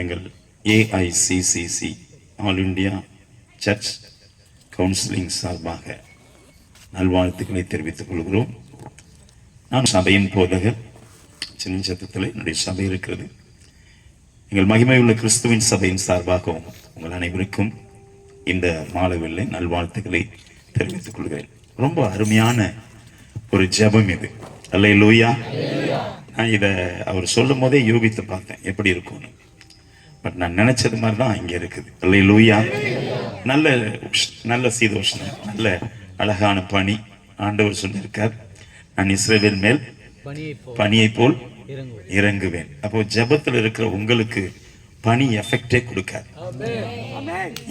எங்கள் AICCC all India church counselling சார்பாக நல்வாழ்த்துக்களை தெரிவித்துக் கொள்கிறோம். நான் சபையின் போதகர். சின்ன சத்தத்தில் என்னுடைய சபை இருக்கிறது. எங்கள் மகிமையுள்ள கிறிஸ்துவின் சபையின் சார்பாகவும் உங்கள் அனைவருக்கும் இந்த மாலைவேளை நல்வாழ்த்துக்களை தெரிவித்துக் கொள்கிறேன். ரொம்ப அருமையான ஒரு ஜெபம் இது. அல்லேலூயா. நான் இதை அவர் சொல்லும் போதே யோகித்து பார்த்தேன் எப்படி இருக்கும்னு. பட் நான் நினைச்சது மாதிரி தான் இங்கே இருக்குது. அல்லேலூயா. நல்ல சீதோஷ்ணம், நல்ல அழகான பனி. ஆண்டவர் சொல்லியிருக்கார், நான் இஸ்ரவேல் மேல் பனியை போல் இறங்குவேன். அப்போ ஜெபத்தில் இருக்கிற உங்களுக்கு பனி எஃபெக்டே கொடுக்காது.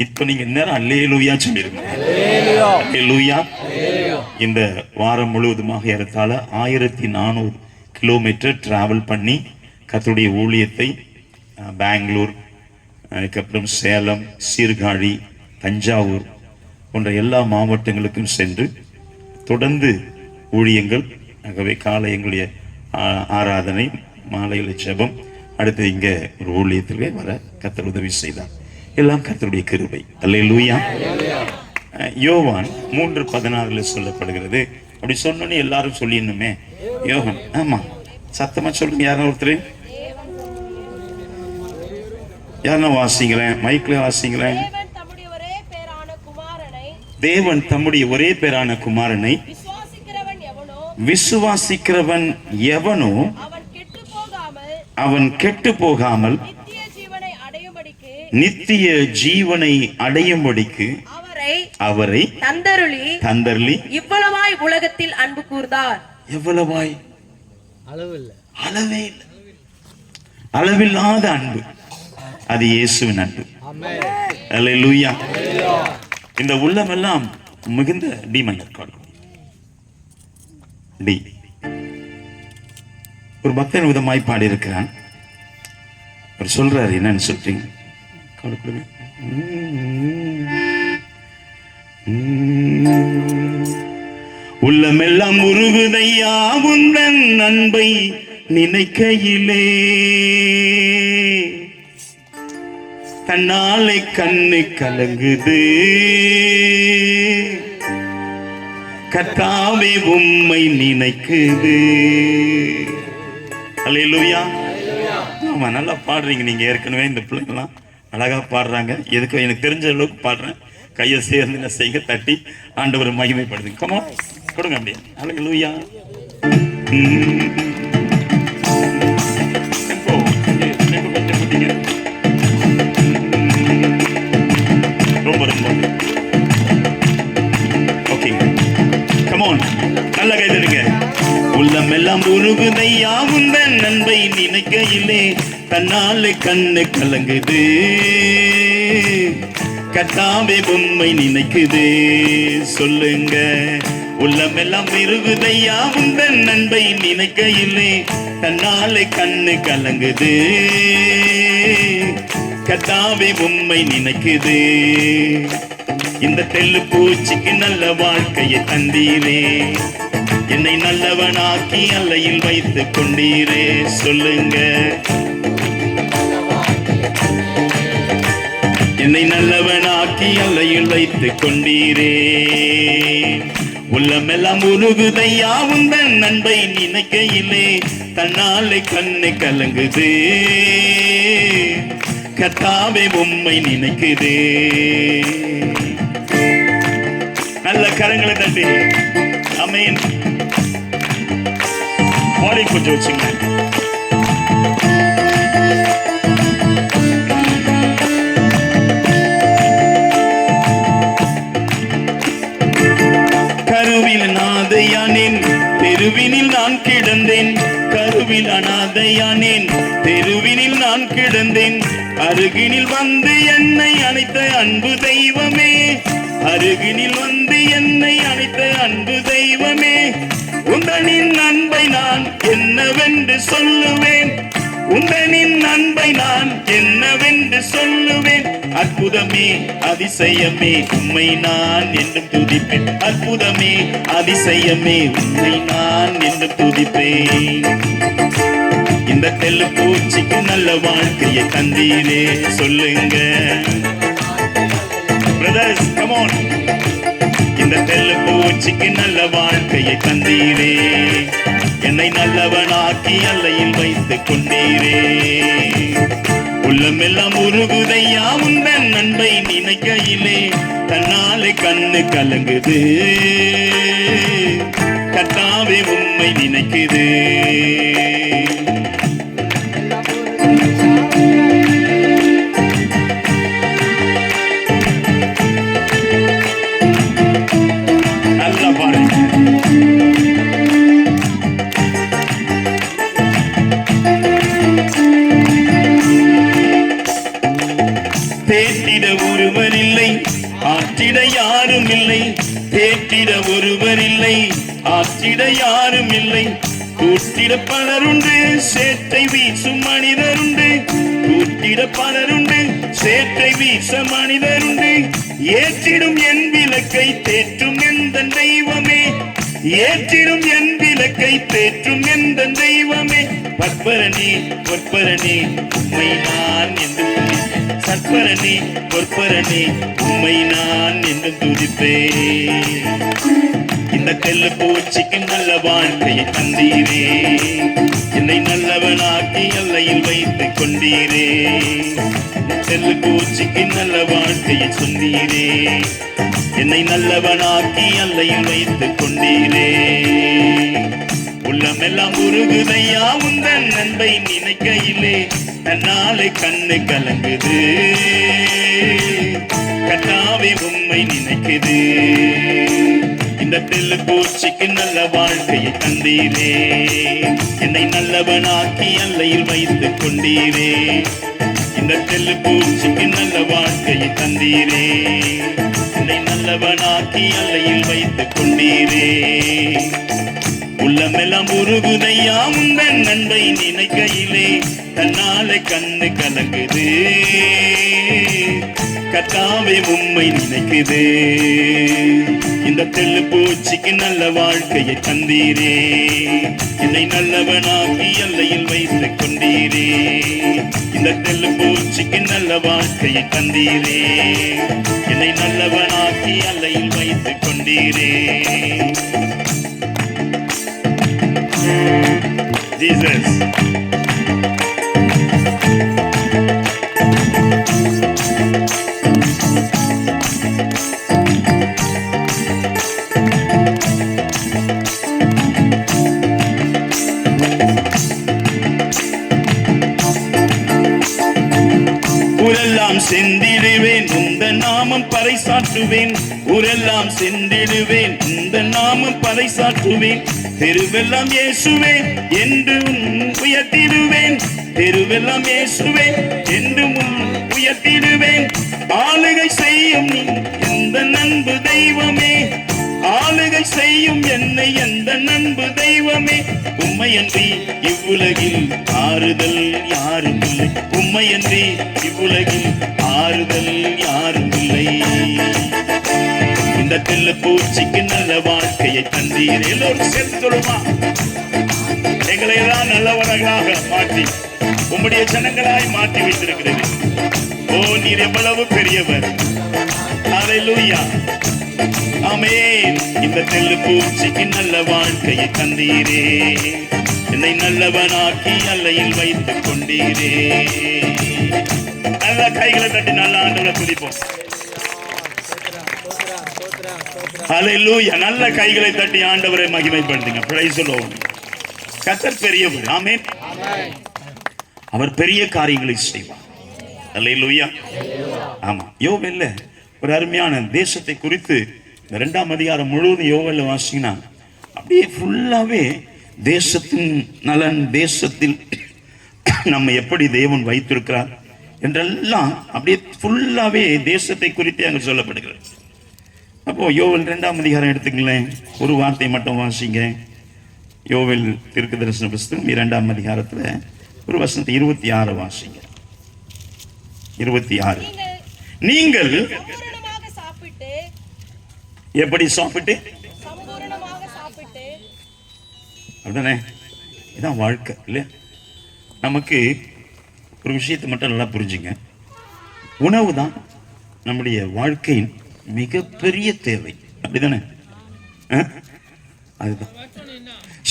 இப்ப நீங்க நேரம் அல்லேலூயா சொல்லிருங்க. அல்லேலூயா. இந்த வாரம் முழுவதுமாக ஏறத்தாழ 1400 கிலோமீட்டர் டிராவல் பண்ணி கர்த்தருடைய ஊழியத்தை பெங்களூர், அதுக்கப்புறம் சேலம், சீர்காழி, தஞ்சாவூர் போன்ற எல்லா மாவட்டங்களுக்கும் சென்று தொடர்ந்து ஊழியங்கள். ஆகவே காலை எங்களுடைய ஆராதனை, மாலையில் ஜெபம், அடுத்து இங்கே ஒரு ஊழியத்திலே வர கர்த்தர் உதவி செய்தார். எல்லாம் கர்த்தருடைய கிருபை. அல்லேலூயா. யோவான் 3:16 சொல்லப்படுகிறது. அப்படி சொன்னோன்னே எல்லாரும் சொல்லிடணுமே. யோவான், ஆமா, சத்தமா சொல்லுங்க. யாரும் ஒருத்தர் யாருன்னா வாசிங்களேன், மைக்ல வாசிங்களேன். தேவன் தம்முடைய ஒரே பேரான குமாரனை விசுவாசிக்கிறவன் எவனோ அவன் கெட்டு போகாமல் நித்திய ஜீவனை அடையும்படிக்கு அவரை தந்தருளி இவ்வளவாய் உலகத்தில் அன்பு கூர்ந்தார். எவ்வளவாய்? அளவில்லாத அன்பு. அது இயேசுவின் அன்பு. அல்லேலூயா. இந்த உள்ளமெல்லாம் மிகுந்த டி மைனர் கார்டு. டி. ஒரு பக்தன் விதமாய் பாடி இருக்கிறான். அவர் சொல்றாரு, என்னன்னு சொல்றீங்க? உள்ளமெல்லாம் உருகுதையா உந்தன் அன்பை நினைக்கையிலே, தன்னாலே கண்ணு கலங்குது, கர்த்தாவே உம்மை நினைக்குது. அல்லேலூயா. ஆமா, நல்லா பாடுறீங்க நீங்க. ஏற்கனவே இந்த பிள்ளைங்கெல்லாம் அழகா பாடுறாங்க. எதுக்கு எனக்கு தெரிஞ்ச அளவுக்கு பாடுறேன். கையை சேர்ந்து செய்ய தட்டி ஆண்டவர் மகிமைப்படுது. கமா கொடுங்க அப்படியே. அல்லேலூயா. ரொம்ப ரொம்ப ஓகே. கமான், நல்ல கை தருங்க. உள்ளமெல்லாம் உருகுதையா உந்தன் அன்பை நினைக்கையிலே, தன்னாலே கண்ணு கலங்குது, கர்த்தாவே உம்மை நினைக்குது. சொல்லுங்க. உள்ளமெல்லாம் உருகுதையா உந்தன் அன்பை நினைக்கையிலே, தன்னாலே கண்ணு கலங்குது, கர்த்தாவே உம்மை நினைக்குது. இந்த தெள்ளு பூச்சிக்கு நல்ல வாழ்க்கையை தந்தீரே, என்னை நல்லவனாக்கி அல்லையில் வைத்துக் கொண்டீரே. சொல்லுங்க. என்னை நல்லவனாக்கி அல்லையில் வைத்துக் கொண்டீரே. உள்ளமெல்லாம் உருகுதையா உந்தன் அன்பை நினைக்கையிலே, தன்னாலே கண்ணு கலங்குது, கர்த்தாவே உம்மை நினைக்குது. நல்ல கரங்களை தட்டி ஆமென். பாடி கொஞ்சம் வச்சுங்க. கருவில் அனாதையானேன், தெருவினில் நான் கிடந்தேன். கருவில் அனாதையானேன், தெருவினில் நான் கிடந்தேன். அருகினில் வந்து என்னை அழைத்த அன்பு தெய்வமே, அருகினில் வந்து என்னை அழைத்த அன்பு தெய்வமே. உந்தனின் அன்பை நான் என்னவென்று சொல்லுவேன், உந்தனின் அன்பை நான் என்னவென்று சொல்லுவேன். அற்புதமே அதிசயமே உம்மை நான் என்றும் துதிப்பேன். அற்புதமே அதிசயமே உம்மை நான் என்றும் துதிப்பேன். இந்த தெல்லு பூச்சிக்கு நல்ல வாழ்க்கையை தந்தீரே. சொல்லுங்க பிரதர்ஸ், கம் ஆன். இந்த தெல்லு பூச்சிக்கு நல்ல வாழ்க்கையை தந்தீரே. என்னை நல்லவனாக்கி அல்லையில் வைத்துக் கொண்டீரே. உள்ளமெல்லாம் உருகுதையா உந்தன் நண்பை நினைக்கையிலே. தன்னாலே கண்ணு கலங்குது, கர்த்தாவே உம்மை நினைக்குது. நல்லா பாருங்க. தேற்றிட ஒருவர் இல்லை, ஆற்றிட யாரும் இல்லை. தேற்றிட ஒருவர் இல்லை, ஆற்றிட யாரும் இல்லை. கூட்டிட பலருண்டு, சேற்றை வீசும் மனிதருண்டு. கூட்டிட பலருண்டு, சேற்றை வீச மனிதருண்டு. ஏற்றிடும் என் விளக்கை தேற்றும் எந்த தெய்வமே. ஏற்றிடும் என் விளக்கை தேற்றும் எந்த தெய்வமே. பற்பரணி பொற்பரணி உம்மை நான் என்று சற்பரணி பொற்பரணி உம்மை நான் என்று துதிப்பேன். இந்த தெல்லு பூச்சிக்கு நல்ல வாழ்க்கையை தந்தீரே. என்னை நல்லவனாக்கி எல்லையில் வைத்துக் கொண்டீரே. தெல்லு பூச்சிக்கு நல்ல வாழ்க்கையை சொன்னீரே. என்னை நல்லவனாக்கி எல்லையில் வைத்துக் கொண்டீரே. உள்ளமெல்லாம் உருகுதையா உந்தன் நண்பை நினைக்கையிலே. தன்னாலே கண்ணு கலங்குது, கர்த்தாவே உம்மை நினைக்குது. இந்த தெல்லு பூச்சிக்கு நல்ல வாழ்க்கையை தந்தீரே. என்னை நல்லவனாக்கி எல்லையில் வைத்துக் கொண்டீரே. இந்த தெல்லு பூச்சிக்கு நல்ல வாழ்க்கையை தந்தீரே. என்னை நல்லவனாக்கி எல்லையில் வைத்துக் கொண்டீரே. உள்ளமெல்லாம் உருகுதையா உந்தன் நண்பை நினைக்கையிலே. தன்னாலே கண்ணு கலங்குது, கர்த்தாவே உம்மை நினைக்குது. இந்த தெல்லு பூச்சிக்கு நல்ல வாழ்க்கையை தந்தீரே. என்னை நல்லவனாக்கி எல்லையில் வைத்துக் கொண்டீரே. இந்த தெல்லு பூச்சிக்கு நல்ல வாழ்க்கையை தந்தீரே. என்னை நல்லவனாக்கி எல்லையில் வைத்துக் கொண்டீரே. Jesus. ஊரெல்லாம் சென்றிடுவேன் உந்த நாமம் பறைசாற்றுவேன். ஊரெல்லாம் சென்றிடுவேன் உந்த நாமம் பறைசாற்றுவேன். தெருவெல்லாம் இயேசுவே என்று உயர்த்திடுவேன். தெருவெல்லாம் இயேசுவே என்று உயர்த்திடுவேன். ஆளுகை செய்யும் நீ எந்த நண்பு தெய்வமே. ஆளுகை செய்யும் என்னை எந்த நண்பு தெய்வமே. உம்மையன்றி இவ்வுலகில் ஆறுதல் யாரும் இல்லை. உம்மையன்றி இவ்வுலகில் ஆறுதல் யாரும் இல்லை. இந்த தெல்லு பூச்சிக்கு நல்ல வாழ்க்கையை தந்தீர். எல்லோரும் சேர்த்து சொல்லுமா. எங்களை தான் நல்லவர்களாக மாற்றி உம்முடைய ஜனங்களாய் மாற்றி வைத்திருக்கிறது. ஓ, நீர் எவ்வளவு பெரியவர். ஹல்லேலூயா, ஆமென். இந்த தெல்லு பூச்சிக்கு நல்ல வாழ்க்கையை தந்தீரே. என்னை நல்லவனாக்கி எல்லையில் வைத்துக் கொண்டீரே. நல்ல கைகளை தட்டி நல்ல ஆண்டவரை துதிப்போம். ஹல்லேலூயா. நல்ல கைகளை தட்டி ஆண்டவரை மகிமைப்படுத்துங்க. Price the Lord. கர்த்தர் பெரியவர். ஆமென். அவர் பெரிய காரியங்களை செய்வார். ஹல்லேலூயா. ஆமா, யோவேல்ல ஒரு அருமையான தேசத்தை குறித்து இந்த 2ஆம் அதிகாரம் முழுவதும் யோவேல்ல வாசிங்கன்னா அப்படியே ஃபுல்லாவே தேசத்தின் நலன், தேசத்தில் நம்ம எப்படி தேவன் வைத்திருக்கிறார் என்றெல்லாம் அப்படியே ஃபுல்லாவே தேசத்தை குறித்து அங்க சொல்லப்படுகிறது. அப்போ யோவேல் 2ஆம் அதிகாரம் எடுத்துக்கங்களேன். ஒரு வார்த்தை மட்டும் வாசிங்க. யோவேல் தீர்க்கதரிசன புத்தகம் 2ஆம் அதிகாரத்துல ஒரு வசனத்தை 26 வாசிங்க. 26. நீங்கள் எப்படி சாப்பிட்டு அப்படிதானே? இதான் வாழ்க்கை இல்ல. நமக்கு ஒரு விஷயத்தை மட்டும் நல்லா புரிஞ்சுங்க. உணவு தான் நம்முடைய வாழ்க்கையின் மிகப்பெரிய தேவை, அப்படிதானே? அதுதான்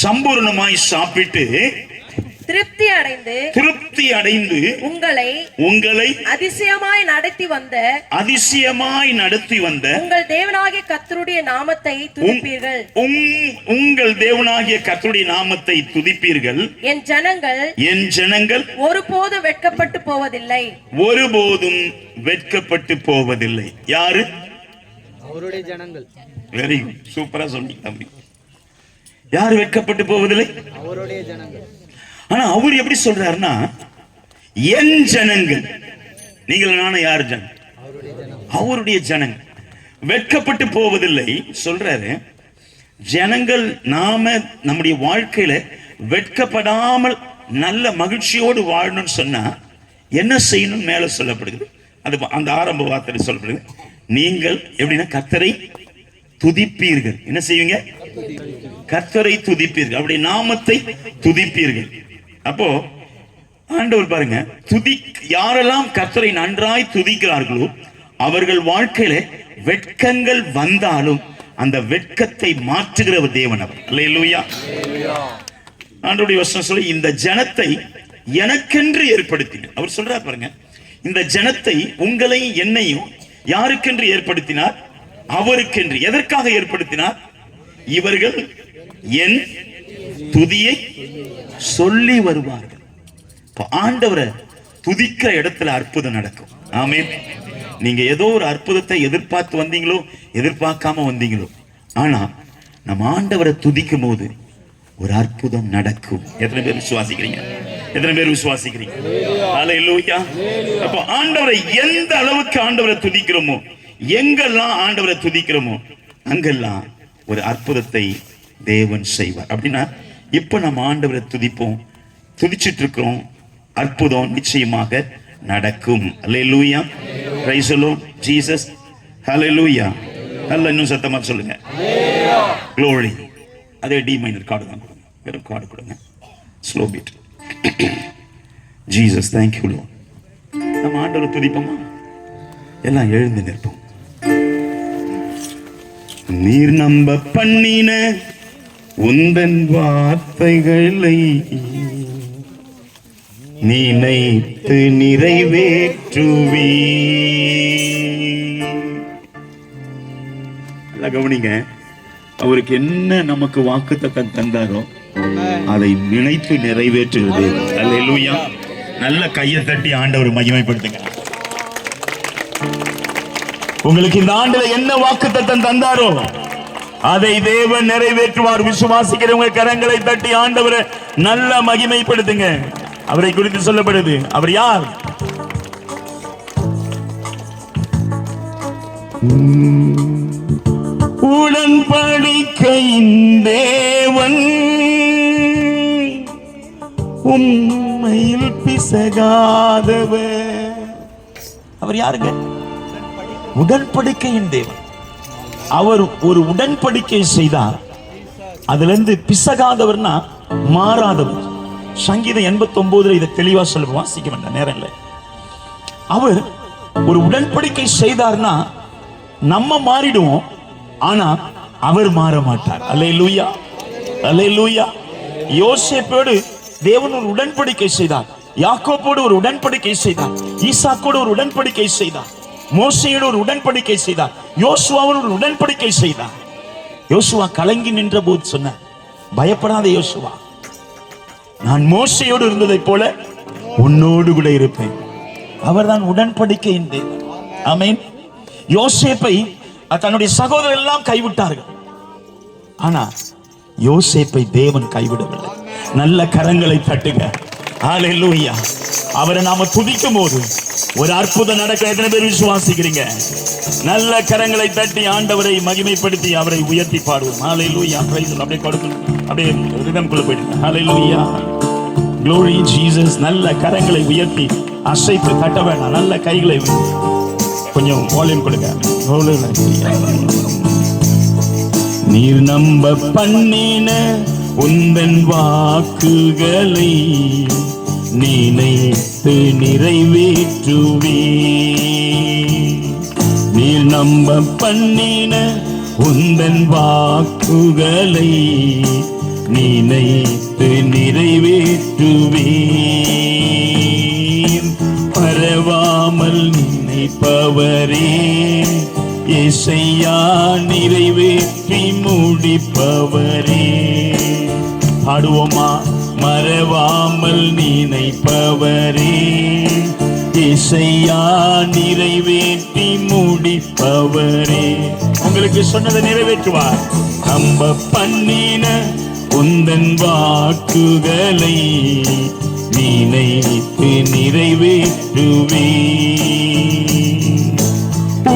சம்பூர்ணமாய் சாப்பிட்டு திருப்தி அடைந்து உங்களை அதிசயமாய் நடத்தி வந்த உங்கள் தேவனாகிய கர்த்தருடைய நாமத்தை துதிப்பீர்கள். உங்கள் தேவனாகிய கர்த்தருடைய நாமத்தை துதிப்பீர்கள். என் ஜனங்கள் ஒருபோதும் வெட்கப்பட்டு போவதில்லை. யாரு? அவருடைய ஜனங்கள். வெரி குட், சூப்பரா சொன்னீங்க தம்பி. யாரு வெட்கப்பட்டு போவதில்லை? அவருடைய ஜனங்கள். ஆனா அவர் எப்படி சொல்றாருன்னா, என் ஜனங்கள். நீங்கள் நானும் யார் ஜனம்? அவருடைய ஜனங்கள் வெட்கப்பட்டு போவதில்லை சொல்றாரு. ஜனங்கள் நாம நம்முடைய வாழ்க்கையில வெட்கப்படாமல் நல்ல மகிழ்ச்சியோடு வாழணும்னு சொன்னா என்ன செய்யணும் மேல சொல்லப்படுது. அது அந்த ஆரம்ப வார்த்தை சொல்லப்படுது. நீங்கள் எப்படின்னா கர்த்தரை துதிப்பீர்கள். என்ன செய்வீங்க? கர்த்தரை துதிப்பீர்கள், அவருடைய நாமத்தை துதிப்பீர்கள். அப்போ ஆண்டவர் பாருங்க, யாரெல்லாம் கர்த்தரை நன்றாய் துதிக்கிறார்களோ அவர்கள் வாழ்க்கையில வெட்கங்கள் வந்தாலும் அந்த வெட்கத்தை மாற்றுகிற ஒரு தேவன் அவர். அல்லேலூயா. ஆண்டவருடைய வசனம் சொல்லி, இந்த ஜனத்தை எனக்கென்று ஏற்படுத்தினார். அவர் சொல்றார் பாருங்க, இந்த ஜனத்தை உங்களையும் என்னையும் யாருக்கென்று ஏற்படுத்தினார்? அவருக்கென்று. எதற்காக ஏற்படுத்தினார்? இவர்கள் என் துதியை சொல்லி வருவார்கள். ஆண்டவரை துதிக்கிற இடத்துல அற்புதம் நடக்கும். ஆமென். நீங்க ஏதோ ஒரு அற்புதத்தை எதிர்பார்த்து வந்தீங்களோ எதிர்பார்க்காம வந்தீங்களோ, ஆனா நம்ம ஆண்டவரை துதிக்கும் போது ஒரு அற்புதம் நடக்கும். எத்தனை பேர் விசுவாசிக்கிறீங்க? எத்தனை பேர் விசுவாசிக்கிறீங்க? அல்லேலூயா. அப்ப ஆண்டவரை எந்த அளவுக்கு ஆண்டவரை துதிக்கிறோமோ, எங்கெல்லாம் ஆண்டவரை துதிக்கிறோமோ அங்கெல்லாம் ஒரு அற்புதத்தை தேவன் செய்வார். அப்படின்னா இப்ப நம்ம ஆண்டவரை துதிப்போம், துதிச்சிட்டு இருக்கிறோம், அற்புதம் நிச்சயமாக நடக்கும். Hallelujah. Praise the lord Jesus. ஹalleluya. நல்ல இன்னும் சத்தமா சொல்லுங்க. glory. அதே டி மைனர் கார்டு தான் கொடுங்க, வெறும் கார்டு கொடுங்க. Slow beat. Jesus thank you Lord. நம்ம ஆண்டவரை துதிப்போமா? எல்லாம் எழுந்து நிற்போம். நீர் நம்ப பண்ணின உந்தன் வார்த்தைகளை நினைத்து நிறைவேற்றுவி. கவனிங்க, அவருக்கு என்ன நமக்கு வாக்குத்தத்தம் தந்தாரோ அதை நினைத்து நிறைவேற்றுவது. அல்லேலூயா. நல்ல கையை தட்டி ஆண்டவர் மகிமைப்படுத்துங்க. உங்களுக்கு இந்த ஆண்டுல என்ன வாக்குத்தத்தம் தந்தாரோ அதை தேவன் நிறைவேற்றுவார். விசுவாசிக்கிறவங்க கரங்களை தட்டி ஆண்டவரை நல்ல மகிமைப்படுத்துங்க. அவரை குறித்து சொல்லப்படுது. அவர் யார்? உடன்படிக்கையின் தேவன், உண்மையில் பிசகாதவர். அவர் யாருங்க? உடன்படிக்கையின் தேவன். அவர் ஒரு உடன்படிக்கை செய்தார், அதுல இருந்து பிசகாதவர்னா மாறாதவர். சங்கீதம் 89 இதை தெளிவா சொல்ல, வாசிக்க வேண்டாம், நேரம் இல்லை. அவர் ஒரு உடன்படிக்கை செய்தார்னா நம்ம மாறிடுவோம், ஆனா அவர் மாற மாட்டார். அல்லேலூயா. அல்லேலூயா. யோசேப்போடு தேவன் ஒரு உடன்படிக்கை செய்தார், யாக்கோபோடு ஒரு உடன்படிக்கை செய்தார், ஈசாக்கோடு ஒரு உடன்படிக்கை செய்தார், மோசேயோடு ஒரு உடன்படிக்கை செய்தார், யோசுவாவோடு ஒரு உடன்படிக்கை செய்தார். யோசுவா கலங்கி நின்ற போது சொன்னார், பயப்படாத யோசுவா, நான் மோசேயோடு இருந்ததை போல உன்னோடு கூட இருப்பேன். அவர்தான் உடன்படிக்கையின் தேவன். ஆமென். யோசேப்பை தன்னுடைய சகோதரர்கள் எல்லாம் கைவிட்டார்கள், ஆனா யோசேப்பை தேவன் கைவிடவில்லை. நல்ல கரங்களை தட்டுங்க. ஹalleluya. அவரை நாம துதிக்கும் போது ஒரு அற்புதம் நடக்க எத்தனை பேர் விசுவாசிக்கிறீங்க? நல்ல கரங்களை தட்டி ஆண்டவரை மகிமைப்படுத்தி அவரை உயர்த்தி பாடுவோம். ஹalleluya. பிரைஸ் அப்படியே கொடுங்க, அப்படியே ரிதம்க்குள்ள போயிடுங்க. ஹalleluya. glory Jesus. நல்ல கரங்களை உயர்த்தி அசைத்து தட்ட வேண்டாம், நல்ல கைகளை கொஞ்சம் வால்யூம் கொடுங்க. நீர் நம்ப பண்ணின உந்தன் வாக்குகளை நினைத்து நிறைவேற்றுவே. நீர் நம்ப பண்ணின உந்தன் வாக்குகளை நினைத்து நிறைவேற்றுவே. பரவாமல் நினைப்பவரே இசையா நிறைவேற்றி முடிப்பவரே. பாடுவோமா? மறவாமல் நினைப்பவரே இசையா நிறைவேற்றி முடிப்பவரே. உங்களுக்கு சொன்னதை நிறைவேற்றுவார். நம்ப பண்ணின உந்தன் வாக்குகளை நினைத்து நிறைவேற்றுவே.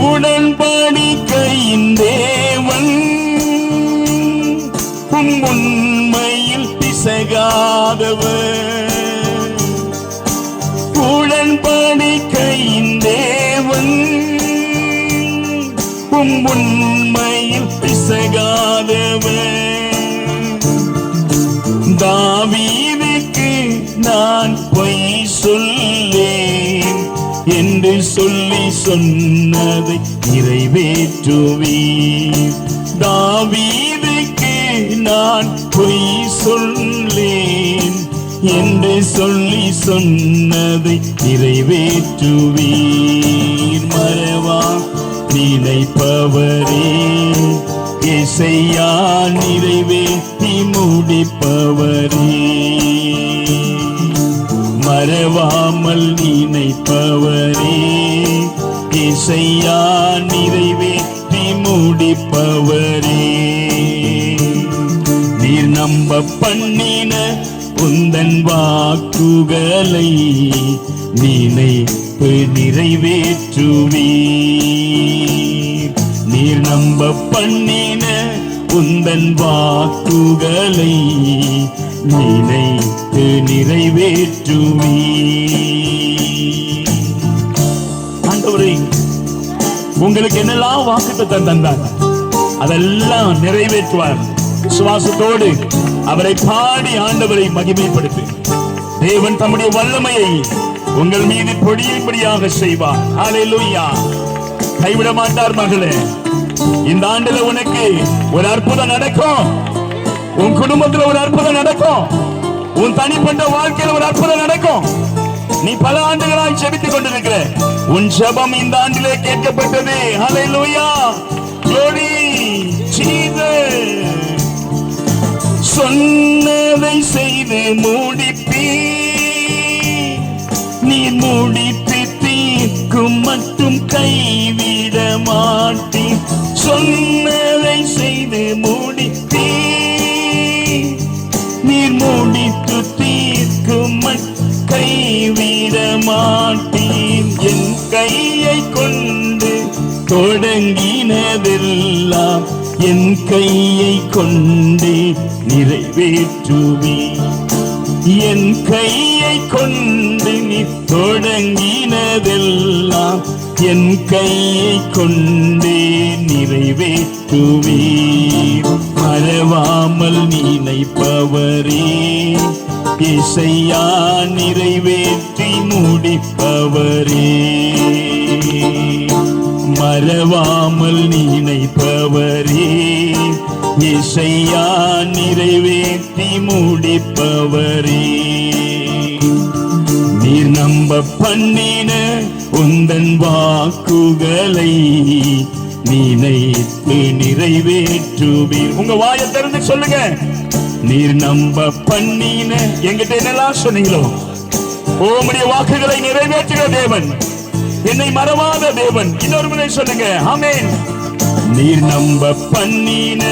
உடன்படிக்கையின் தேவன் உண்மையில் பிசகாதவர். உடன்படிக்கையின் தேவன் உண்மையில் பிசகாதவர். தாவீதுக்கு நான் பொய் சொல்லேன் என்று சொல்லி சொன்னதை நிறைவேற்றுவேன். தாவீதுக்கு நான் பொய் சொல்லேன் என்று சொல்லி சொன்னதை நிறைவேற்றுவீர். மறவா நினைப்பவரே இசையா நிறைவேற்றி முடிப்பவரே. மறவாமல் நினைப்பவரே இசையா நிறைவேற்றி முடிப்பவரே. நீர் நம்ப பண்ணின உந்தன் வாக்குகளை நினைத்து நிறைவேற்றுவீர். நீர் நம்ப பண்ணின உந்தன் வாக்குகளை நினைத்து நிறைவேற்றுவீர். ஆண்டவரே, உங்களுக்கு என்னெல்லாம் வாக்குத்தத்தம் தந்தார் அதெல்லாம் நிறைவேற்றுவார். சுவாசத்தோடு அவரை பாடி ஆண்டவரை மகிமைப்படுத்து. தேவன் தம்முடைய வல்லமையை உங்கள் மீது பொழியும்படியாக செய்வார். ஹல்லேலூயா. கைவிட மாட்டார் மகளே. இந்த ஆண்டுல உனக்கு ஒரு அற்புதம் நடக்கும். உன் குடும்பத்தில் ஒரு அற்புதம் நடக்கும். உன் தனிப்பட்ட வாழ்க்கையில் ஒரு அற்புதம் நடக்கும். நீ பல ஆண்டுகளாய் ஜெபித்துக் கொண்டிருக்கிற உன் ஜெபம் இந்த ஆண்டிலே கேட்கப்பட்டது. ஹல்லேலூயா. glory Jesus. சொன்னதை செய்து முடிப்பீ. நீ முடித்து தீர்க்கும் மட்டும் கைவிட மாட்டீ. சொன்னதை செய்து முடிப்பீ. நீர் முடித்து தீர்க்கும் மட்டும் கைவிட மாட்டீர். என் கையை கொண்டு தொடங்கினதெல்லாம் என் கையை கொண்டே நிறைவேற்றுவே. என் கையை கொண்டு நீ தொடங்கினதெல்லாம் என் கையை கொண்டே நிறைவேற்றுவே. மறவாமல் நினைப்பவரே இசையா நிறைவேற்றி முடிப்பவரே. மறவாமல் நினைப்பவரே இசையா நிறைவேற்றி முடிப்பவரே. நீர் நம்ப பண்ணின உந்தன் வாக்குகளை நினைத்து நிறைவேற்றுவீர். உங்க வாயை திறந்து சொல்லுங்க. நீர் நம்ப பண்ணின. எங்கிட்ட என்னெல்லாம் சொன்னீங்களோ உம்முடைய வாக்குகளை நிறைவேற்றுகிற தேவன், என்னை மறவாத தேவன். இன்னொரு முறை சொல்லுங்க. ஆமென். நீர் நம்ப பண்ணின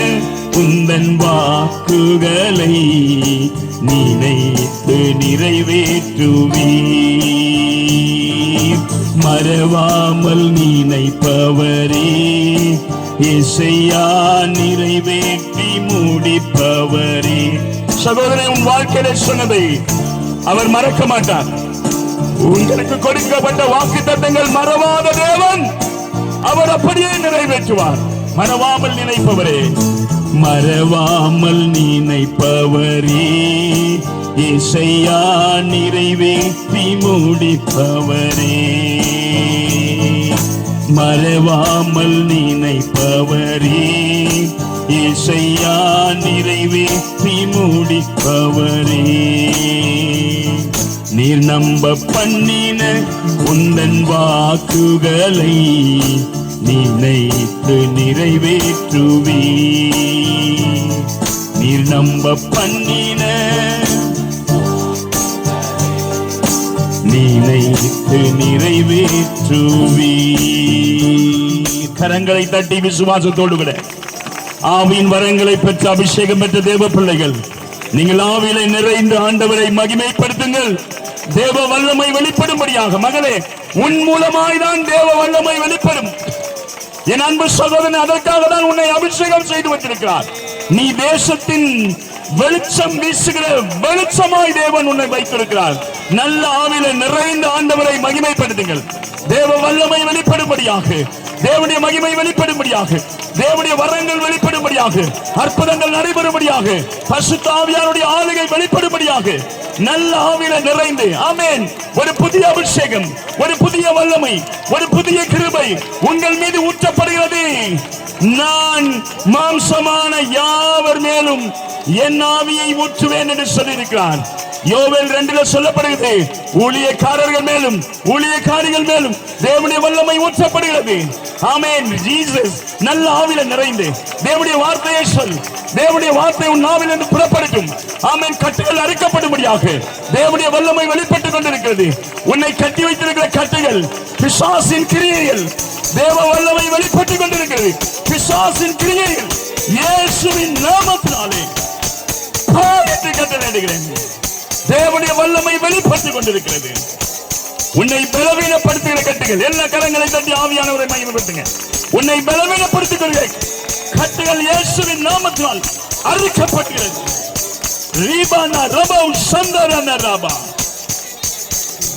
உந்தன் வாக்குகளை நினைத்து நிறைவேற்றுவீர். மறவாமல் நினைப்பவரே இசையா நிறைவேற்றி முடிப்பவரே. சகோதரன், உன் வாழ்க்கையில சொன்னதை அவர் மறக்க மாட்டார். உங்களுக்கு கொடுக்கப்பட்ட வாக்குத்தத்தங்கள் மறவாத தேவன், அவர் அப்படியே நிறைவேற்றுவார். மறவாமல் நினைப்பவரே, மறவாமல் நினைப்பவரே இசையா நிறைவேற்றி முடிப்பவரே, மறவாமல் நினைப்பவரே, இசையா நிறைவேற்றி முடிப்பவரே, நீர் நம்ப பண்ணின உந்தன் வாக்குகளை நினைத்து நிறைவேற்றுவே, நீர் நம்ப பண்ணின நினைத்து நிறைவேற்றுவே. கரங்களை தட்டி விசுவாசத்தோடு விட ஆவியின் வரங்களை பெற்ற அபிஷேகம் பெற்ற தேவ பிள்ளைகள், நீங்கள் ஆவியிலே நிறைந்து ஆண்டவரை மகிமைப்படுத்துங்கள். தேவ வல்லமை வெளிப்படும்படியாக. மகளே, உன் மூலமாய்தான் தேவ வல்லமை வெளிப்படும். என் அன்பு சகோதரன், அதற்காக தான் உன்னை அபிஷேகம் செய்து வந்திருக்கிறார். நீ தேசத்தின் வெளிச்சம் வீசுகிற வெளிச்சமாய் தேவன் உன்னை வைத்திருக்கிறார். நல்ல ஆவில நிறைந்த ஆண்டவரை மகிமைப்படுத்துங்கள். தேவ வல்லமை வெளிப்படும்படியாக, தேவனுடைய மகிமை வெளிப்படும்படியாக, தேவனுடைய வரங்கள் வெளிப்படும்படியாக, அற்புதங்கள் நடைபெறும்படியாக, பரிசுத்த ஆவியாருடைய ஆளுகை வெளிப்படும்படியாக நல்ல ஆவில நிறைந்து, ஆமென், ஒரு புதிய அபிஷேகம், ஒரு புதிய வல்லமை, ஒரு புதிய கிருபை உங்கள் மீது ஊற்றப்படுகிறது. நான் மாம்சமான யாவர் மேலும் என் ஆவியை ஊற்றுவேன் என்று சொல்லியிருக்கிறார். யோவேல் 2 சொல்லப்படுகிறது, ஊழியக்காரர்கள் மேலும் ஊழியக்காரிகள் மேலும் தேவனுடைய வல்லமை ஊற்றப்படுகிறது. ஆமென். ஜீசஸ் நல்ல ஆவில நிறைந்து தேவனுடைய வார்த்தையை சொல். தேவனுடைய வார்த்தை உன் நாவில் என்று புறப்படட்டும். ஆமென். கட்டுகள் அறுக்கப்படும்படியாக தேவனுடைய வல்லமை வெளிப்பட்டுக் கொண்டிருக்கிறது. உன்னை கட்டி வைத்திருக்கிற கட்டுகள், பிசாசின் கிரியைகள், தேவ வல்லமை வெளிப்பட்டுக் கொண்டிருக்கிறது. பிசாசின் கிரியைகள் இயேசுவின் நாமத்தினாலே கட்டளையிடுகிறேன். தேவனுடைய வல்லமை வெளிப்பட்டுக் கொண்டிருக்கிறது. உன்னை பலவீனப்படுத்துகிற கட்டுகள், எல்லா கரங்களை தட்டி ஆவியானவரை மகிமைப்படுத்துங்க. உன்னை பலவீனப்படுத்திக் கொள்கிற கட்டுகள் இயேசுவின் நாமத்தினால் அறுக்கப்படுகிறது.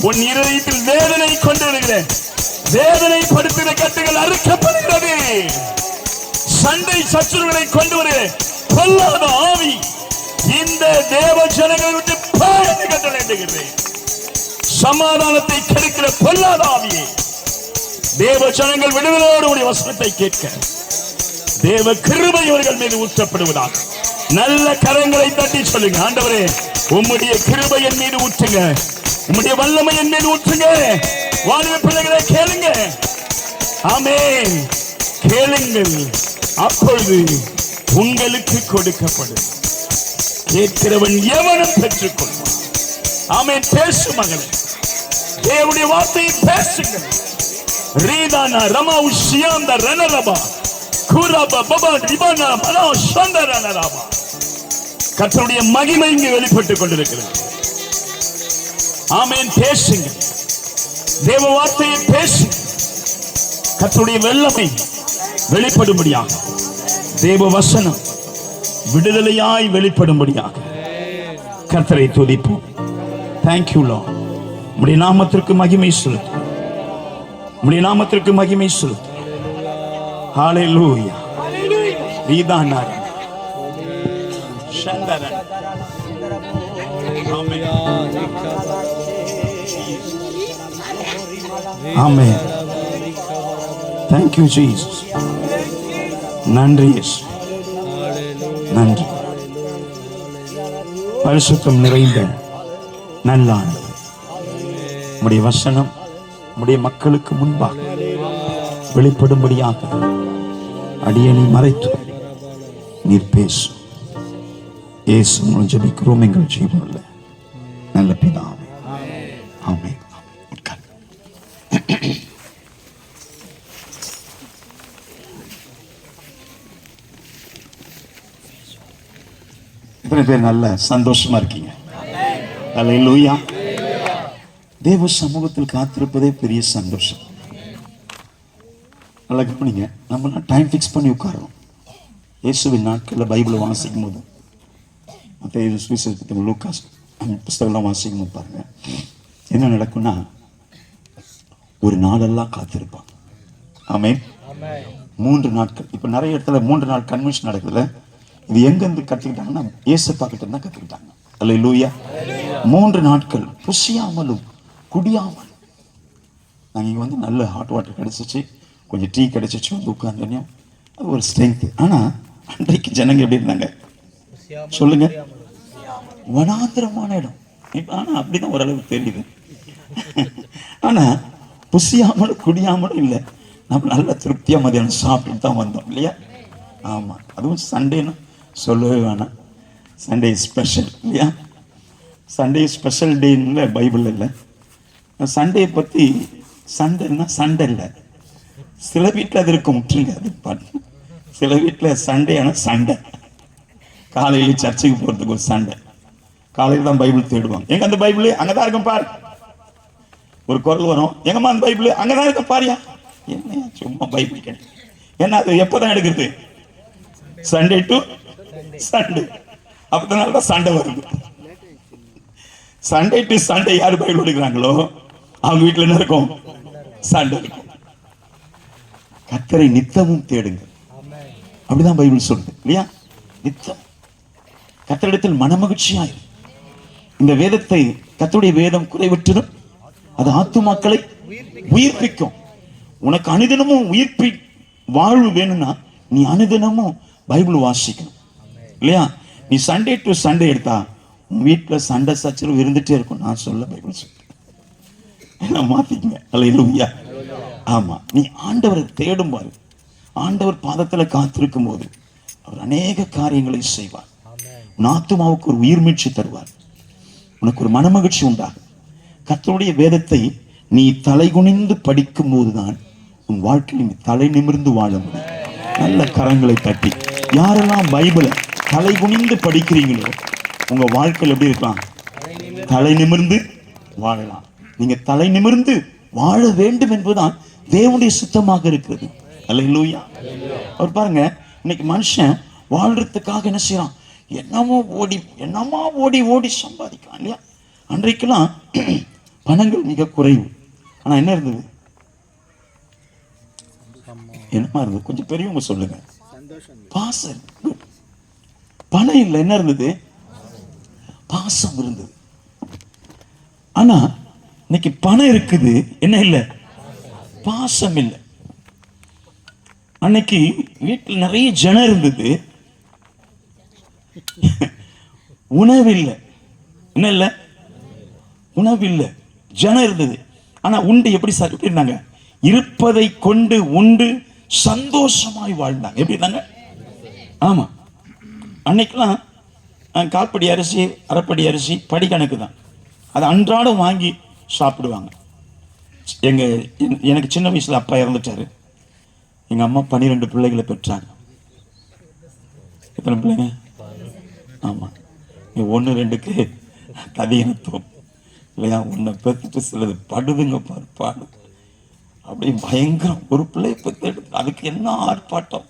உன் இருதயத்தில் வேதனை கொண்டிருக்கிற வேதனை படுத்துகிற கட்டுகள் அறுக்கப்படுகிறது. சண்டை சச்சுரவுகளை கொண்டு வர கொல்லாத ஆவி இந்த தேவ ஜனங்களை விட்டு கட்டளையிடுகிறேன். சமாதானத்தை கெடுக்கிற பொல்லாத ஆவியை தேவ ஜனங்கள் விடுதலோடு உடைய வசனத்தை கேட்க தேவ கிருபை இவர்கள் மீது ஊற்றப்படுவதாக. நல்ல கரங்களை தட்டி சொல்லுங்க, ஆண்டவரே உம்முடைய கிருபை என் மீது ஊற்றுங்க, உம்முடைய வல்லமை என் மீது ஊற்றுங்க. வாலிப பிள்ளைகளை கேளுங்க. ஆமென். கேளுங்கள், அப்பொழுது உங்களுக்கு கொடுக்கப்படும். கேட்கிறவன் எவனும் பெற்றுக்கொள்வான். ஆமென். பேசு மகளே, தேவனுடைய வார்த்தையை பேசுங்கள். ரீதானா ரமா உஷியாந்த ரணரபா குரபா பபா ரிபானா மனா சந்தரனரபா. கர்த்தருடைய மகிமை இங்கே வெளிப்பட்டுக் கொண்டிருக்கிறது. ஆமென். பேசுங்க, தேவ வார்த்தையை பேசுங்க. கர்த்தருடைய வல்லமை வெளிப்படும்படியாக, தேவ வசனம் விடுதலையாய் வெளிப்படும்படியாக கர்த்தரை துதிப்போம். Thank you Lord. உம்முடைய நாமத்திற்கு மகிமை செலுத்து, உம்முடைய நாமத்திற்கு மகிமை செலுத்து. ஹalleluya. வீதானா சந்தரன். ஆமென். ஆமென். Thank you Jesus. நன்றி இயேசு, நன்றி. பரிசுத்தம் நிறைந்த நல்ல ஆண்டவரே, உம்முடைய வசனம் உம்முடைய மக்களுக்கு முன்பாக வெளிப்படும்படியாக அடியேனை மறைத்து நீர் பேசு. இயேசு மூலம் ஜெபிக்கிறோம் எங்கள் ஜீவனுள்ள நல்ல பிதாவே. ஆமென். எத்தனை பேர் நல்ல சந்தோஷமா இருக்கீங்க? அல்லேலூயா. தேவ சமூகத்தில் காத்திருப்பதே பெரிய சந்தோஷம். நல்லா கவனிங்க. நம்ம டைம் ஃபிக்ஸ் பண்ணி உட்காரோம். இயேசுவின் நாட்களில் பைபிளை வாசிக்கும் போது, மற்ற சுவிசேஷத்தை லூக்காஸ் புஸ்தகம்லாம் வாசிக்கும் போது பாருங்க என்ன நடக்கும்னா, ஒரு நாளெல்லாம் காத்திருப்பாங்க. ஆமென். 3 நாட்கள். இப்போ நிறைய இடத்துல 3 நாள் கன்வென்ஷன் நடக்குதுல்ல. இது எங்கேருந்து கற்றுக்கிட்டாங்கன்னா ஏசப்பா கிட்ட தான் கற்றுக்கிட்டாங்க. அல்லேலூயா. 3 நாட்கள் புசியாமலும் குடியாமலும். நாங்கள் இங்கே வந்து நல்ல ஹாட் வாட்டர் கிடைச்சிச்சு, கொஞ்சம் டீ கிடைச்சிச்சு, வந்து உட்கார்ந்தோம். அது ஒரு ஸ்ட்ரென்த். ஆனால் அன்றைக்கு ஜனங்க எப்படி இருந்தாங்க சொல்லுங்க? வனாந்திரமான இடம். இப்போ ஆனால் அப்படிதான் ஓரளவுக்கு தெரியுது. ஆனால் புசியாமலும் குடியாமலும் இல்லை. நம்ம நல்ல திருப்தியாக மதியானம் சாப்பிட்டு தான் வந்தோம் இல்லையா? ஆமாம். அதுவும் சண்டேன்னு சொல்லவே வேணாம். சண்டே ஸ்பெஷல் இல்லையா? சண்டே ஸ்பெஷல் டேன்னு பைபிள் இல்லை. சண்டே பற்றி சண்டைன்னா சண்டை இல்லை. சில வீட்டில் அது இருக்க முற்றில்லை. அது பாட்டு சில வீட்டில் சண்டே ஆனால் சண்டை. காலையில் சர்ச்சுக்கு போகிறதுக்கு ஒரு சண்டை. காலையில் தான் பைபிள் தேடுவாங்க. எங்க அந்த பைபிள் அங்கே தான் இருக்கும் பாரு. ஒரு குரல் வரும், எங்கம்மா அந்த பைபிள் அங்கே தான் இருக்க பாரியா. என்ன சும்மா பைபிள் கிடையாது. ஏன்னா அது எப்போதான் எடுக்கிறது? Sunday to Sunday. அப்பனால தான் சண்டை வருது. சண்டே டு சண்டே யார் பைபிள் எடுக்கிறாங்களோ அவங்க வீட்டில் என்ன இருக்கும்? சண்டை இருக்கும். கர்த்தரை நித்தமும் தேடுங்க, அப்படிதான் பைபிள் சொல்லுது இல்லையா? நித்தம் கர்த்தரிடத்தில் மனமகிழ்ச்சியாய். இந்த வேதத்தை, கர்த்தருடைய வேதம் குறைவற்றதும் அது ஆத்துமாக்களை உயிர்ப்பிக்கும். உனக்கு அனுதினமும் உயிர்ப்பி வாழ்வு வேணும்னா நீ அனுதினமும் பைபிள் வாசிக்கணும் இல்லையா? நீ சண்டே டு சண்டே எடுத்தா உன் வீட்டில் சண்டை சச்சரவு இருந்துட்டே இருக்கும். நான் சொல்ல பைபிள் சொல்றேன், மாத்திக்கங்க. அல்லேலூயா. ஆமா, நீ ஆண்டவரை தேடும் பாரு. ஆண்டவர் பாதத்தில் காத்திருக்கும் போது அவர் அநேக காரியங்களை செய்வார். உன் ஆத்துமாவுக்கு ஒரு உயிர் மீட்சி தருவார். உனக்கு ஒரு மனமகிழ்ச்சி உண்டாகும். கர்த்தருடைய வேதத்தை நீ தலைகுனிந்து படிக்கும் போதுதான் உன் வாழ்க்கையில் நீ தலை நிமிர்ந்து வாழ முடியும். நல்ல கரங்களை தட்டி யாரெல்லாம் பைபிளை தலைகுனிந்து படிக்கிறீங்களோ உங்க வாழ்க்கையில் எப்படி இருக்கலாம்? தலை நிமிர்ந்து வாழலாம். நீங்க தலை நிமிர்ந்து வாழ வேண்டும் என்பதுதான் தேவனுடைய சித்தமாக இருக்கிறது. அல்லேலூயா. அவர் பாருங்க, இன்னைக்கு மனுஷன் வாழ்றதுக்காக என்ன செய்யறான்? என்னமோ ஓடி ஓடி சம்பாதிக்கலாம் இல்லையா? அன்றைக்கெல்லாம் பணங்கள் மிக குறைவு. ஆனா என்ன இருந்தது? என்னமா இருந்தது? கொஞ்சம் பெரியவங்க சொல்லுங்க. பாசம். பணம் இல்லை, என்ன இருந்தது? பாசம் இருந்தது. ஆனா இன்னைக்கு பணம் இருக்குது, என்ன இல்லை? பாசம் இல்லை. அன்னைக்கு வீட்டில் நிறைய ஜனம் இருந்தது, உணவு இல்லை. என்ன இல்லை? உணவு இல்லை, ஜனம் இருந்தது. ஆனா உண்டு எப்படி இருந்தாங்க? இருப்பதை கொண்டு உண்டு சந்தோஷமாய் வாழ்ந்தாங்க. எப்படி இருந்தாங்க? ஆமா, அன்னைக்கெல்லாம் கால்படி அரிசி, அரைப்படி அரிசி படி கணக்கு தான். அதை அன்றாடம் வாங்கி சாப்பிடுவாங்க. எனக்கு சின்ன வயசுல அப்பா இறந்துட்டாரு. எங்க அம்மா 12 பிள்ளைகளை பெற்றாங்க. எத்தனை பிள்ளைங்க? ஆமா, 1-2க்கு கதியனத்துவம் இல்லையா? உன்னை பெற்றுட்டு சிலது படுதுங்க பாரு, பாடு அப்படி பயங்கரம். ஒரு பிள்ளையை பெற்று எடுத்து அதுக்கு என்ன ஆர்ப்பாட்டம்,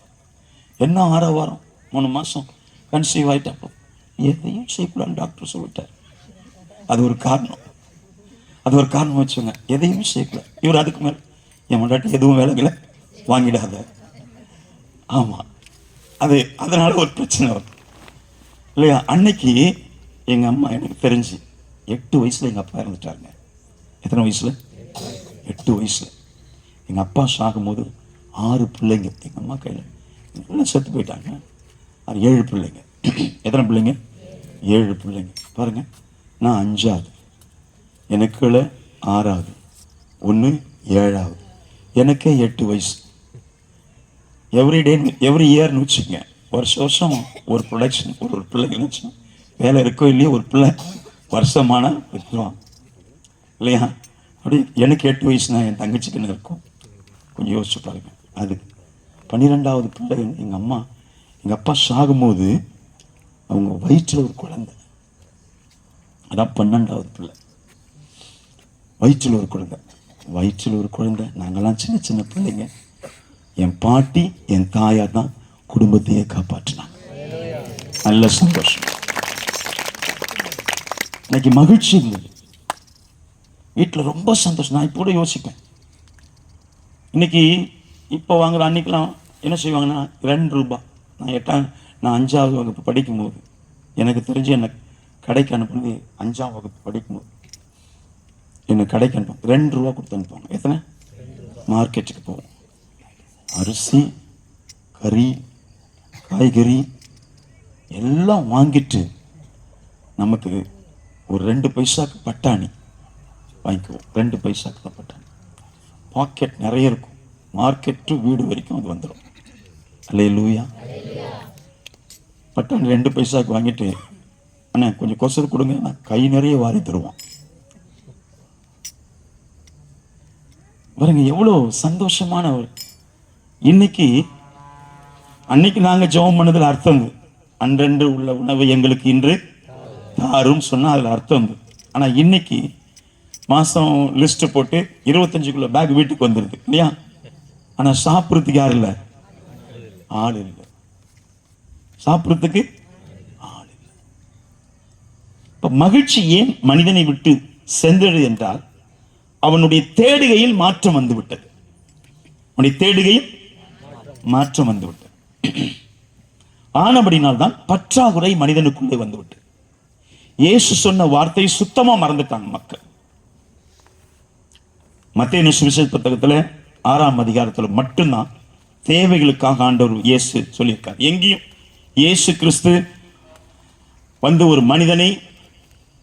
என்ன ஆரவாரம். 3 மாசம் கன்சீவ் ஆயிட்டப்போ எதையும் செய்யக்கூடாது டாக்டர் சொல்லிட்டார். அது ஒரு காரணம், அது ஒரு காரணம் வச்சுங்க. எதையும் செய்யக்கூடாது. இவர் அதுக்கு மேலே என் முன்னாடி எதுவும் வேலைகளை வாங்கிடாத. ஆமா, அது அதனால ஒரு பிரச்சனை வரும் இல்லையா? அன்னைக்கு எங்க அம்மா, எனக்கு தெரிஞ்சு 8 வயசுல எங்க அப்பா இறந்துட்டாருங்க. எத்தனை வயசுல? 8 வயசுல. எங்க அப்பா சாகும்போது 6 பிள்ளைங்க எங்க அம்மா கையில எல்லாம் செத்து போயிட்டாங்க. அது 7 பிள்ளைங்க. எத்தனை பிள்ளைங்க? 7 பிள்ளைங்க. பாருங்க, நான் 5ஆவது, எனக்கு 6ஆவது, ஒன்று 7ஆவது, எனக்கே 8 வயசு. எவ்ரி இயர்னு வச்சுக்கங்க, வருஷம் ஒரு ப்ரொடக்ஷன், ஒரு பிள்ளைங்க வச்சு வேலை இருக்கோ இல்லையோ ஒரு பிள்ளை வருஷமான விற்றுவான் இல்லையா? அப்படி எனக்கு 8 வயசுனா என் தங்கச்சிக்குன்னு இருக்கும். கொஞ்சம் யோசிச்சு பாருங்க. அது 12ஆவது பிள்ளை எங்கள் அம்மா, எங்கள் அப்பா சாகும்போது அவங்க வயிற்றில் ஒரு குழந்தை. அதான் 12ஆவது பிள்ளை. வயிற்றில் ஒரு குழந்தை, வயிற்றில் ஒரு குழந்தை. நாங்கள்லாம் சின்ன சின்ன பிள்ளைங்க. என் பாட்டி, என் தாயார் தான் குடும்பத்தையே காப்பாற்றினாங்க. நல்ல சந்தோஷம். இன்னைக்கு மகிழ்ச்சி இருந்தது வீட்டில், ரொம்ப சந்தோஷம். நான் இப்போ கூட யோசிப்பேன், இன்னைக்கு இப்போ வாங்குற அன்னைக்கெல்லாம் என்ன செய்வாங்கன்னா 2 ரூபாய். நான் 5ஆவது வகுப்பு படிக்கும்போது எனக்கு தெரிஞ்சு என்னை கடைக்கு அனுப்புனது 5ஆம் வகுப்பு படிக்கும்போது என்னை கடைக்கு அனுப்பும் 2 ரூபா கொடுத்து அனுப்புவாங்க. எத்தனை? மார்க்கெட்டுக்கு போவோம். அரிசி, கறி, காய்கறி எல்லாம் வாங்கிட்டு நமக்கு ஒரு 2 பைசாக்கு பட்டாணி வாங்கிக்குவோம். 2 பைசாக்கு தான் பட்டாணி. பாக்கெட் நிறைய இருக்கும். மார்க்கெட்டு வீடு வரைக்கும் அது வந்துடும். அல்லேலூயா. பட்டாணி 2 பைசாக்கு வாங்கிட்டு, அண்ணா கொஞ்சம் கொசரு கொடுங்க, நான் கை நிறைய வாரி தருவான். பாருங்க எவ்வளோ சந்தோஷமான ஒரு. அன்னைக்கு நாங்கள் ஜெபம் பண்ணதில் அர்த்தம் அன்றென்று உள்ள உணவை எங்களுக்கு இன்று தாரும் சொன்னா அதில் அர்த்தம். ஆனா இன்னைக்கு மாசம் லிஸ்ட் போட்டு 25 கிலோ பேக் வீட்டுக்கு வந்துருது இல்லையா? ஆனா சாப்பிட்றதுக்கு யார் இல்லை? ஆள் இல்லை. சாப்பிட்றதுக்கு ஆள் இல்லை. இப்ப மகிழ்ச்சி ஏன் மனிதனை விட்டு சென்றது என்றால் அவனுடைய தேடுகையில் மாற்றம் வந்து விட்டது. அவனுடைய தேடுகையில் மாற்றம் வந்து விட்டது. ஆனபடினால் தான் பற்றாக்குறை மனிதனுக்குள்ளே வந்து விட்டது. இயேசு சொன்ன வார்த்தையை சுத்தமா மறந்துட்டாங்க மக்கள். மத்தேயு சுவிசேஷ புத்தகத்துல 6ஆம் அதிகாரத்துல மட்டும்தான் தேவைகளுக்காக ஆண்டவர் இயேசு சொல்லியிருக்கார். எங்கேயும் இயேசு கிறிஸ்து வந்து ஒரு மனிதனை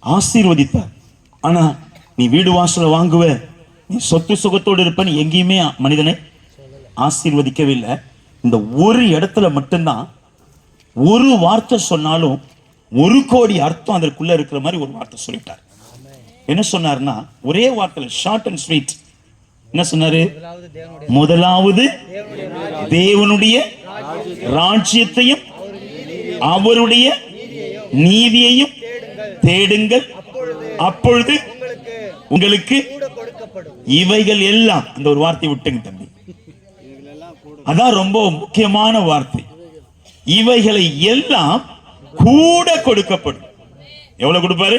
ஆசீர்வதித்தார். ஆனா நீ வீடு வாசல வாங்குவ, நீ சொத்து சுகத்தோடு இருப்பன்னு எங்கேயுமே மனிதனை ஆசீர்வதிக்கவே இல்லை. இந்த ஒரு இடத்துல மட்டும்தான் ஒரு வார்த்தை சொன்னாலும் 1 கோடி அர்த்தம் அதற்குள்ள இருக்கிற மாதிரி ஒரு வார்த்தை சொல்லிட்டார். என்ன சொன்னார்னா, ஒரே வார்த்தையில ஷார்ட் அண்ட் ஸ்வீட் என்ன சொன்னாரு? முதலாவது தேவனுடைய ராஜ்யத்தையும் அவருடைய நீதியையும் தேடுங்கள், அப்பொழுது உங்களுக்கு இவைகள் எல்லாம். அந்த ஒரு வார்த்தை விட்டுங்க தம்பி, அதான் ரொம்ப முக்கியமான வார்த்தை. இவைகளை எல்லாம் கூட கொடுக்கப்படும். எவ்வளவு கொடுப்பாரு?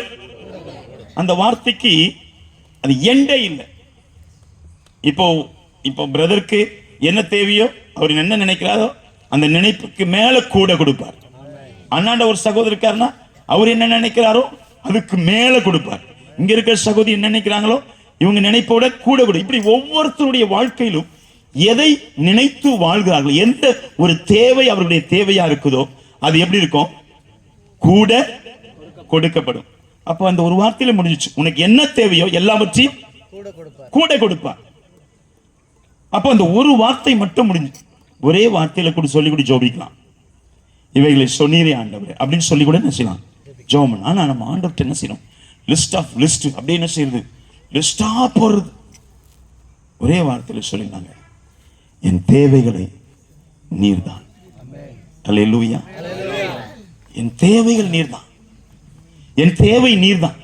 அந்த வார்த்தைக்கு அது எண்டே இல்லை. இப்போ பிரதருக்கு என்ன தேவையோ, அவர் என்ன நினைக்கிறாரோ அந்த நினைப்புக்கு மேல கூட கொடுப்பார். அண்ணாண்ட ஒரு சகோதரர் இருக்காருன்னா அவர் என்ன நினைக்கிறாரோ அதுக்கு மேல கொடுப்பார். இங்க இருக்கிற சகோதரி என்ன நினைக்கிறாங்களோ இவங்க நினைப்போட கூட கூட. இப்படி ஒவ்வொருத்தருடைய வாழ்க்கையிலும் எதை நினைத்து வாழ்கிறார்கள், எந்த ஒரு தேவை அவருடைய தேவையா இருக்குதோ அது எப்படி இருக்கும்? கூட கொடுக்கப்படும். அப்ப அந்த ஒரு வார்த்தையில முடிஞ்சிச்சு. உனக்கு என்ன தேவையோ எல்லாவற்றையும் கூட கொடுப்பார். அப்ப அந்த ஒரு வார்த்தை மட்டும் முடிஞ்சு. ஒரே வார்த்தையில கூட சொல்லி கூட ஜோபிக்கலாம். இவைகளை சொன்னீரே ஆண்டவரே அப்படின்னு சொல்லி கூட என்ன செய்யலாம்? ஜோம். ஆனா நம்ம ஆண்டவர்கிட்ட என்ன செய்யணும்? லிஸ்ட் ஆஃப் லிஸ்ட் அப்படி என்ன செய்யறது? லிஸ்டா போடுறது. ஒரே வார்த்தையில சொல்லிருந்தாங்க, என் தேவைகளை நீர்தான். அல்லேலூயா. என் தேவைகள் நீர்தான். என் தேவை நீர்தான்.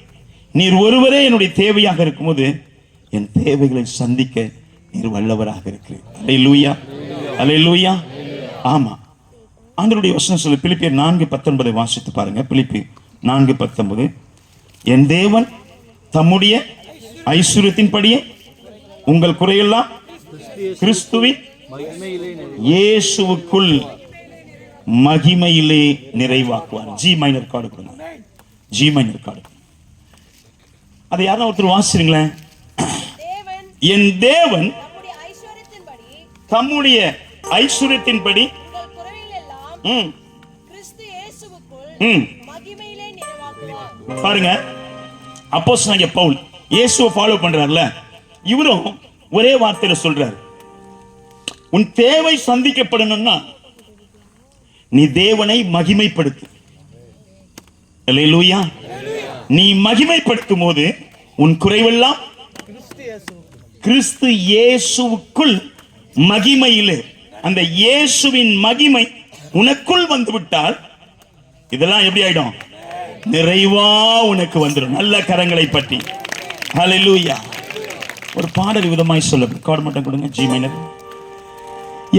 நீர் ஒருவரே என்னுடைய தேவையாக இருக்கும்போது என் தேவைகளை சந்திக்க நீர் வல்லவராக இருக்கிறீர். அல்லேலூயா, அல்லேலூயா. ஆமா, ஆண்டவருடைய வசனம் சொல்லு. பிலிப்பியர் 4:19 வாசித்து பாருங்க. பிலிப்பியர் 4:19. என் தேவன் தம்முடைய ஐஸ்வரியத்தின்படியே உங்கள் குறையெல்லாம் கிறிஸ்துவின் இயேசுவுக்குள் மகிமையிலே நிறைவாக்குவார். ஜி மைனர் கார்டு கொடுங்க. G minor card. அதை யாரும் ஒருத்தர் வாசிக்கிறீங்களேன். என் தேவன் தம்முடைய ஐஸ்வரியத்தின்படி பாருங்க. அப்போஸ்தலனாகிய பவுல் இயேசுவை ஃபாலோ பண்றாருல, இவரும் ஒரே வார்த்தையில சொல்றாரு, உன் தேவை சந்திக்கப்படணும்னா நீ தேவனை மகிமைப்படுத்து. அல்லேலூயா. நீ மகிமைப்படுத்தும் போது உன் குறைவெல்லாம் கிறிஸ்து இயேசுவுக்குள் மகிமையிலே, அந்த இயேசுவின் மகிமை உனக்குள் வந்து விட்டால் இதெல்லாம் எப்படி ஆயிடும்? நிறைவா உனக்கு வந்துடும். நல்ல கரங்களை பற்றி. ஹல்லேலூயா. ஒரு பாடல் விதமாய் சொல்ல கார்டு மட்டும் கொடுங்க. G minor.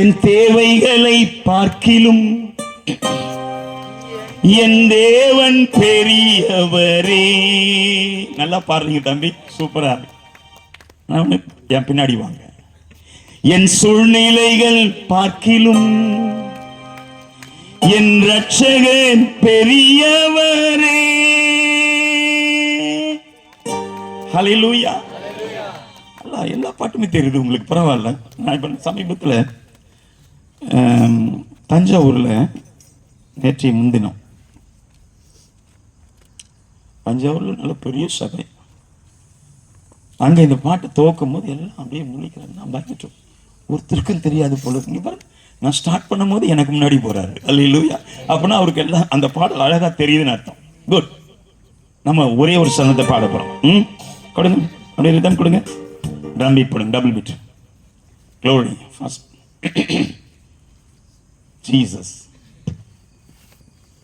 என் தேவைகளை பார்க்கிலும் என் தேவன் பெரியவரே. நல்லா பாடுறீங்க தம்பி, சூப்பரா. என் பின்னாடி வாங்க. என் சூழ்நிலைகள் பார்க்கிலும் என் ரட்சகன் பெரியவரே. ஹல்லேலூயா. எல்லா பாட்டுமே தெரியுது உங்களுக்கு, பரவாயில்ல. நான் இப்போ சமீபத்தில் தஞ்சாவூரில் நேற்றைய முன்தினம் தஞ்சாவூரில் நல்ல பெரிய சபை. அங்கே இந்த பாட்டு துவக்கும் போது எல்லாம் அப்படியே முழிக்கிறாங்க. நான் பயந்துட்டோம், ஒருத்தருக்கும் தெரியாது போல இருக்கு. பாருங்க, நான் ஸ்டார்ட் பண்ணும் போது எனக்கு முன்னாடி போறாரு. அல்லேலூயா. அப்படின்னா அவருக்கு எல்லாம் அந்த பாடல் அழகா தெரியுதுன்னு அர்த்தம். குட். நம்ம ஒரே ஒரு சரணத்தை பாட போறோம். கொடுங்க, அப்படியே ரிதம் கொடுங்க. ட்ரம் பீட் போடுங்க, double beat. Glory first. Jesus.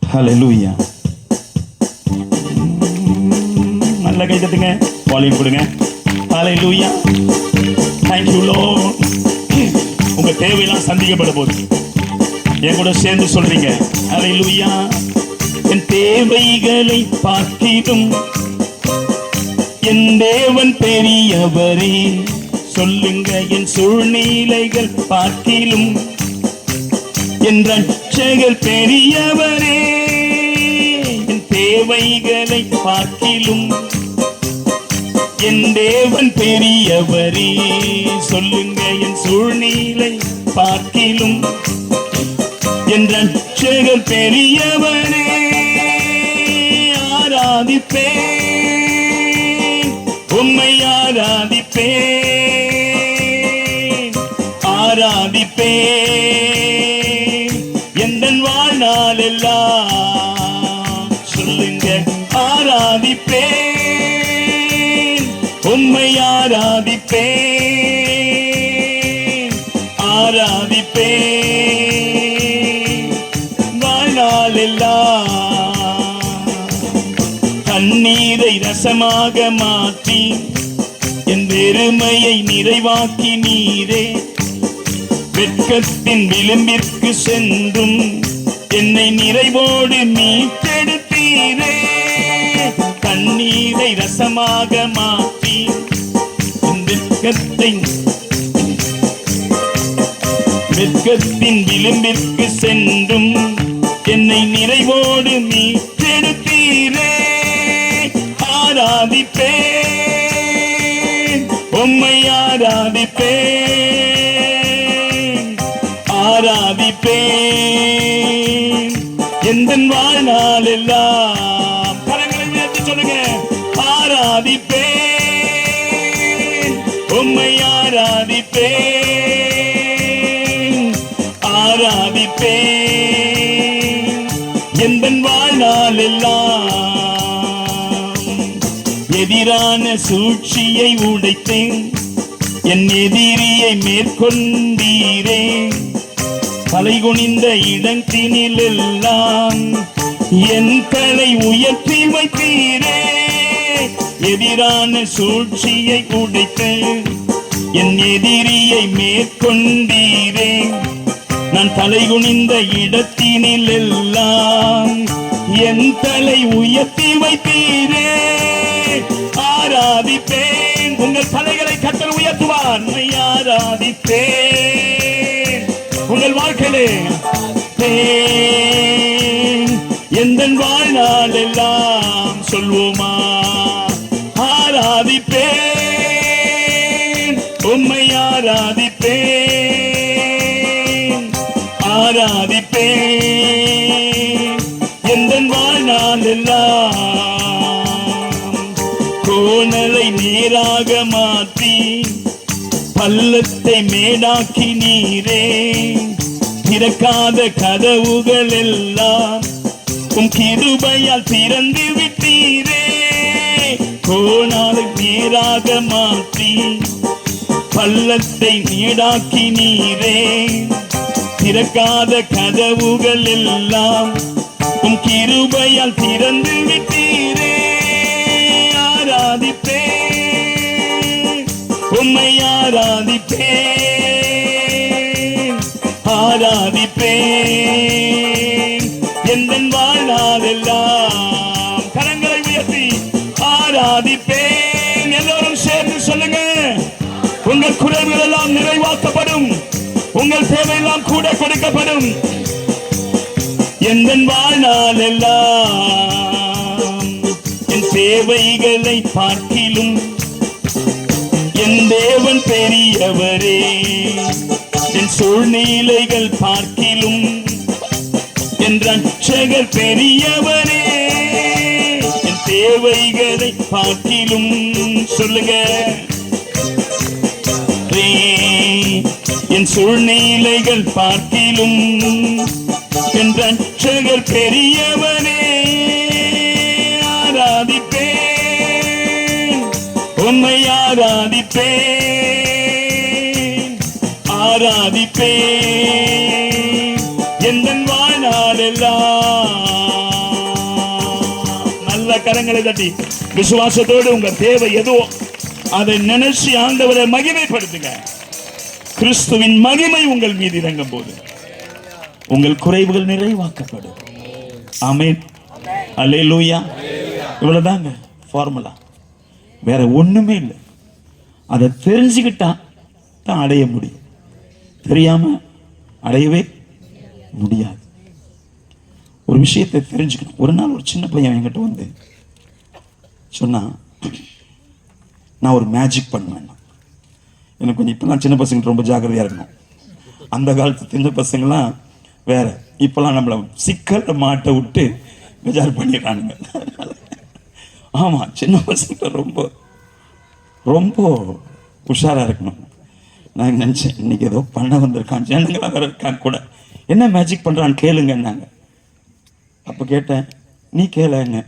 Hallelujah. நல்ல கை தட்டுங்க, வால்யூம் கொடுங்க. ஹல்லேலூயா. Thank you Lord. உங்க தேவையெல்லாம் சந்திக்கப்பட போகுது. என் கூட சேர்ந்து சொல்றீங்க. ஹல்லேலூயா. என் தேவைகளை பார்க்கிடும் என் தேவன் பெரியவரே. சொல்லுங்க, என் சூழ்நிலைகள் பார்க்கிலும் என் ரட்சகர் பெரியவரே. என் தேவைகளை பார்க்கிலும் என் தேவன் பெரியவரே. சொல்லுங்க, என் சூழ்நிலை பார்க்கிலும் என் ரட்சகர் பெரியவரே. ஆராதிப்பேன், உம்மை ஆராதிப்பேன், ஆராதிப்பேன் எந்தன் வாழ்நாள் எல்லாம். சொல்லுங்க, ஆராதிப்பேன், உம்மை ஆராதிப்பேன், ஆராதிப்பேன் வாழ்நாள் எல்லாம். தண்ணீரை ரசமாக மாற்றி என் வெறுமையை நிறைவாக்கி நீரே. வெட்கத்தின் விளிம்பிற்கு சென்றும் என்னை நிறைவோடு மீட்டெடுத்தீரே. தண்ணீரை ரசமாக மாற்றி வெட்கத்தின் விளிம்பிற்கு சென்றும் என்னை நிறைவோடு மீட்டெடுத்தீரே. ஆராதிப்பேன், உம்மை ஆராதிப்பேன், ஆராதிப்பேன் எந்தன் வாழ்நாள் எல்லாம். கரங்களை உயர்த்தி சொல்லுங்க. ஆராதிப்பேன், உம்மை ஆராதிப்பேன், ஆராதிப்பேன் எந்தன் வாழ்நாள் எல்லாம். எதிரான சூழ்ச்சியை உடைத்தேன், என் எதிரியை மேற்கொண்டீரே. தலைகுனிந்த இடத்தினில் எல்லாம் என் தலை உயர்த்தி வைத்தீரே. எதிரான சூழ்ச்சியை உடைத்தேன், என் எதிரியை மேற்கொண்டீரே. நான் தலைகுனிந்த இடத்தினில் எல்லாம் என் தலை உயர்த்தி வைத்தீரே. ஆராதிப்பேன், உங்கள் தலைகளை கர்த்தர் உயர்த்துவார். ஆராதிப்பேன் உங்கள் வாழ்க்கையிலே எந்தன் வாழ்நாள் எல்லாம். சொல்வோமா? ஆராதிப்பேன், உம்மை ஆராதிப்பேன், ஆராதிப்பேன் எந்தன் வாழ்நாள் எல்லாம். கோணலை நேராக மாற்றி பள்ளத்தை மேடாக்கி நீரே. திறக்காத கதவுகள் எல்லாம் உம் கிருபையால் திறந்து விட்டீரே. கோணலை நேராக மாற்றி பள்ளத்தை மேடாக்கி நீரே. திறக்காத கதவுகள் எல்லாம் உம் கிருபையால் திறந்து விட்டீரே. ஆராதிப்பேன், உம்மை ஆராதிப்பேன், ஆராதிப்பேன் எந்தன் வாழ்நாள் எல்லாம். கரங்களை உயர்த்தி ஆராதிப்பேன். எல்லோரும் சேர்ந்து சொல்லுங்க. உங்கள் குறைகள் எல்லாம் நிறைவாக்கப்படும், உங்கள் தேவையெல்லாம் கூட கொடுக்கப்படும். எந்தன் வாழ்நாள் எல்லாம் என் தேவைகளை பார்க்கிலும் என் தேவன் பெரியவரே, என் சூழ்நிலைகள் பார்க்கிலும் என் ரட்சகர் பெரியவரே, என் தேவைகளை பார்க்கிலும். சொல்லுங்க, என் சூழ்நிலைகள் பார்க்கிலும் என் ரட்சகர் பெரியவரே. ஆராதிப்பேன், உம்மை ஆராதிப்பேன், ஆராதிப்பேன் எந்தன் வாழ்நாளெல்லாம். நல்ல கரங்களை தட்டி விசுவாசத்தோடு உங்க தேவை எதுவோ அதை நினைச்சு ஆண்டவரை மகிமைப்படுத்துங்க. கிறிஸ்துவின் மகிமை உங்கள் மீது இறங்கும் போது உங்கள் குறைவுகள் நிறைவாக்கப்படும். ஆமென், அல்லேலூயா. இவ்வளவுதாங்க ஃபார்முலா, வேற ஒண்ணுமே இல்லை. அதை தெரிஞ்சுக்கிட்டா தான் அடைய முடியும், தெரியாம அடையவே முடியாது. ஒரு விஷயத்தை தெரிஞ்சுக்கணும். ஒரு நாள் ஒரு சின்ன பையன் என்கிட்ட வந்து சொன்னா, நான் ஒரு மேஜிக் பண்ணுவேன். எனக்கு கொஞ்சம் இப்பெல்லாம் சின்ன பசங்க ரொம்ப ஜாக்கிரதையா இருக்கணும். அந்த காலத்து சின்ன பசங்களாம் வேற, இப்பெல்லாம் நம்மளை சிக்கல்ல மாட்ட விட்டு விசாரி பண்ணிடுறானுங்க. ஆமா, சின்ன பசங்க ரொம்ப ரொம்ப உஷாரா இருக்கணும். நான் நினைச்சேன், இன்னைக்கு ஏதோ பண்ண வந்திருக்கான், ஜனங்களா வேற இருக்கான் கூட, என்ன மேஜிக் பண்றான்னு கேளுங்கன்னாங்க. அப்ப கேட்டேன், நீ கேளுங்க.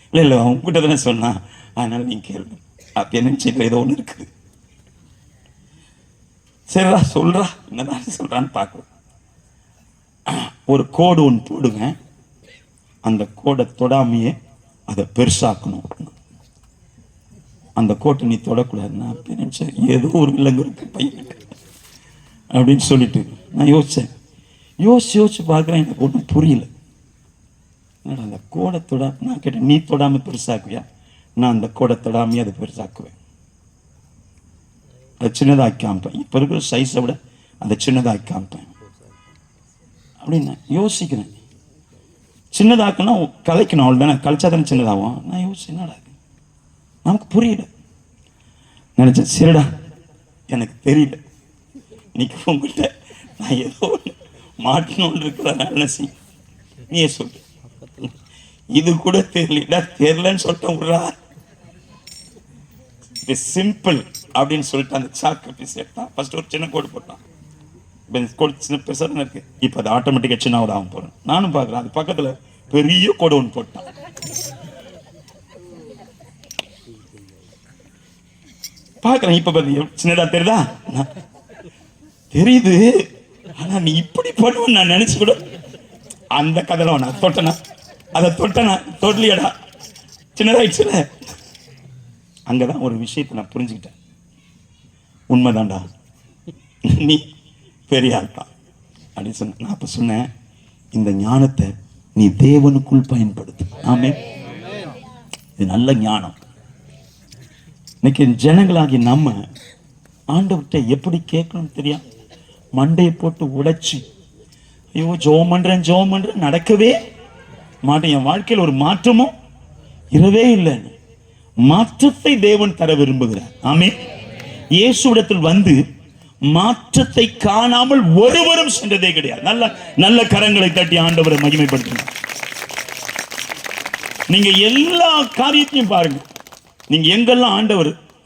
இல்லை இல்லை, அவங்க கிட்ட தானே சொன்னா, அதனால நீ கேளு. அப்ப என்ன நினைச்சு ஏதோ ஒன்று இருக்குது. சரிடா சொல்றா, என்னதான் சொல்றான்னு பார்க்கலாம். ஒரு கோடு ஒன்று போடுங்க, அந்த கோடை தொடாமையே அதை பெருசாக்கணும். அந்த கோட்டை நீ தொடக்கூடாதுன்னா நினைச்சேன், ஏதோ ஒரு விலங்கு இருக்கு பையன் அப்படின்னு சொல்லிட்டு நான் யோசிச்சேன். யோசிச்சு பார்க்குறேன், எனக்கு ஒன்றும் புரியல. அந்த கோடை தொட, நான் கேட்டேன், நீ தொடாம பெருசாக்குவியா? நான் அந்த கோடை தொடாமையே அதை பெருசாக்குவேன், அதை சின்னதாக்கி காமிப்பேன். இப்போ இருக்கிற சைஸை விட அதை சின்னதாக்கி காமிப்பேன் அப்படின்னு நான் யோசிக்கிறேன். சின்னதாக்கணும், கலைக்கணும், அவள் தானே, கலைச்சா தானே சின்னதாகும். நான் யோசிச்சு, என்னடா நமக்கு புரியல. நினைச்சேன், சரிடா எனக்கு தெரியல, இன்னைக்கு உங்ககிட்ட நான் ஏதோ மாட்டணும்னு இருக்கிற நினைச்சி நீயே சொல்லு. இது கூட தெரியல, தெரியலன்னு சொல்லிட்டேன். விடுறா, சிம்பிள் அப்படின்னு சொல்லிட்டு அந்த சாக்கு பீஸ் எடுத்தான். ஃபர்ஸ்ட் ஒரு சின்ன கோடு போட்டான். கோடு சின்ன பெருசாக தானே இருக்கு, இப்போ அது ஆட்டோமேட்டிக்காக சின்னதாக ஆகும் போகிறேன். நானும் பார்க்குறேன், அது பக்கத்தில் பெரிய கோடு ஒன்று போட்டான். பார்க்குறேன், இப்போ பார்த்து சின்னதா தெரியுதா? தெரியுது, ஆனால் நீ இப்படி பண்ணுவேன்னு நான் நினச்சி கூட அந்த கதையில் நான் தொட்டனா, அதை தொட்டனா தொட்டலையடா, சின்னதாயிடுச்சுல. அங்கதான் ஒரு விஷயத்தை நான் புரிஞ்சுக்கிட்டேன். உண்மைதான்டா, நீ பெரிய ஆள்தான் அப்படின்னு சொன்ன. நான் அப்ப சொன்னேன், இந்த ஞானத்தை நீ தேவனுக்குள் பயன்படுத்து. ஆமே, இது நல்ல ஞானம். இன்னைக்கு ஜனங்களாகி நம்ம ஆண்டவர்கிட்ட எப்படி கேட்கணும் தெரியும், மண்டையை போட்டு உடைச்சு, ஐயோ ஜோம் பண்றேன் நடக்கவே மாட்டேன், என் வாழ்க்கையில் ஒரு மாற்றமும் இரவே இல்லை. மாற்றத்தை தேவன் தர விரும்புகிறார். ஆமே, இயேசுவிடத்தில் வந்து மாற்றத்தை காணாமல் ஒருவரும் சென்றதே கிடையாது. நல்ல நல்ல கரங்களை தட்டி ஆண்டவரை மகிமைப்படுத்துங்க. நீங்க எல்லா காரியத்தையும் பாருங்க, நீங்க எங்கெல்லாம்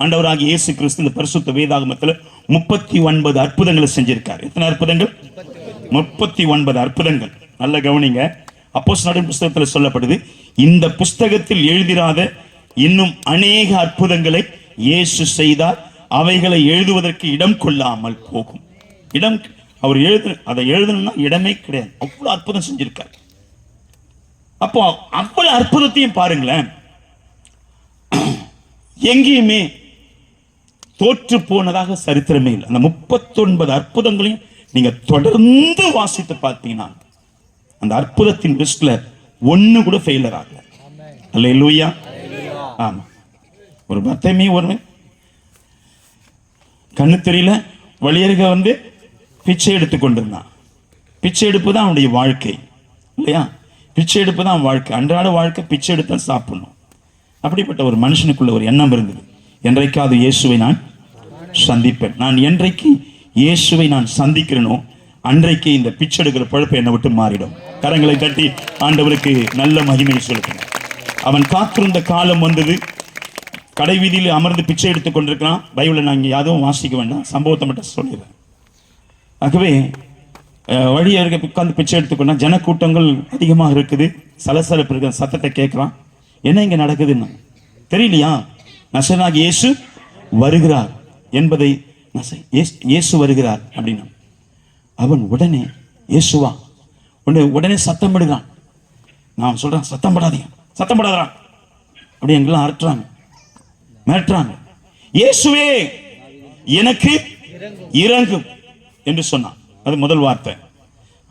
ஆண்டவராகிய இயேசு கிறிஸ்து இந்த பரிசுத்த வேதாகமத்தில் 39 அற்புதங்களை செஞ்சிருக்காரு. எத்தனை அற்புதங்கள்? 39 அற்புதங்கள். நல்ல கவனிங்க. அப்போஸ்தலர் புஸ்தகத்தில் சொல்லப்படுது, இந்த புஸ்தகத்தில் எழுதிராத இன்னும் அநேக அற்புதங்களை இயேசு செய்தார், அவைகளை எழுதுவதற்கு இடம் கொள்ளாமல் போகும். இடம் அவர் அதை எழுதணும்னா இடமே கிடையாது, அவ்வளவு அற்புதம் செஞ்சிருக்கார். அப்போ அவ்வளவு அற்புதத்தையும் பாருங்களேன், எங்கேயுமே தோற்று போனதாக சரித்திரமே இல்லை. அந்த 39 அற்புதங்களையும் நீங்க தொடர்ந்து வாசித்து பார்த்தீங்கன்னா அந்த அற்புதத்தின் லிஸ்ட்ல ஒண்ணு கூட ஃபெயிலர் ஆகல. அல்லேலூயா. ஆமா, ஒரு பர்த்தேமி ஒரு கண்ணு தெரியல, வழியருக வந்து பிச்சை எடுத்து கொண்டிருந்தான். பிச்சை எடுப்பு தான் அவனுடைய வாழ்க்கை இல்லையா? பிச்சை எடுப்பு தான் வாழ்க்கை, அன்றாட வாழ்க்கை. பிச்சை எடுத்தால் சாப்பிடணும். அப்படிப்பட்ட ஒரு மனுஷனுக்குள்ள ஒரு எண்ணம் இருந்தது, என்றைக்காவது இயேசுவை நான் சந்திப்பேன். நான் என்றைக்கு இயேசுவை நான் சந்திக்கிறேனோ அன்றைக்கு இந்த பிச்சை எடுக்கிற பழப்பு என்னை விட்டு மாறிடும். கரங்களை தட்டி ஆண்டவருக்கு நல்ல மகிமையை சொல்லுங்க. அவன் காத்திருந்த காலம் வந்தது. கடை வீதியில் அமர்ந்து பிச்சை எடுத்துக் கொண்டிருக்கிறான். பைபிளை நான் இங்கே யாரும் வாசிக்க வேண்டாம், சம்பவத்தை மட்டும் சொல்லிடுறேன். ஆகவே வழியாக இருக்க உட்காந்து பிச்சை எடுத்துக்கொண்டா ஜனக்கூட்டங்கள் அதிகமாக இருக்குது, சலசலப்பு இருக்கிற சத்தத்தை கேட்குறான். என்ன இங்கே நடக்குதுன்னு தெரியலையா? நசரேயனாகிய இயேசு வருகிறார் என்பதை இயேசு வருகிறார் அப்படின்னா அவன் உடனே இயேசுவா உடனே சத்தம் படுகிறான். நான் சொல்றேன், சத்தம் படாதீங்க, சத்தம் படாதான் அப்படி எங்கெல்லாம் அரட்டுறாங்க, மிரட்டுறாங்க. இயேசுவே எனக்கு இறங்கும் என்று சொன்னான். அது முதல் வார்த்தை.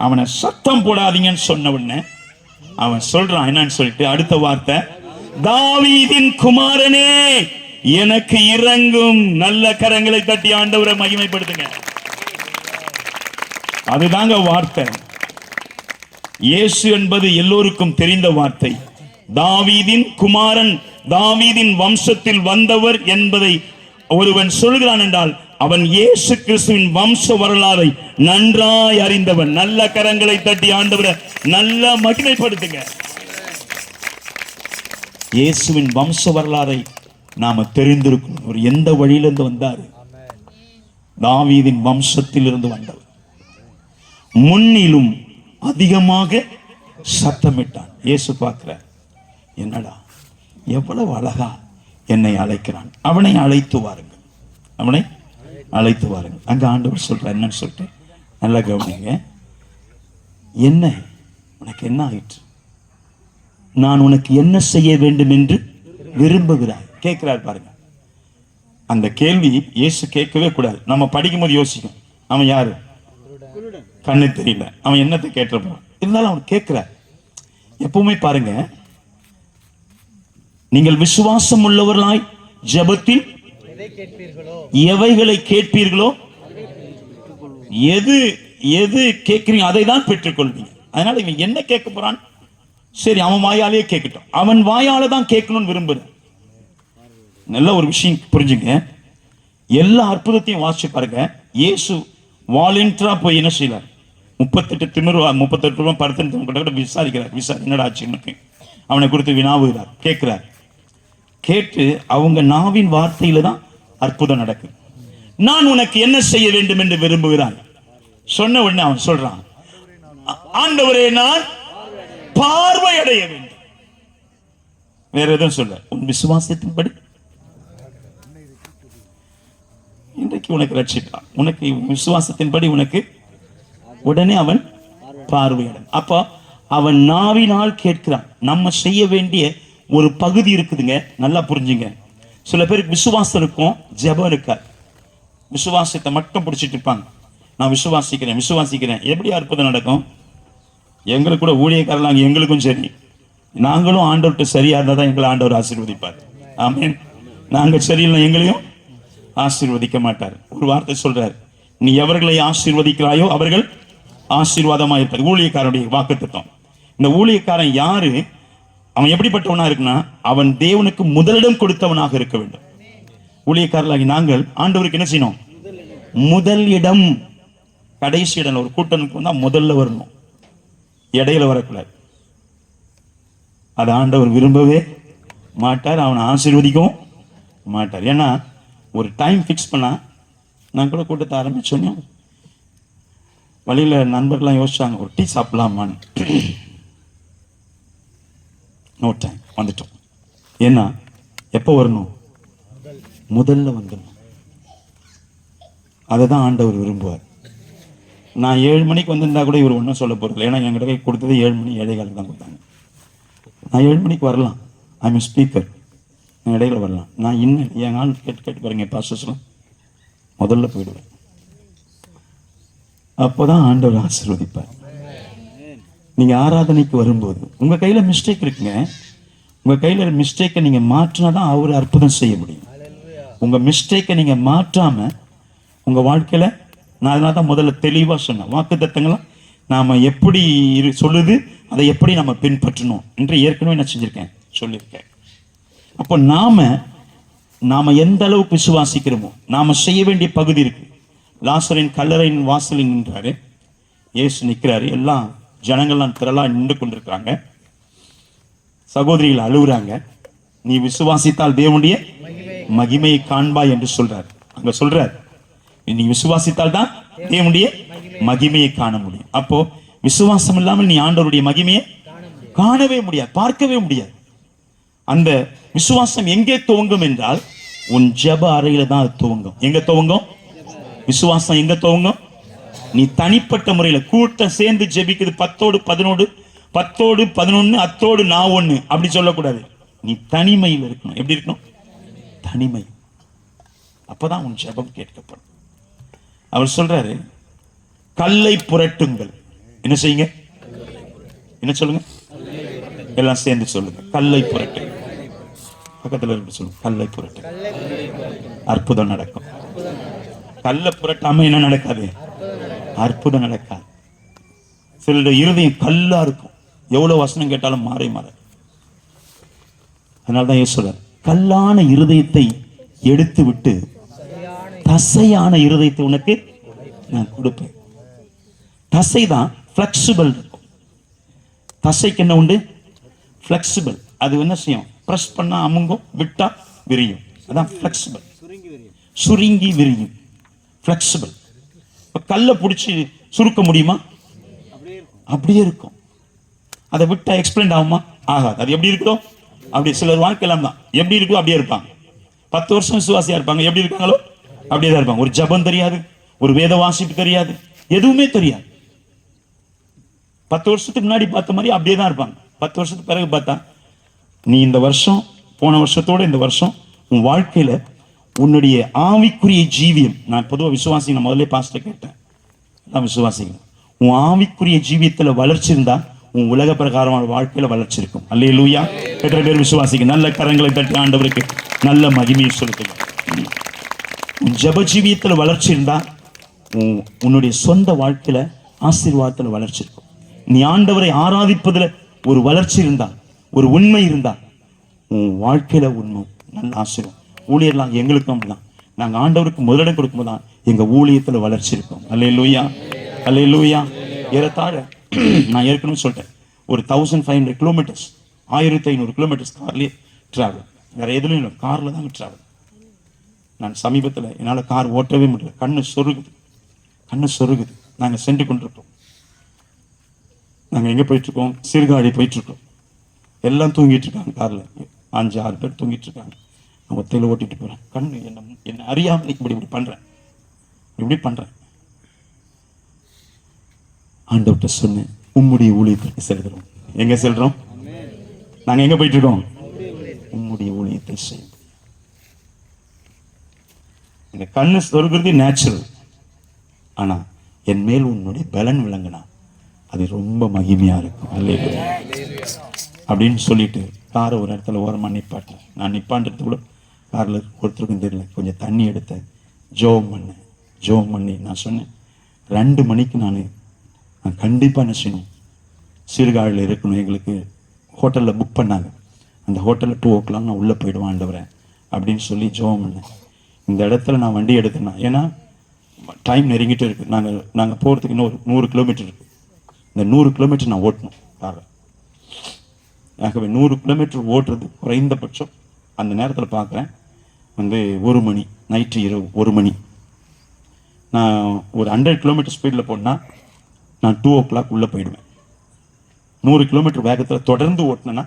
அவனை சத்தம் போடாதீங்கன்னு சொன்ன உடனே அவன் சொல்றான் என்னன்னு சொல்லிட்டு அடுத்த வார்த்தை, தாவீதின் குமாரனே எனக்கு இறங்கும். நல்ல கரங்களை தட்டி ஆண்டவரை மகிமைப்படுத்துங்க. அதுதாங்க வார்த்தை. இயேசு என்பது எல்லோருக்கும் தெரிந்த வார்த்தை. தாவீதின் குமாரன், தாவீதின் வம்சத்தில் வந்தவர் என்பதை ஒருவன் சொல்கிறான் என்றால் அவன் இயேசு கிறிஸ்துவின் வம்ச வரலாறை நன்றாய் அறிந்தவன். நல்ல கரங்களை தட்டி ஆண்டவரை நல்ல மகிமைப்படுத்துங்க. இயேசுவின் வம்ச வரலாறை நாம தெரிந்திருக்கணும். ஒரு எந்த வழியிலிருந்து வந்தாரு? தாவீதின் வம்சத்தில் இருந்து வந்தவர். முன்னிலும் அதிகமாக சத்தமிட்டான். இயேசு பார்க்கிறார், என்னடா எவ்வளவு அழகா என்னை அழைக்கிறான். அவனை அழைத்து வாருங்கள், அவனை அழைத்து வாருங்கள். அங்க ஆண்டவர் சொல்றார் என்னன்னு சொல்லிட்டு நல்லா கவனிங்க. என்ன உனக்கு என்ன ஆயிற்று? நான் உனக்கு என்ன செய்ய வேண்டும் என்று விரும்புகிறாய் கேட்கிறார் பாருங்க. அந்த கேள்வி இயேசு கேட்கவே கூடாது. நம்ம படிக்கும் போது யோசிக்கும், அவன் யாரு? கண்ணு தெரியல, அவன் என்னத்தை கேட்டிருப்பான். இருந்தாலும் அவன் கேட்கிறார். எப்பவுமே பாருங்க, நீங்கள் விசுவாசம் உள்ளவர்களாய் ஜெபத்தில் எவைகளை கேட்பீர்களோ, எது எது கேட்கிறீங்க அதை தான் பெற்றுக்கொள்வீங்க. அதனால இவன் என்ன கேட்க போறான்? சரி, அவன் வாயாலே கேட்கட்டும். அவன் வாயால தான் கேட்கணும்னு விரும்புறேன். நல்ல ஒரு விஷயம் புரிஞ்சுங்க. எல்லா அற்புதத்தையும் வாசிச்சு பாருங்க. இயேசு வாலண்டியரா போய் என்ன செய்யறார்? 38 ரூபாய் படுத்து விசாரிக்கிறார். என்னடா ஆச்சு? அவனை குறித்து வினாவுகிறார், கேட்கிறார். கேட்டு அவங்க நாவின் வார்த்தையில தான் அற்புதம் நடக்குது. நான் உனக்கு என்ன செய்ய வேண்டும் என்று விரும்புகிறான் சொன்ன உடனே அவன் சொல்றான், ஆண்டவரே நான் பார்வை அடைய வேண்டும். வேற எதுவும் சொல்ல, உன் விசுவாசத்தின்படி இன்றைக்கு உனக்கு ரட்சிப்பான். உனக்கு விசுவாசத்தின்படி உனக்கு உடனே அவன் பார்வையிடும். அப்போ அவன் நாவினால் கேட்கிறான். நம்ம செய்ய வேண்டிய ஒரு பகுதி இருக்குதுங்க, நல்லா புரிஞ்சுங்க. சில பேருக்கு விசுவாசம் இருக்கும், ஜெபம் இருக்காது. விசுவாசத்தை மட்டும் பிடிச்சிட்டு இருப்பாங்க. நான் விசுவாசிக்கிறேன். எப்படி அற்புதம் நடக்கும்? எங்களுக்கு கூட ஊழியக்காரலாம், எங்களுக்கும் சரி, நாங்களும் ஆண்டவர்கிட்ட சரியா இருந்தா தான் எங்களை ஆண்டவர் ஆசீர்வதிப்பார். ஆமென். நாங்க சரியில்லை, எங்களையும் ஆசீர்வதிக்க மாட்டார். ஒரு வார்த்தை சொல்றார், நீ எவர்களை ஆசீர்வதிக்கிறாயோ அவர்கள் ஆசீர்வாதமா இருப்பார். ஊழியக்காரனுடைய வாக்குத்தத்தம். இந்த ஊழியக்காரன் யாரு? அவன் எப்படிப்பட்டவனா இருக்குன்னா, அவன் தேவனுக்கு முதலிடம் கொடுத்தவனாக இருக்க வேண்டும். ஊழியக்காரர்களாகி நாங்கள் ஆண்டவருக்கு என்ன செய்யணும்? முதல் இடம். கடைசி இடம். ஒரு கூட்டனுக்கு வந்தா முதல்ல வரணும், இடையில வரக்கூடாது. அது ஆண்டவர் விரும்பவே மாட்டார், அவனை ஆசீர்வதிக்கவும் மாட்டார். ஏன்னா ஒரு டைம் ஃபிக்ஸ் பண்ணா, நான் கூட கூட்டத்தை ஆரம்பிச்சோன்னே வழியில நண்பர்லாம் யோசிச்சாங்க, ஒரு டீ சாப்பிடலாமான்னு. நோ டைம், வந்துட்டோம். ஏன்னா எப்போ வரணும்? முதல்ல வந்துடணும். அதை தான் ஆண்டவர் விரும்புவார். நான் 7 மணிக்கு வந்திருந்தா கூட இவர் ஒன்றும் சொல்ல போறது. ஏன்னா என்கிட்ட கை கொடுத்தது 7 மணி 7:15 தான் கொடுத்தாங்க. நான் 7 மணிக்கு வரலாம், ஐ எம் ஸ்பீக்கர், நான் இடையில வரலாம். நான் இன்னும் என் ஆள் கேட்டு பாருங்க, பாஸ்டர்ஸ்லாம் முதல்ல போயிடுவேன். அப்போதான் ஆண்டவர் ஆசீர்வதிப்பார். நீங்க ஆராதனைக்கு வரும்போது உங்க கையில மிஸ்டேக் இருக்குங்க. உங்க கையில மிஸ்டேக்கை நீங்க மாற்றினாதான் அவர் அற்புதம் செய்ய முடியும். உங்க மிஸ்டேக்கை நீங்க மாற்றாம உங்க வாழ்க்கையில, நான் அதனால தான் முதல்ல தெளிவா சொன்னேன், வாக்குத்தத்தங்களும் நாம எப்படி சொல்லுது அதை எப்படி நம்ம பின்பற்றணும் என்று ஏற்கனவே நான் செஞ்சிருக்கேன், சொல்லியிருக்கேன். அப்போ நாம நாம எந்த அளவுக்கு விசுவாசிக்கிறோமோ நாம செய்ய வேண்டிய பகுதி இருக்கு. லாசரின் கல்லறையின் வாசலில் நின்றாரு, இயேசு நிற்கிறாரு, எல்லாம் ஜனங்கள்லாம் திரளா நின்று கொண்டிருக்கிறாங்க. சகோதரிகள் அழுகுறாங்க. நீ விசுவாசித்தால் தேவனுடைய மகிமையை காண்பாய் என்று சொல்றார். அங்க சொல்றார், நீ விசுவாசித்தால் தான் தேவனுடைய மகிமையை காண முடியும். அப்போ விசுவாசம் இல்லாமல் நீ ஆண்டவருடைய மகிமையை காணவே முடியாது, பார்க்கவே முடியாது. அந்த விசுவாசம் எங்கே துவங்கும் என்றால் உன் ஜெப அறையில தான் அது துவங்கும். எங்க துவங்கும் விசுவாசம்? எங்க துவங்கும்? நீ தனிப்பட்ட முறையில கூட்டம் சேர்ந்து ஜெபிக்குது 10ஓடு 11 10ஓடு 11 அத்தோடு நான் ஒண்ணு அப்படி சொல்லக்கூடாது. நீ தனிமையில் இருக்கணும். எப்படி இருக்கணும்? தனிமை. அப்பதான் உன் ஜெபம் கேட்கப்படும். அவர் சொல்றாரு, கல்லை புரட்டுங்கள். என்ன செய்யுங்க? என்ன சொல்லுங்க? எல்லாம் சேர்ந்து சொல்லுங்க, கல்லை புரட்டு. பக்கத்துல இருந்து சொல்லுங்க, கல்லை புரட்டு. அற்புதம் நடக்கும். கல்லை புரட்டாம என்ன நடக்காது? அற்புதம் நடக்காது. சிலருடைய இருதயம் கல்லா இருக்கும், எவ்வளவு வசனம் கேட்டாலும் மாறி மாற. அதனால்தான் இயேசு சொல்றார், கல்லான இருதயத்தை எடுத்து விட்டு தசையான இருதயத்தை உனக்கு நான் கொடுப்பேன். தசை தான் பிளெக்சிபிள் இருக்கும். தசைக்கு என்ன உண்டு? பிளெக்சிபிள். அது என்ன செய்யும்? பிரஸ் பண்ணா அமுங்கும், விட்டா விரியும். அதான் பிளெக்சிபிள். சுருங்கி விரியும், பிளெக்சிபிள். கல்லை பிடிச்சி சுருக்க முடியுமா? அப்படியே இருக்கும். அதை விட்டா எக்ஸ்பிளைன் ஆகுமா? ஆகாது. அது எப்படி இருக்கட்டும் அப்படி. சிலர் வாழ்க்கையெல்லாம் தான் எப்படி இருக்கோ அப்படியே இருப்பாங்க. 10 வருஷம் விசுவாசியா இருப்பாங்க, எப்படி இருக்காங்களோ அப்படியே தான் இருப்பாங்க. ஒரு ஜபம் தெரியாது, ஒரு வேத வாசிப்பு தெரியாது, எதுவுமே தெரியாது. 10 வருஷத்துக்கு முன்னாடி பார்த்த மாதிரி அப்படியே தான் இருப்பாங்க. 10 வருஷத்துக்கு பிறகு பார்த்தா, நீ இந்த வருஷம் போன வருஷத்தோட இந்த வருஷம் உன் வாழ்க்கையில உன்னுடைய ஆவிக்குரிய ஜீவியம், நான் பொதுவாக விசுவாசி, நான் முதல்ல பாஸ்டர் கேட்டேன், நான் விசுவாசிக்கிறேன், உன் ஆவிக்குரிய ஜீவியத்துல வளர்ச்சி இருந்தா உன் உலக பிரகாரமான வாழ்க்கையில வளர்ச்சி இருக்கும். அல்லேலூயா. எத்தனை பேர் விசுவாசிங்க? நல்ல கரங்களை தட்டி ஆண்டவருக்கு நல்ல மகிமையை செலுத்துங்க. உன் ஜெப ஜீவியத்துல வளர்ச்சி இருந்தா உன்னுடைய சொந்த வாழ்க்கையில ஆசீர்வாதத்துல வளர்ச்சி இருக்கும். நீ ஆண்டவரை ஆராதிப்பதுல ஒரு வளர்ச்சி இருந்தா, ஒரு உண்மை இருந்தா, உன் வாழ்க்கையில உண்மை நல்ல ஆசீர்வாதம். ஊழியர்லாம் எங்களுக்கும் அப்படிதான். நாங்க ஆண்டவருக்கு முதலிடம் கொடுக்கும் தான் எங்க ஊழியத்துல வளர்ச்சி இருக்கும். அல்லேலூயா, அல்லேலூயா. ஏறத்தாழ நான் ஏற்கனவே சொல்லிட்டேன், ஒரு 1500 கிலோமீட்டர்ஸ், 1500 கிலோமீட்டர்ஸ் கார்லயே டிராவல். வேற எதுலையும் இல்லை, கார்ல தான் டிராவல். நான் சமீபத்தில் என்னால் கார் ஓட்டவே முடியல, கண்ணு சொருகுது, கண்ணு சொருகுது. நாங்கள் சென்று கொண்டிருக்கோம். நாங்கள் எங்கே போயிட்டுருக்கோம்? சீர்காழி போயிட்டுருக்கோம். எல்லாம் தூங்கிட்டு இருக்காங்க காரில், 5-6 பேர் தூங்கிட்டு இருக்காங்க. நான் ஒத்தையில் ஓட்டிட்டு போகிறேன். கண்ணு என்ன அறியாமல் இப்படி பண்ணுறேன், இப்படி பண்ணுறேன். ஆண்டவர்கிட்ட சொன்னேன், உம்முடைய ஊழியத்திற்கு செல்கிறோம். எங்க செல்றோம்? நாங்க எங்க போயிட்டு இருக்கோம்? உம்முடைய ஊழியத்தை செய்யும். இந்த கண்ணு சொருகிறது நேச்சுரல். ஆனா என் மேல் உன்னுடைய பலன் விளங்கினா அது ரொம்ப மகிமையா இருக்கும். அல்லேலூயா அப்படின்னு சொல்லிட்டு காரை ஒரு இடத்துல ஓரமா நிப்பாட்டேன். நான் நிப்பாண்டது கூட காரில் ஒருத்தருக்கும் தெரியல. கொஞ்சம் தண்ணி எடுத்தேன், ஜோம் பண்ணேன். ஜோம் பண்ணி நான் சொன்னேன், 2 மணிக்கு நான் கண்டிப்பாக என்ன செய்யணும், சீர்காழியில் இருக்கணும். எங்களுக்கு ஹோட்டலில் புக் பண்ணாங்க. அந்த ஹோட்டலில் 2 o'clock நான் உள்ளே போயிடுவேன் ஆண்டவரேன் அப்படின்னு சொல்லி ஜெபம் பண்ணேன். இந்த இடத்துல நான் வண்டி எடுத்தேன்னா, ஏன்னா டைம் நெருங்கிட்டு இருக்குது. நாங்கள் போகிறதுக்கு இன்னும் ஒரு 100 கிலோமீட்டர் இருக்குது. இந்த 100 கிலோமீட்டர் நான் ஓட்டணும் காரை. ஆகவே 100 கிலோமீட்டர் ஓட்டுறது குறைந்தபட்சம் அந்த நேரத்தில் பார்க்குறேன் 1 மணி, நைட்டு இரவு 1 மணி. நான் ஒரு 100 கிலோமீட்டர் ஸ்பீடில் போனால் நான் 2 o'clock உள்ளே போயிடுவேன். 100 கிலோமீட்டர் வேகத்தில் தொடர்ந்து ஓட்டினேன்னா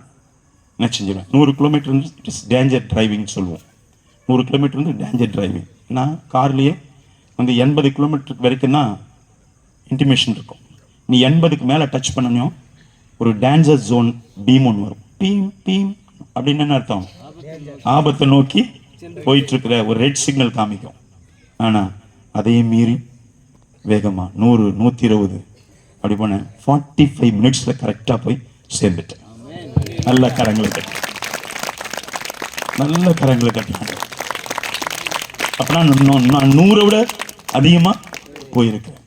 என்ன செஞ்சிடுவேன்? 100 கிலோமீட்டர் வந்து இட் இஸ் டேஞ்சர் டிரைவிங் சொல்லுவோம். 100 கிலோமீட்டர் வந்து டேஞ்சர் டிரைவிங். நான் கார்லேயே 80 கிலோமீட்டருக்கு வரைக்கும் தான் இன்டிமேஷன் இருக்கும். நீ 80க்கு மேலே டச் பண்ணணும், ஒரு டேஞ்சர் ஜோன் பீம் ஒன்று வரும். பீம் பீம் அப்படின்னு என்ன அர்த்தம்? ஆபத்தை நோக்கி போயிட்டு இருக்கிற ஒரு ரெட் சிக்னல் காமிக்கும். ஆனால் அதையும் மீறி வேகமாக 100, 120 அப்படி போனேன். 45 மினிட்ஸில் கரெக்டாக போய் சேர்ந்துட்டேன். நல்ல கரங்களை கட்டி, நல்ல கரங்களை கட்டினாங்க. அப்படின்னா நான் 100 விட அதிகமாக போயிருக்கேன்.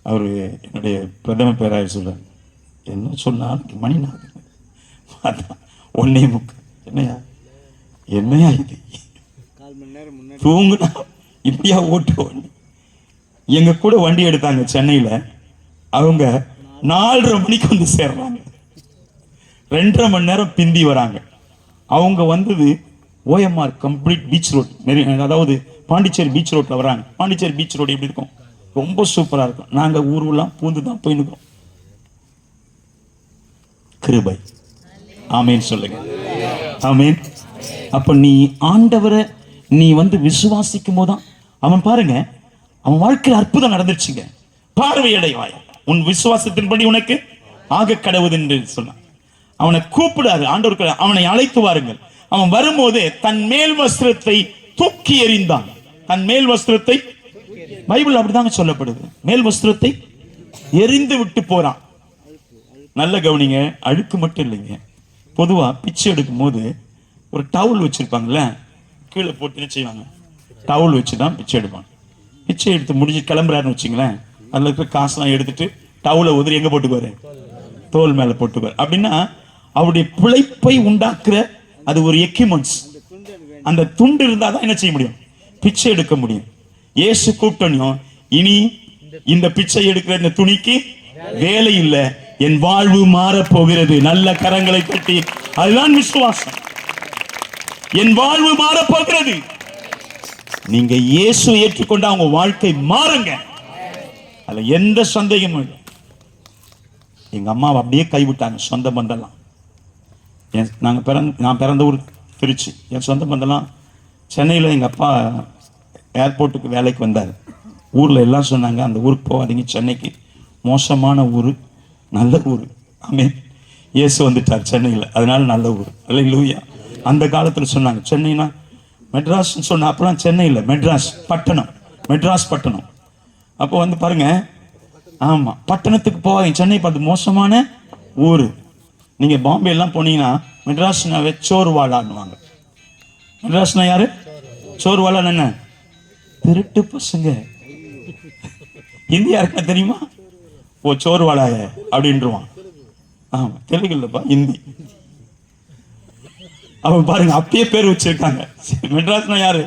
அவர் என்னுடைய பிரதம பேராயர் சொல்கிறார், என்ன சொன்னாலும் மணி நான் 1:30. என்னையா இது தூங்குனா இப்படியா ஓட்டுவோம். எங்க கூட வண்டி எடுத்தாங்க சென்னையில. அவங்க 4:30 மணிக்கு வந்து சேர்றாங்க, 2.5 மணி நேரம் பிந்தி வராங்க. அவங்க வந்தது OMR கம்ப்ளீட் பீச் ரோட், அதாவது பாண்டிச்சேரி பீச் ரோட்ல வராங்க. பாண்டிச்சேரி பீச் ரோடு எப்படி இருக்கும்? ரொம்ப சூப்பரா இருக்கும். நாங்க ஊரெல்லாம் பூந்து தான் போயின்னு. கிருபை. ஆமேன் சொல்லுங்க. ஆமேன். அப்ப நீ ஆண்டவரை நீ வந்து விசுவாசிக்கும் போதுதான் அவன் பாருங்க, அவன் வாழ்க்கையில் அற்புதம் நடந்துருச்சுங்க. பார்வையடைவாய், உன் விசுவாசத்தின்படி உனக்கு ஆக கடவுது என்று சொன்னான். அவனை கூப்பிடாது ஆண்டவருக்கு, அவனை அழைத்து வாருங்கள். அவன் வரும்போது தன் மேல் வஸ்திரத்தை தூக்கி எறிந்தான். தன் மேல் வஸ்திரத்தை, பைபிள் அப்படிதாங்க சொல்லப்படுது, மேல் வஸ்திரத்தை எரிந்து விட்டு போறான். நல்ல கவனிங்க, அழுக்கு மட்டும் இல்லைங்க. பொதுவா பிச்சை எடுக்கும் போது ஒரு டவுல் வச்சிருப்பாங்கல்ல, கீழே போட்டு என்ன செய்வாங்க, டவுல் வச்சுதான் பிச்சை எடுப்பாங்க. பிச்சை எடுத்து முடிஞ்சு கிளம்புறாருன்னு வச்சுங்களேன், அதுல இருக்கிற காசுலாம் எடுத்துட்டு டவுலை உதறி எங்க போட்டுக்குவாரு, தோல் மேல போட்டுக்குவாரு. அப்படின்னா அவருடைய பிழைப்பை உண்டாக்குற அது ஒரு எக்யூப்மெண்ட்ஸ். அந்த துண்டு இருந்தாதான் என்ன செய்ய முடியும், பிச்சை எடுக்க முடியும். இயேசு கூப்பிட்டோம், இனி இந்த பிச்சை எடுக்கிற இந்த துணிக்கு வேலை இல்லை, என் வாழ்வு மாற போகிறது. நல்ல கரங்களை தட்டி, அதுதான் விசுவாசம். என் வாழ்வு மாற போகிறது. நீங்க இயேசு ஏற்றுக்கொண்ட அவங்க வாழ்க்கை மாறுங்க, அதுல எந்த சந்தேகமும் இல்லை. எங்க அம்மாவை அப்படியே கைவிட்டாங்க சொந்த பந்தெல்லாம். நான் பிறந்த ஊர் திருச்சி. என் சொந்த பந்தெல்லாம் சென்னையில். எங்க அப்பா ஏர்போர்ட்டுக்கு வேலைக்கு வந்தார். ஊர்ல எல்லாம் சொன்னாங்க, அந்த ஊருக்கு போகாதீங்க, சென்னைக்கு மோசமான ஊர், நல்ல ஊர். ஆமே, இயேசு வந்துட்டார் சென்னையில், அதனால நல்ல ஊர். அல்லேலூயா. அந்த காலத்தில் சொன்னாங்க சென்னைனா மெட்ராஸ் சொன்ன, அப்பெல்லாம் சென்னை இல்லை, மெட்ராஸ் பட்டணம், மெட்ராஸ் பட்டணம். அப்போ வந்து பாருங்க, ஆமா, பட்டணத்துக்கு போவாங்க, சென்னை பார்த்து மோசமான ஊர். நீங்க பாம்பே எல்லாம் போனீங்கன்னா மெட்ராஸ்னாவே சோர்வாளான்னுவாங்க. மெட்ராஸ்னா யாரு? சோர்வாளான்னு என்ன? திருட்டு பசங்க. ஹிந்தியா இருக்கா தெரியுமா? ஓ சோர்வாளாய அப்படின்றான். ஆமா, தெலுங்கு இல்லப்பா, ஹிந்தி. அவன் பாருங்க அப்பயே பேர் வச்சிருக்காங்க. மெட்ராஸ்னா யாரு?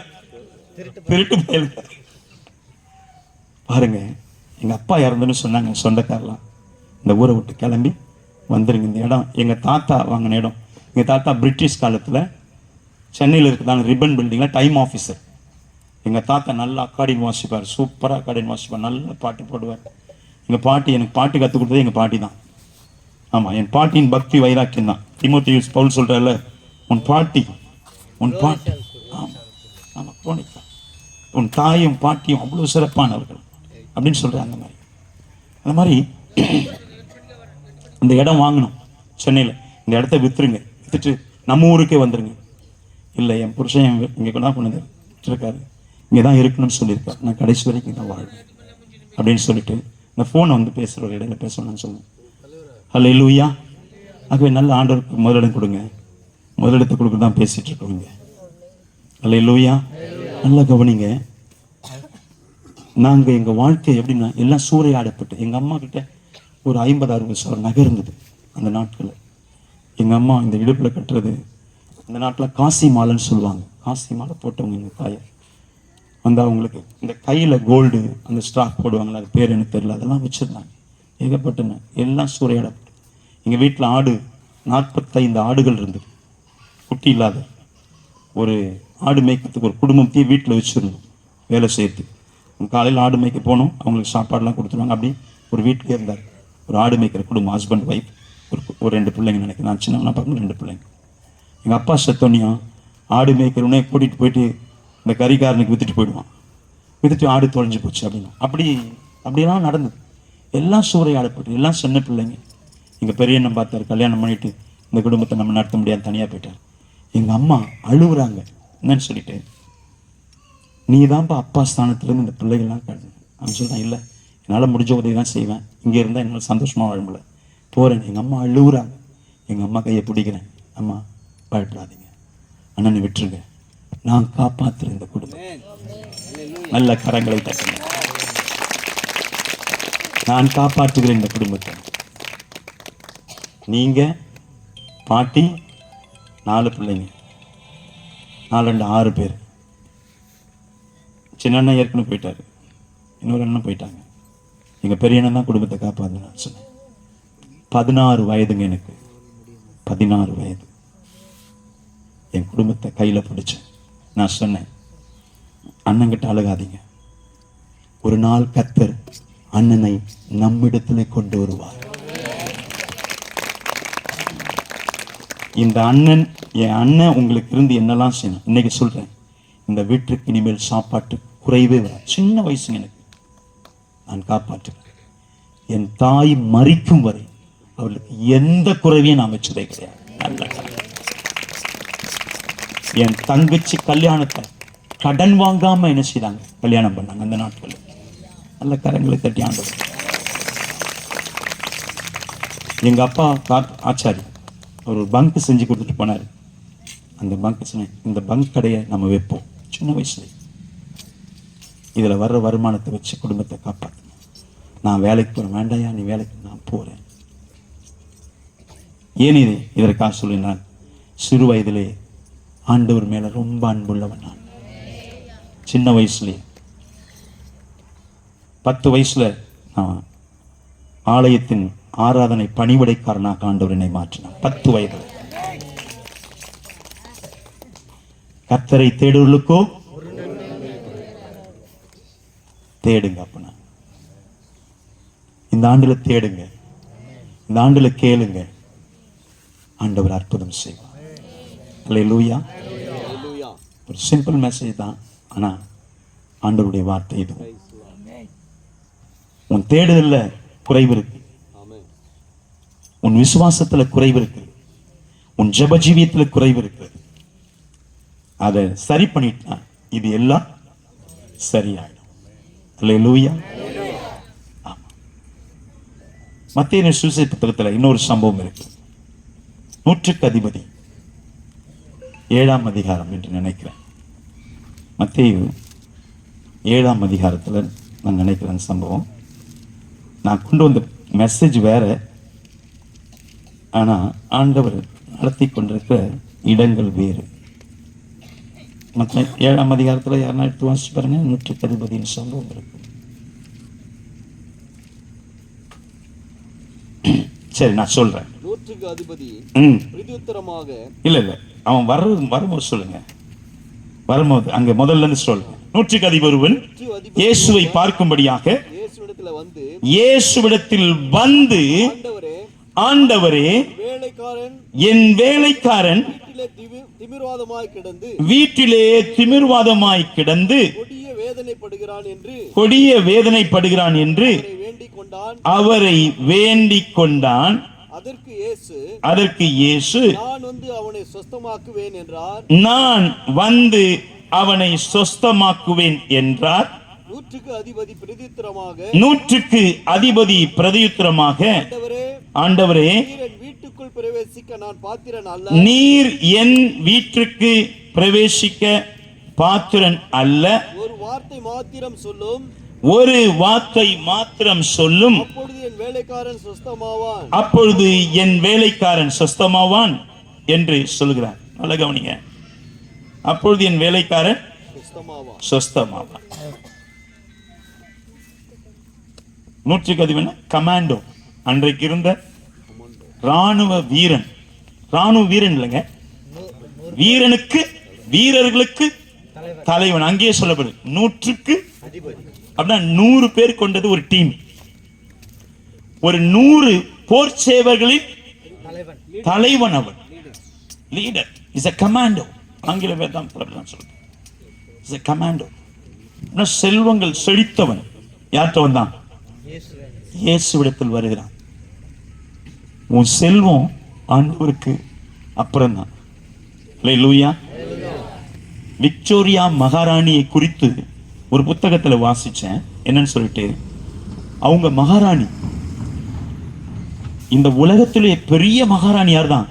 திருட்டு பயல். பாருங்க, எங்க அப்பா இறந்துன்னு சொன்னாங்க சொந்தக்காரலாம், இந்த ஊரை விட்டு கிளம்பி வந்துருங்க. இந்த இடம் எங்க தாத்தா வாங்கின இடம். எங்க தாத்தா பிரிட்டிஷ் காலத்துல சென்னையில் இருக்குதான ரிப்பன் பில்டிங்ல டைம் ஆஃபீஸர். எங்க தாத்தா நல்லா அக்காடின் வாசிப்பார், சூப்பரா அக்காடின் வாசிப்பார், நல்ல பாட்டு பாடுவார். எங்க பாட்டி, எனக்கு பாட்டு கற்றுக் கொடுத்தது எங்க பாட்டி தான். ஆமா, என் பாட்டியின் பக்தி வைராக்கியம் தான். தீமோத்தேயு பவுல் சொல்றாருல, உன் பாட்டி, உன் பாட்டி, ஆமா ஆமா போனிக்கா, உன் தாயும் பாட்டியும் அவ்வளவு சிறப்பானவர்கள் அப்படின்னு சொல்றாங்க. அந்த மாதிரி இந்த இடம் வாங்கணும் சென்னையில், இந்த இடத்த வித்துருங்க, வித்துட்டு நம்ம ஊருக்கே வந்துருங்க. இல்லை, என் புருஷன் இங்கே கொண்டா கொண்டு விட்டுருக்காரு, இங்கே தான் இருக்கணும்னு சொல்லியிருக்காரு, நான் கடைசி வரைக்கும் தான் வாழ்வேன் அப்படின்னு சொல்லிட்டு இந்த ஃபோனை வந்து பேசுகிற ஒரு இடையில பேசணும்னு சொல்லுவேன். அல்லேலூயா. ஆகவே நல்ல ஆண்டவருக்கு முதலிடம் கொடுங்க, முதலிடத்தை கொடுக்க தான் பேசிட்டு இருக்கோங்க. அல்லேலூயா. நல்லா கவனிங்க. நாங்கள் எங்கள் வாழ்க்கை எப்படின்னா எல்லாம் சூறையாடப்பட்டு, எங்கள் அம்மா கிட்ட ஒரு 50-60 சவரன் நகை இருந்தது அந்த நாட்களில். எங்கள் அம்மா இந்த இடுப்பில் கட்டுறது, அந்த நாட்டில் காசி மாலைன்னு சொல்லுவாங்க, காசி மாலை போட்டவங்க எங்கள் தாயை வந்து, அவங்களுக்கு இந்த கையில் கோல்டு அந்த ஸ்டாக் போடுவாங்களே, அது பேர் எனக்கு தெரியல, அதெல்லாம் வச்சுருந்தாங்க. ஏகப்பட்டன எல்லாம் சூறையாடப்பட்டு. எங்கள் வீட்டில் ஆடு 45 ஆடுகள் இருந்தது, குட்டி இல்லாத. ஒரு ஆடு மேய்க்கிறதுக்கு ஒரு குடும்பத்தையே வீட்டில் வச்சுருந்தோம் வேலை செய்யறது. காலையில் ஆடு மேய்க்க போனோம், அவங்களுக்கு சாப்பாடுலாம் கொடுத்துருவாங்க. அப்படி ஒரு வீட்டிலே இருந்தார் ஒரு ஆடு மேய்க்கிற குடும்பம், ஹஸ்பண்ட் ஒய்ஃப், ஒரு 2 பிள்ளைங்க நினைக்கிறேன், நான் சின்னவனா பார்க்கணும், 2 பிள்ளைங்க. எங்கள் அப்பா செத்தோன்னையும் ஆடு மேய்க்கிறவனே கூட்டிகிட்டு போயிட்டு இந்த கறிக்காரனுக்கு வித்துட்டு போயிடுவான், வித்துட்டு ஆடு தொலைஞ்சு போச்சு அப்படின்னு. அப்படியெல்லாம் நடந்தது. எல்லாம் சூறையாடப்பட்டு, எல்லாம் சின்ன பிள்ளைங்க. எங்கள் பெரியண்ணன் பார்த்தார், கல்யாணம் பண்ணிட்டு இந்த குடும்பத்தை நம்ம நடத்த முடியாது, தனியாக போயிட்டார். எங்கள் அம்மா அழுகுறாங்க. என்னன்னு சொல்லிட்டு, நீ தான்ப்பா அப்பா ஸ்தானத்துலேருந்து இந்த பிள்ளைகள்லாம் காட்டு. அவன் சொல்கிறான், இல்லை என்னால் முடிஞ்ச உதவி தான் செய்வேன், இங்கே இருந்தால் என்னால் சந்தோஷமாக வாழ முடியல, போகிறேன். எங்கள் அம்மா அழுகுறாங்க. எங்கள் அம்மா கையை பிடிக்கிறேன், அம்மா பயப்படாதீங்க, அண்ணனை விட்டுருங்க, நான் காப்பாற்றுறேன் இந்த குடும்பம். நல்ல கரங்களை தட்டுங்க. நான் காப்பாற்றுகிறேன் இந்த குடும்பத்தை. நீங்க பாட்டி 4 பிள்ளைங்க, 4 2 6 பேர், சின்ன அண்ணன் ஏற்கனவே போயிட்டாரு, இன்னொரு அண்ணன் போயிட்டாங்க. எங்கள் பெரிய அண்ணன் தான் குடும்பத்தை காப்பாற்றுன்னு சொன்னேன். 16 வயதுங்க எனக்கு, 16 வயது. என் குடும்பத்தை கையில் பிடிச்சேன். நான் சொன்னேன், அண்ணங்கிட்ட அழுகாதீங்க, ஒரு நாள் கர்த்தர் அண்ணனை நம்மிடத்திலே கொண்டு வருவார். இந்த அண்ணன், என் அண்ணன் உங்களுக்கு இருந்து என்னெல்லாம் செய்யணும். இன்னைக்கு சொல்றேன், இந்த வீட்டுக்கு இனிமேல் சாப்பாட்டு குறைவே வர. சின்ன வயசுங்க எனக்கு, நான் காப்பாற்றுவேன். என் தாய் மரிக்கும் வரை அவளுக்கு எந்த குறைவையும் நான் வச்சதே கிடையாது. நல்ல என் தங்கச்சி கல்யாணத்தை கடன் வாங்காம என்ன செய்தாங்க, கல்யாணம் பண்ணாங்க அந்த நாட்களில். நல்ல கரங்களை தட்டி ஆண்டவர். எங்க அப்பா ஆச்சாரி, அவர் ஒரு பங்க் செஞ்சு கொடுத்துட்டு போனார். அந்த பங்க் சொன்னேன், இந்த பங்க் கடையை நம்ம வைப்போம். சின்ன வயசுல இதில் வர்ற வருமானத்தை வச்சு குடும்பத்தை காப்பாற்றணும். நான் வேலைக்கு போகிறேன். வேண்டாயா, நீ வேலைக்கு, நான் போகிறேன். ஏன் இது இதற்காக சொல்லி, நான் சிறு வயதிலே ஆண்டவர் மேலே ரொம்ப அன்புள்ளவன். நான் சின்ன வயசுலேயே 10 வயசுல நான் ஆலயத்தின் ஆராதனை பணிவிடைக்காரனாக ஆண்டவர் என்னை மாற்றினார். 10 வயது. கர்த்தரை தேடுவர்களுக்கோ தேடுங்க. அப்பனா இந்த ஆண்டுல தேடுங்க, இந்த ஆண்டுல கேளுங்க, ஆண்டவர் அற்புதம் செய்வார். அல்லேலூயா. ஒரு சிம்பிள் மெசேஜ் தான், ஆனா ஆண்டவருடைய வார்த்தை இது. உன் தேடுதல்ல குறைவு இருக்கு, உன் விசுவாசத்துல குறைவு இருக்கு, உன் ஜெப ஜீவியத்துல குறைவு இருக்கு. அதை சரி பண்ணிட்டா இது எல்லாம் சரியாயிடும். அல்லேலூயா. ஆமா. மத்தேயு சுவிசேஷ புத்தகத்துல இன்னொரு சம்பவம் இருக்கு. 100க்கு அதிபதி 7ஆம் அதிகாரம் என்று நினைக்கிறேன். மத்தேயு 7ஆம் அதிகாரத்துல நான் நினைக்கிறேன் சம்பவம். நான் கொண்டு வந்த மெசேஜ் வேற, ஆனா ஆண்டவர் நடத்தி கொண்டிருக்கிற இடங்கள் வேறு. மற்ற 7ஆம் அதிகாரத்தில் யாருன்னா எடுத்து வாசிச்சு பாருங்க. 100க்கு அதிபதியின் சம்பவம் இருக்கு. சரி, நான் சொல்றேன். 100க்கு அதிபதி பிரதியுத்தரமாக, இல்ல அவன் வரும்போது சொல்லுங்க. வரும்போது அங்க முதல்ல இருந்து சொல்லுங்க. 100க்கு அதிபதி இயேசுவை பார்க்கும்படியாக இயேசுவிடத்தில் வந்து, ஆண்டவரே, என் வேலைக்காரன் வீட்டிலே திமிர்வாதமாய் கிடந்து கொடிய வேதனைப்படுகிறான் என்று அவரை வேண்டிக் கொண்டான். அதற்கு இயேசு, நான் வந்து அவனை சொஸ்தமாக்குவேன் என்றார். 100க்கு அதிபதி பிரதியுத்தரமாக, ஆண்டவரே, நீர் என் வீட்டுக்கு பிரவேசிக்க பாத்திரன் அல்ல. ஒரு வார்த்தை மாத்திரம் சொல்லும், அப்பொழுது என் வேலைக்காரன் சொஸ்தமாவான் என்று சொல்கிறார். நல்ல கவனிங்க. அப்பொழுது என் வேலைக்காரன் சொஸ்தமாவான். 100க்கு அதிபதி கமாண்டோ, அன்றைக்கு இருந்த ராணுவ வீரன். ராணுவ வீரன் இல்லைங்க, வீரர்களுக்கு தலைவன். அங்கேயே சொல்லப்படுது 100க்கு அப்படின்னா 100 பேர் கொண்டது ஒரு டீம். ஒரு 100 போர் சேவர்களின் தலைவன் அவன். Leader is a commando. ஆங்கில வேதம் சொல்றது இஸ் a commando. செல்வங்கள் செழித்தவன் யார்கிட்ட வந்தான்? இயேசுவிடத்தில் வருகிறான். உன் செல்வம் ஆண்டவருக்கு அப்புறம் தான். அல்லேலூயா. விக்டோரியா மகாராணியை குறித்து ஒரு புத்தகத்துல வாசிச்சேன். என்னன்னு சொல்லிட்டு, அவங்க மகாராணி, இந்த உலகத்திலே பெரிய மகாராணி யார் தான்?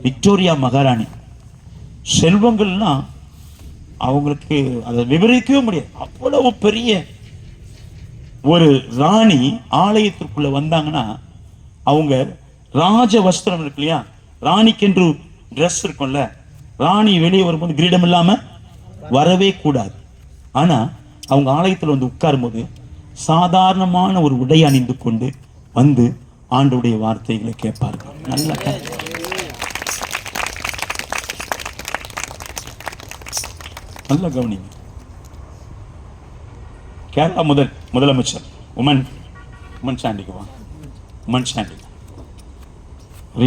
விக்டோரியா மகாராணி. செல்வங்கள்லாம் அவங்களுக்கு அதை விவரிக்கவே முடியாது. அவ்வளவு பெரிய ஒரு ராணி ஆலயத்திற்குள்ள வந்தாங்கன்னா, அவங்க ராஜ வஸ்திரம் இருக்கு இல்லையா, ராணிக்கென்று ட்ரெஸ் இருக்கும்ல, ராணி வெளியே வரும்போது கிரீடம் இல்லாம வரவே கூடாது. ஆனா அவங்க ஆலயத்தில் வந்து உட்காரும் போது சாதாரணமான ஒரு உடை அணிந்து கொண்டு வந்து ஆண்டவருடைய வார்த்தைகளை கேட்பார்கள். நல்ல நல்ல கவனிங்க. கேரளா முதலமைச்சர் உமன் சாண்டிக்கு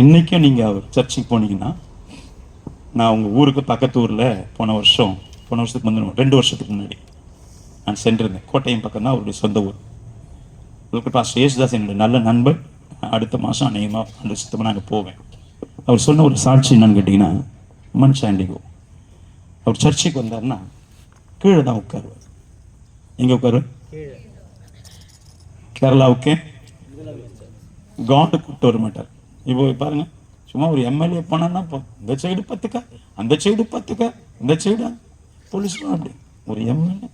இன்னைக்கும் நீங்க அவர் சர்ச்சுக்கு போனீங்கன்னா, நான் உங்க ஊருக்கு பக்கத்து ஊர்ல போன வருஷத்துக்கு முன்னாடி 2 வருஷத்துக்கு முன்னாடி நான் சென்றிருந்தேன். கோட்டையம் பக்கம் தான் அவருடைய சொந்த ஊர். பாஸ்டர் யேசுதாஸ் என்னுடைய நல்ல நண்பர். அடுத்த மாதம் அநேகமாக 2 வருஷத்துக்கு நான் அங்கே போவேன். அவர் சொன்ன ஒரு சாட்சி என்னன்னு கேட்டிங்கன்னா, உமன் சாண்டிகோ அவர் சர்ச்சுக்கு வந்தாருன்னா கீழே தான் உட்காருவார். எங்கே உட்காருவார்? கேரளாவுக்கு காண்டு கூப்பிட்டு வர மாட்டார். இப்போ பாருங்க, சும்மா ஒரு எம்எல்ஏ போனான்னா இந்த சைடு 10 கார், அந்த சைடு 10 கார், இந்த சைடு போலீஸ் அப்படி. ஒரு எம்எல்ஏ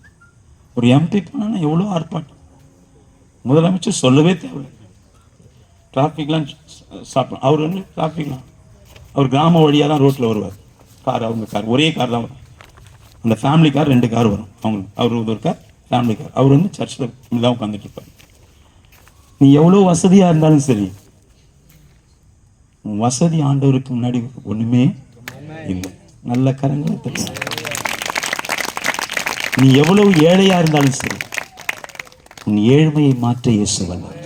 ஒரு எம்பி போனான்னா எவ்வளோ ஆர்ப்பாட்டம். முதலமைச்சர் சொல்லவே தேவையில்லை. டிராஃபிக்லாம் சாப்பிடும். அவர் வந்து டிராஃபிக்லாம் அவர் கிராம வழியாக தான் ரோட்டில் வருவார். அவங்க கார் ஒரே கார் தான் வரும். அந்த ஃபேமிலி கார் 2 கார் வரும் அவங்களுக்கு. அவர் ஒரு கார் ஃபேமிலி கார். அவர் வந்து சர்ச்சில் தான் உட்காந்துட்டு இருப்பார். நீ எவ்வளோ வசதியாக இருந்தாலும் சரி, வசதி ஆண்டவருக்கு முன்னாடி ஒண்ணுமே இல்லை. நல்ல கரங்களை தட்டு. நீ எவ்வளவு ஏழையா இருந்தாலும் சரி, உன் ஏழ்மையை மாற்ற இயேசு வல்லவர்.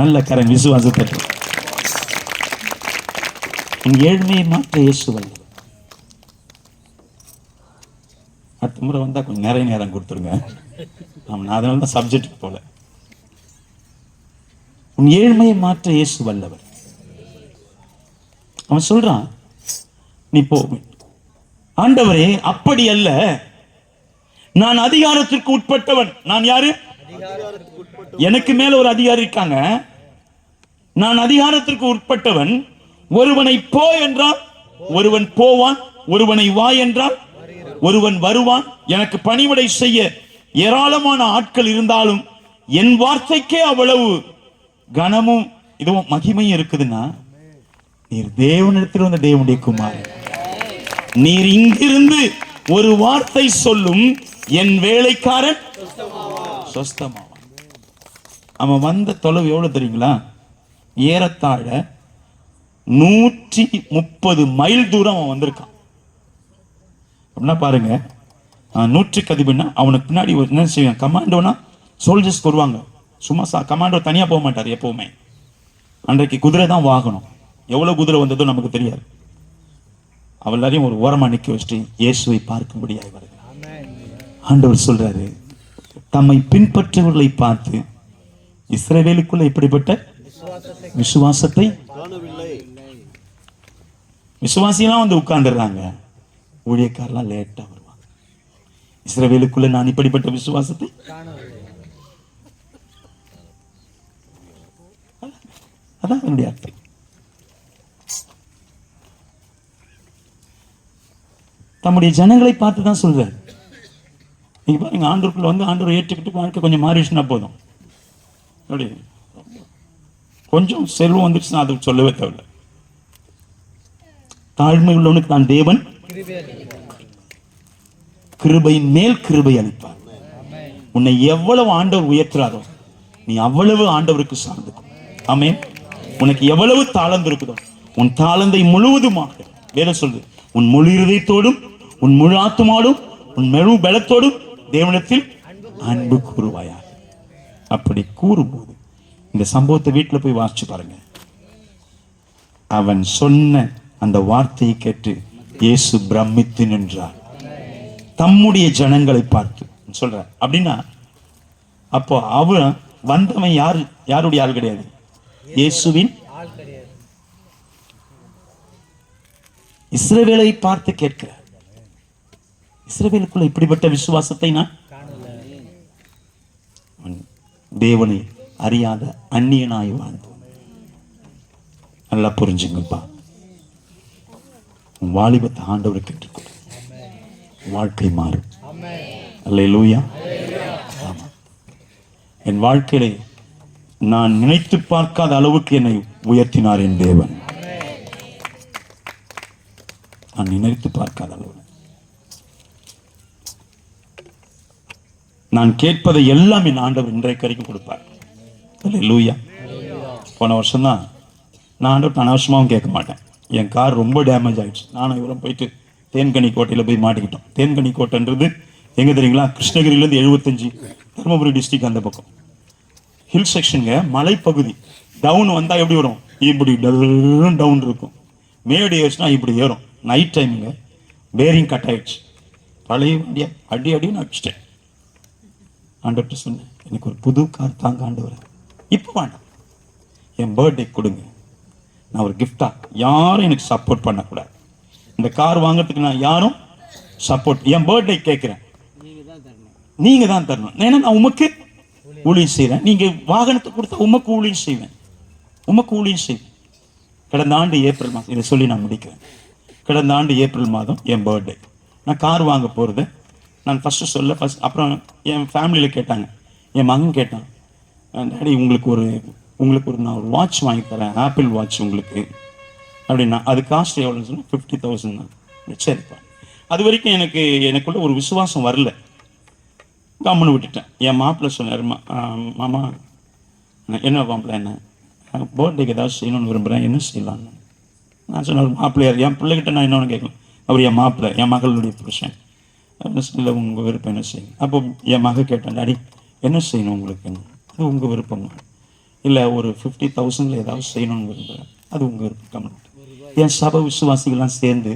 நல்ல கரன் விசுவாசத்தை. உன் ஏழ்மையை மாற்ற இயேசு வல்லவர். அடுத்த முறை வந்தா கொஞ்சம் நிறைய நேரம் கொடுத்துருங்க. நான் அதனால தான் சப்ஜெக்ட் போல. உன் ஏழ்மையை மாற்ற இயேசு வல்லவர். அவன் சொல்றான், நீ போ. ஆண்டவரே, அப்படி அல்ல, நான் அதிகாரத்திற்கு உட்பட்டவன். நான் யாரு? எனக்கு மேல ஒரு அதிகாரி இருக்காங்க. நான் அதிகாரத்திற்கு உட்பட்டவன். ஒருவனை போ என்றால் ஒருவன் போவான், ஒருவனை வா என்றால் ஒருவன் வருவான். எனக்கு பணிவிடை செய்ய ஏராளமான ஆட்கள் இருந்தாலும் என் வார்த்தைக்கே அவ்வளவு கனமும் இதுவும் மகிமையும் இருக்குதுன்னா, நீர் தேவனிடத்தில் வந்த தேவனுடைய குமாரன். நீர் இங்கிருந்து ஒரு வார்த்தை சொல்லும், என் வேலைக்காரன் சொஸ்தமாவான். அவன் வந்த தொலைவு எவ்வளவு தெரியுங்களா? ஏறத்தாழ 130 மைல் தூரம் அவன் வந்திருக்கான். அப்படின்னா பாருங்க, 100க்கு அதிபதினா அவனுக்கு பின்னாடி என்ன செய்வான்? கமாண்டோனா சோல்ஜர்ஸ் வருவாங்க. சும்மா கமாண்டோ தனியா போக மாட்டார் எப்பவுமே. அன்றைக்கு குதிரை தான் வாகனம். எவ்வளவு குதிரை வந்ததோ நமக்கு தெரியாது. அவளாரையும் ஒரு ஓரமா நிக்க வச்சுட்டு இயேசுவை பார்க்கும்படியாக வருகிறார். ஆண்டவர் சொல்றாரு, தம்மை பின்பற்றவர்களை பார்த்து இஸ்ரவேலுக்குள்ள இப்படிப்பட்ட விசுவாசத்தை விசுவாசியெல்லாம் வந்து உட்கார்ந்துடுறாங்க. ஊழியக்காரெல்லாம் லேட்டா வருவாங்க. இஸ்ரவேலுக்குள்ள நான் இப்படிப்பட்ட விசுவாசத்தை அதான் என்னுடைய அர்த்தம். தம்முடைய ஜனங்களை பார்த்து தான் சொல்றாரு. நீங்க பாருங்க, ஆண்டவருக்குள்ள வந்து ஆண்டவர் ஏற்றுக்கிட்டு வாழ்க்கை கொஞ்சம் மாறிடுச்சுன்னா போதும். அப்படி கொஞ்சம் செல்வம் வந்துடுச்சுன்னா அது சொல்லவே தேவையில்லை. தாழ்மை உள்ளவனுக்கு தான் தேவன் கிருபையின் மேல் கிருபை அளிப்பார். உன்னை எவ்வளவு ஆண்டவர் உயர்த்துறாரோ நீ அவ்வளவு ஆண்டவருக்கு சார்ந்துக்கும். ஆமென். உனக்கு எவ்வளவு தாளந்து இருக்குதோ உன் தாளந்தை முழுவதுமாக வேற சொல்லு, உன் முழு இருதயத்தோடும் உன் முழு ஆத்துமாவோடும் உன் முழு பலத்தோடும் தேவனிடத்தில் அன்பு கூறுவாயா. அப்படி கூறும்போது இந்த சம்பவத்தை வீட்டில் போய் வாசிச்சு பாருங்க. அவன் சொன்ன அந்த வார்த்தையை கேட்டு இயேசு பிரமித்து நின்றார். தம்முடைய ஜனங்களை பார்த்து சொல்ற அப்படின்னா, அப்போ அவன் வந்தவன் யாருடைய ஆள் கிடையாது, இயேசுவின். இஸ்ரவேலை பார்த்து கேட்கிறார், இஸ்ரவேலுக்குள்ள இப்படிப்பட்ட விசுவாசத்தை நான் தேவனை அறியாத அந்நியனாய் வாழ்ந்தோம். நல்லா புரிஞ்சுங்கப்பா. வாலிபத்தை ஆண்டவருக்கு கேட்டுக்கொள், வாழ்க்கை மாறும். அல்லேலூயா. ஆமா, என் வாழ்க்கையிலே நான் நினைத்து பார்க்காத அளவுக்கு என்னை உயர்த்தினார் என் தேவன். நான் நினைத்து பார்க்காத அளவு. நான் கேட்பதை எல்லாம் என் ஆண்டவர் இன்றைக்கு வரைக்கும் கொடுப்பார். அல்லேலூயா. போன வருஷம் தான் நான் ஆண்டவர் அனாவசியமாகவும் கேட்க மாட்டேன். என் கார் ரொம்ப டேமேஜ் ஆயிடுச்சு. நானும் இவரும் போயிட்டு தேன்கனி கோட்டையில் போய் மாட்டிக்கிட்டோம். தேன்கனி கோட்டைன்றது எங்கே தெரியுங்களா? கிருஷ்ணகிரியிலேருந்து 75, தருமபுரி டிஸ்ட்ரிக்ட் அந்த பக்கம் ஹில் செக்ஷனுங்க, மலைப்பகுதி. டவுன் வந்தால் எப்படி வரும்? இப்படி டவுன் இருக்கும். மேடு ஏறிச்சுன்னா இப்படி ஏறும். நைட் டைமுங்க பேரிங் கட் ஆயிடுச்சு. பழைய வண்டியா அடின்னு அடிச்சிட்டேன். ஆண்டவர்கிட்ட சொன்னேன், எனக்கு ஒரு புது கார் தாங்க ஆண்டவர், இப்போ வேண்டாம், என் பர்த்டே கொடுங்க. நான் ஒரு கிஃப்டா, யாரும் எனக்கு சப்போர்ட் பண்ணக்கூடாது. இந்த கார் வாங்குறதுக்கு நான் யாரும் சப்போர்ட், என் பர்த்டே கேட்குறேன், நீங்க தான் தரணும். ஏன்னா நான் உமக்கு ஊழியம் செய்கிறேன். நீங்க வாகனத்தை கொடுத்தா உமக்கு ஊழியம் செய்வேன், உமக்கு ஊழியம் செய்வேன். கடந்த ஆண்டு ஏப்ரல் மாதம், இதை சொல்லி நான் முடிக்கிறேன். கடந்த ஆண்டு ஏப்ரல் மாதம் என் பர்த்டே. நான் கார் வாங்க போகிறது நான் ஃபஸ்ட்டு அப்புறம் என் ஃபேமிலியில் கேட்டாங்க, என் மகன் கேட்டான், டாடி உங்களுக்கு ஒரு நான் ஒரு வாட்ச் வாங்கி தரேன், ஆப்பிள் வாட்ச் உங்களுக்கு அப்படின்னா. அது காஸ்ட் எவ்வளோன்னு சொன்னால் 50,000 தான். சரிப்பா. அது வரைக்கும் எனக்குள்ள ஒரு விசுவாசம் வரல, கம்முன்னு விட்டுட்டேன். என் மாப்பிள்ளை சொன்னார், மாமா என்ன மாப்பிள்ளை, என்ன பர்த்டேக்கு ஏதாவது செய்யணும்னு விரும்புகிறேன், என்ன செய்யலான்னு. நான் சொன்னேன், ஒரு மாப்பிள்ளையார், என் பிள்ளைகிட்ட நான் இன்னொன்று கேட்கலாம். அவர் என் மாப்பிள்ளை, என் மகளுடைய புருஷன். என்ன செய்யல, உங்கள் விருப்பம் என்ன செய்யணும். அப்போ என் மக கேட்டேன், டாடி என்ன செய்யணும் உங்களுக்கு, அது உங்கள் விருப்பம். இல்லை ஒரு 50,000 ஏதாவது செய்யணும்னு விரும்புகிறேன், அது உங்கள் விருப்பம். என் சபை விசுவாசிகள்லாம் சேர்ந்து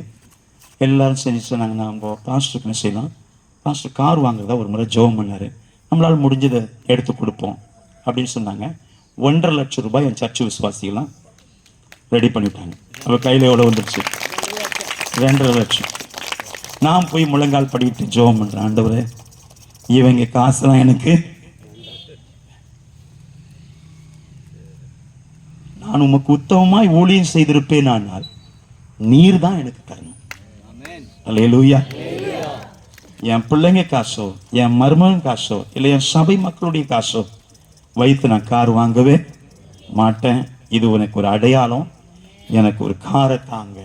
எல்லாரும் செஞ்சு சொன்னாங்க, நம்ம பாஸ்டருக்கு என்ன செய்யலாம், பாஸ்டர் கார் வாங்குறதா ஒரு முறை ஜெபம் பண்ணார், நம்மளால் முடிஞ்சதை எடுத்து கொடுப்போம் அப்படின்னு சொன்னாங்க. 1.5 லட்சம் ரூபாய் என் சர்ச்சு விசுவாசிகள்லாம் ரெடி பண்ணிவிட்டாங்க. அவள் கையில் எவ்வளோ வந்துருச்சு? 2.5 லட்சம். நான் போய் முழங்கால் படிக்கிட்டு ஜெபம் பண்ணுறேன், ஆண்டவரே இவங்க காசுலாம் எனக்கு, நான் உமக்கு உத்தமமாய் ஊழியம் செய்திருப்பேன், ஆனால் நீர் தான் எனக்கு தரணும். அல்லேலூயா. என் பிள்ளைங்க காசோ, என் மருமகன் காசோ, இல்லை என் சபை மக்களுடைய காசோ வைத்து நான் கார் வாங்கவே மாட்டேன். இது உனக்கு ஒரு அடையாளம், எனக்கு ஒரு காரை தாங்க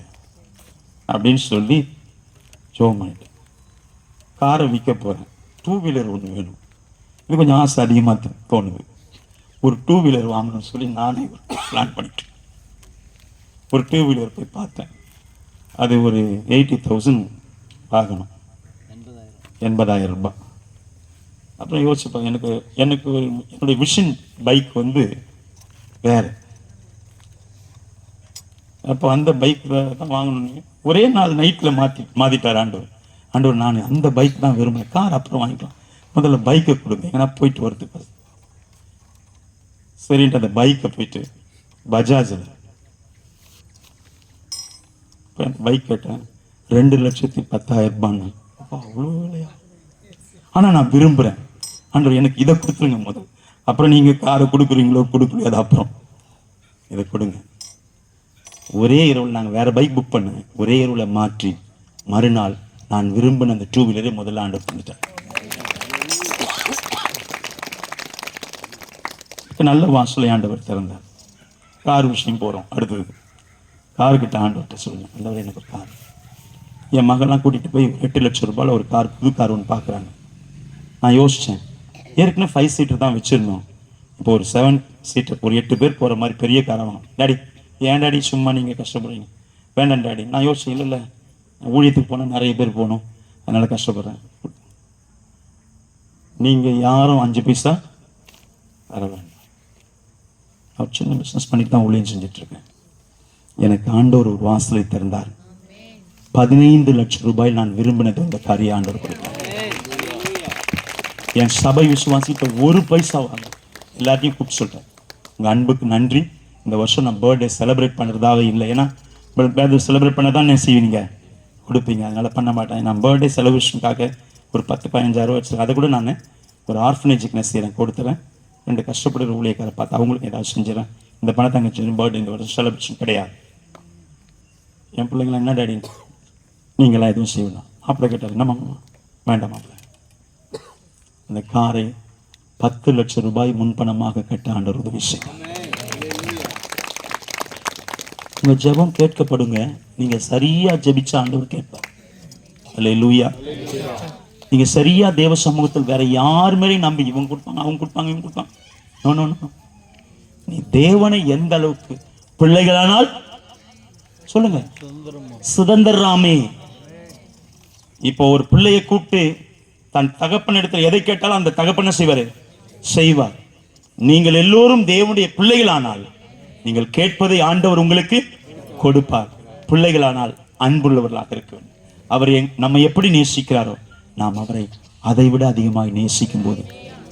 அப்படின்னு சொல்லி ஜெபம் பண்ணிட்டேன். காரை விற்க போகிறேன். 2 வீலர் ஒன்று வேணும். இது கொஞ்சம் ஆசை அதிகமாக தோணுது. ஒரு 2 வீலர் வாங்கணும்னு சொல்லி நானே பிளான் பண்ணிட்டேன். ஒரு 2 வீலர் போய் பார்த்தேன். அது ஒரு 80,000 வாங்கணும், 80,000 ரூபாய். அப்புறம் யோசிப்பேன், எனக்கு என்னுடைய விஷன் பைக் வந்து வேறு. அப்போ அந்த பைக் தான் வாங்கணும்னு ஒரே நாள் நைட்டில் மாற்றிட்டார் ஆண்டவர். நான் அந்த பைக் தான் விரும்புகிறேன், கார் அப்புறம் வாங்கிக்கலாம், முதல்ல பைக்கை கொடுங்க, ஏன்னா போயிட்டு வரதுக்கு. சரின்ட்டு அந்த பைக்கை போயிட்டு பஜாஜில் இப்போ அந்த பைக் கேட்டேன். 2,10,000 ரூபான்னு. அப்பா அவ்வளோ இல்லையா? ஆனால் நான் விரும்புகிறேன், ஆண்டவர் எனக்கு இதை கொடுத்துருங்க முதல், அப்புறம் நீங்கள் காரை கொடுக்குறீங்களோ கொடுக்கலையோ அது அப்புறம், இதை கொடுங்க. ஒரே இரவில் நாங்கள் வேறு பைக் புக் பண்ணேன். ஒரே இரவில் மாற்றி மறுநாள் நான் விரும்பின அந்த 2 வீலரே முதல்ல ஆண்டவர் பண்ணிட்டேன். நல்ல வாசலை ஆண்டவர் திறந்தார். கார் விஷயம் போகிறோம். அடுத்தது காருக்கிட்ட ஆண்டவர்கிட்ட சொல்லுங்க, ஆண்டவர் எனக்கு ஒரு கார். என் மகள்லாம் கூட்டிகிட்டு போய் 8 லட்சம் ரூபாயில் ஒரு கார், புது கார் ஒன்று பார்க்குறாங்க. நான் யோசித்தேன், ஏற்கனவே 5 சீட்டர் தான் வச்சுருந்தோம், இப்போ ஒரு 7 சீட்டர், ஒரு 8 பேர் போகிற மாதிரி பெரிய காராக வாங்க. டாடி ஏன் டாடி சும்மா நீங்கள் கஷ்டப்படுறீங்க? வேண்டாம் டாடி. நான் யோசிச்சேன், இல்லை ஊழியத்துக்கு போனால் நிறைய பேர் போகணும், அதனால் கஷ்டப்படுறேன். நீங்கள் யாரும் 5 பைசா வர வேண்டாம். அவர் சின்ன பிஸ்னஸ் பண்ணிட்டு தான் ஊழியம் செஞ்சிட்ருக்கேன். எனக்கு ஆண்டவர் ஒரு வாசலை திறந்தார். 15 லட்சம் ரூபாய் நான் விரும்பினது இந்த காரிய ஆண்டவர் கொடுத்தார். என் சபை விசுவாசித்த 1 பைசா வாங்க எல்லாத்தையும் கூப்பிட்டு சொல்லிட்டேன், உங்கள் அன்புக்கு நன்றி, இந்த வருஷம் நான் பர்த்டே செலிப்ரேட் பண்ணுறதாவே இல்லை, ஏன்னா பர்த்டே செலிப்ரேட் பண்ண தான் என்ன செய்வீங்க, கொடுப்பீங்க, அதனால் பண்ண மாட்டேன். நான் பர்த்டே செலிப்ரேஷனுக்காக ஒரு 10-15,000 வச்சுருக்கேன். அதை கூட நான் ஒரு ஆர்ஃபனேஜுக்கு நான் செய்கிறேன், கொடுத்துறேன். 2 கஷ்டப்படுற ஊழியக்காரை பார்த்து அவங்களுக்கு ஏதாவது செஞ்சிடறேன். இந்த பணத்தை அங்கே செஞ்சு பர்த்டே இந்த வருஷம் செலிப்ரேஷன் கிடையாது. என் பிள்ளைங்களா என்ன டாடி நீங்களாம் எதுவும் செய்யணும். மாப்பிள்ளை கேட்டார், என்ன மாமா? வேண்டாம் மாப்பிள்ளை. அந்த காரை 10 லட்சம் ரூபாய் முன்பணமாக கட்ட ஆண்டவர் உதவி செய்யும். உங்கள் ஜெபம் கேட்கப்படுங்க. நீங்கள் சரியாக ஜெபிச்ச ஆண்டவர் கேட்பார். அல்லேலூயா. நீங்க சரியா தேவ சமூகத்தில் வேற யார் மேலேயும் நம்பி இவங்க கொடுப்பாங்க அவங்க கொடுப்பாங்க இவங்க கொடுப்பாங்க. No no no. நீ தேவனை எந்த அளவுக்கு பிள்ளைகளானால் சொல்லுங்க சுதந்திரராமே. இப்போ ஒரு பிள்ளையை கூப்பிட்டு தன் தகப்பன் இடத்துல எதை கேட்டாலும் அந்த தகப்பன செய்வார். நீங்கள் எல்லோரும் தேவனுடைய பிள்ளைகளானால் நீங்கள் கேட்பதை ஆண்டவர் உங்களுக்கு கொடுப்பார். பிள்ளைகளானால் அன்புள்ளவர்களாக இருக்க வேண்டும். அவர் நம்ம எப்படி நேசிக்கிறாரோ நாம் அவரை அதை விட அதிகமாக நேசிக்கும் போது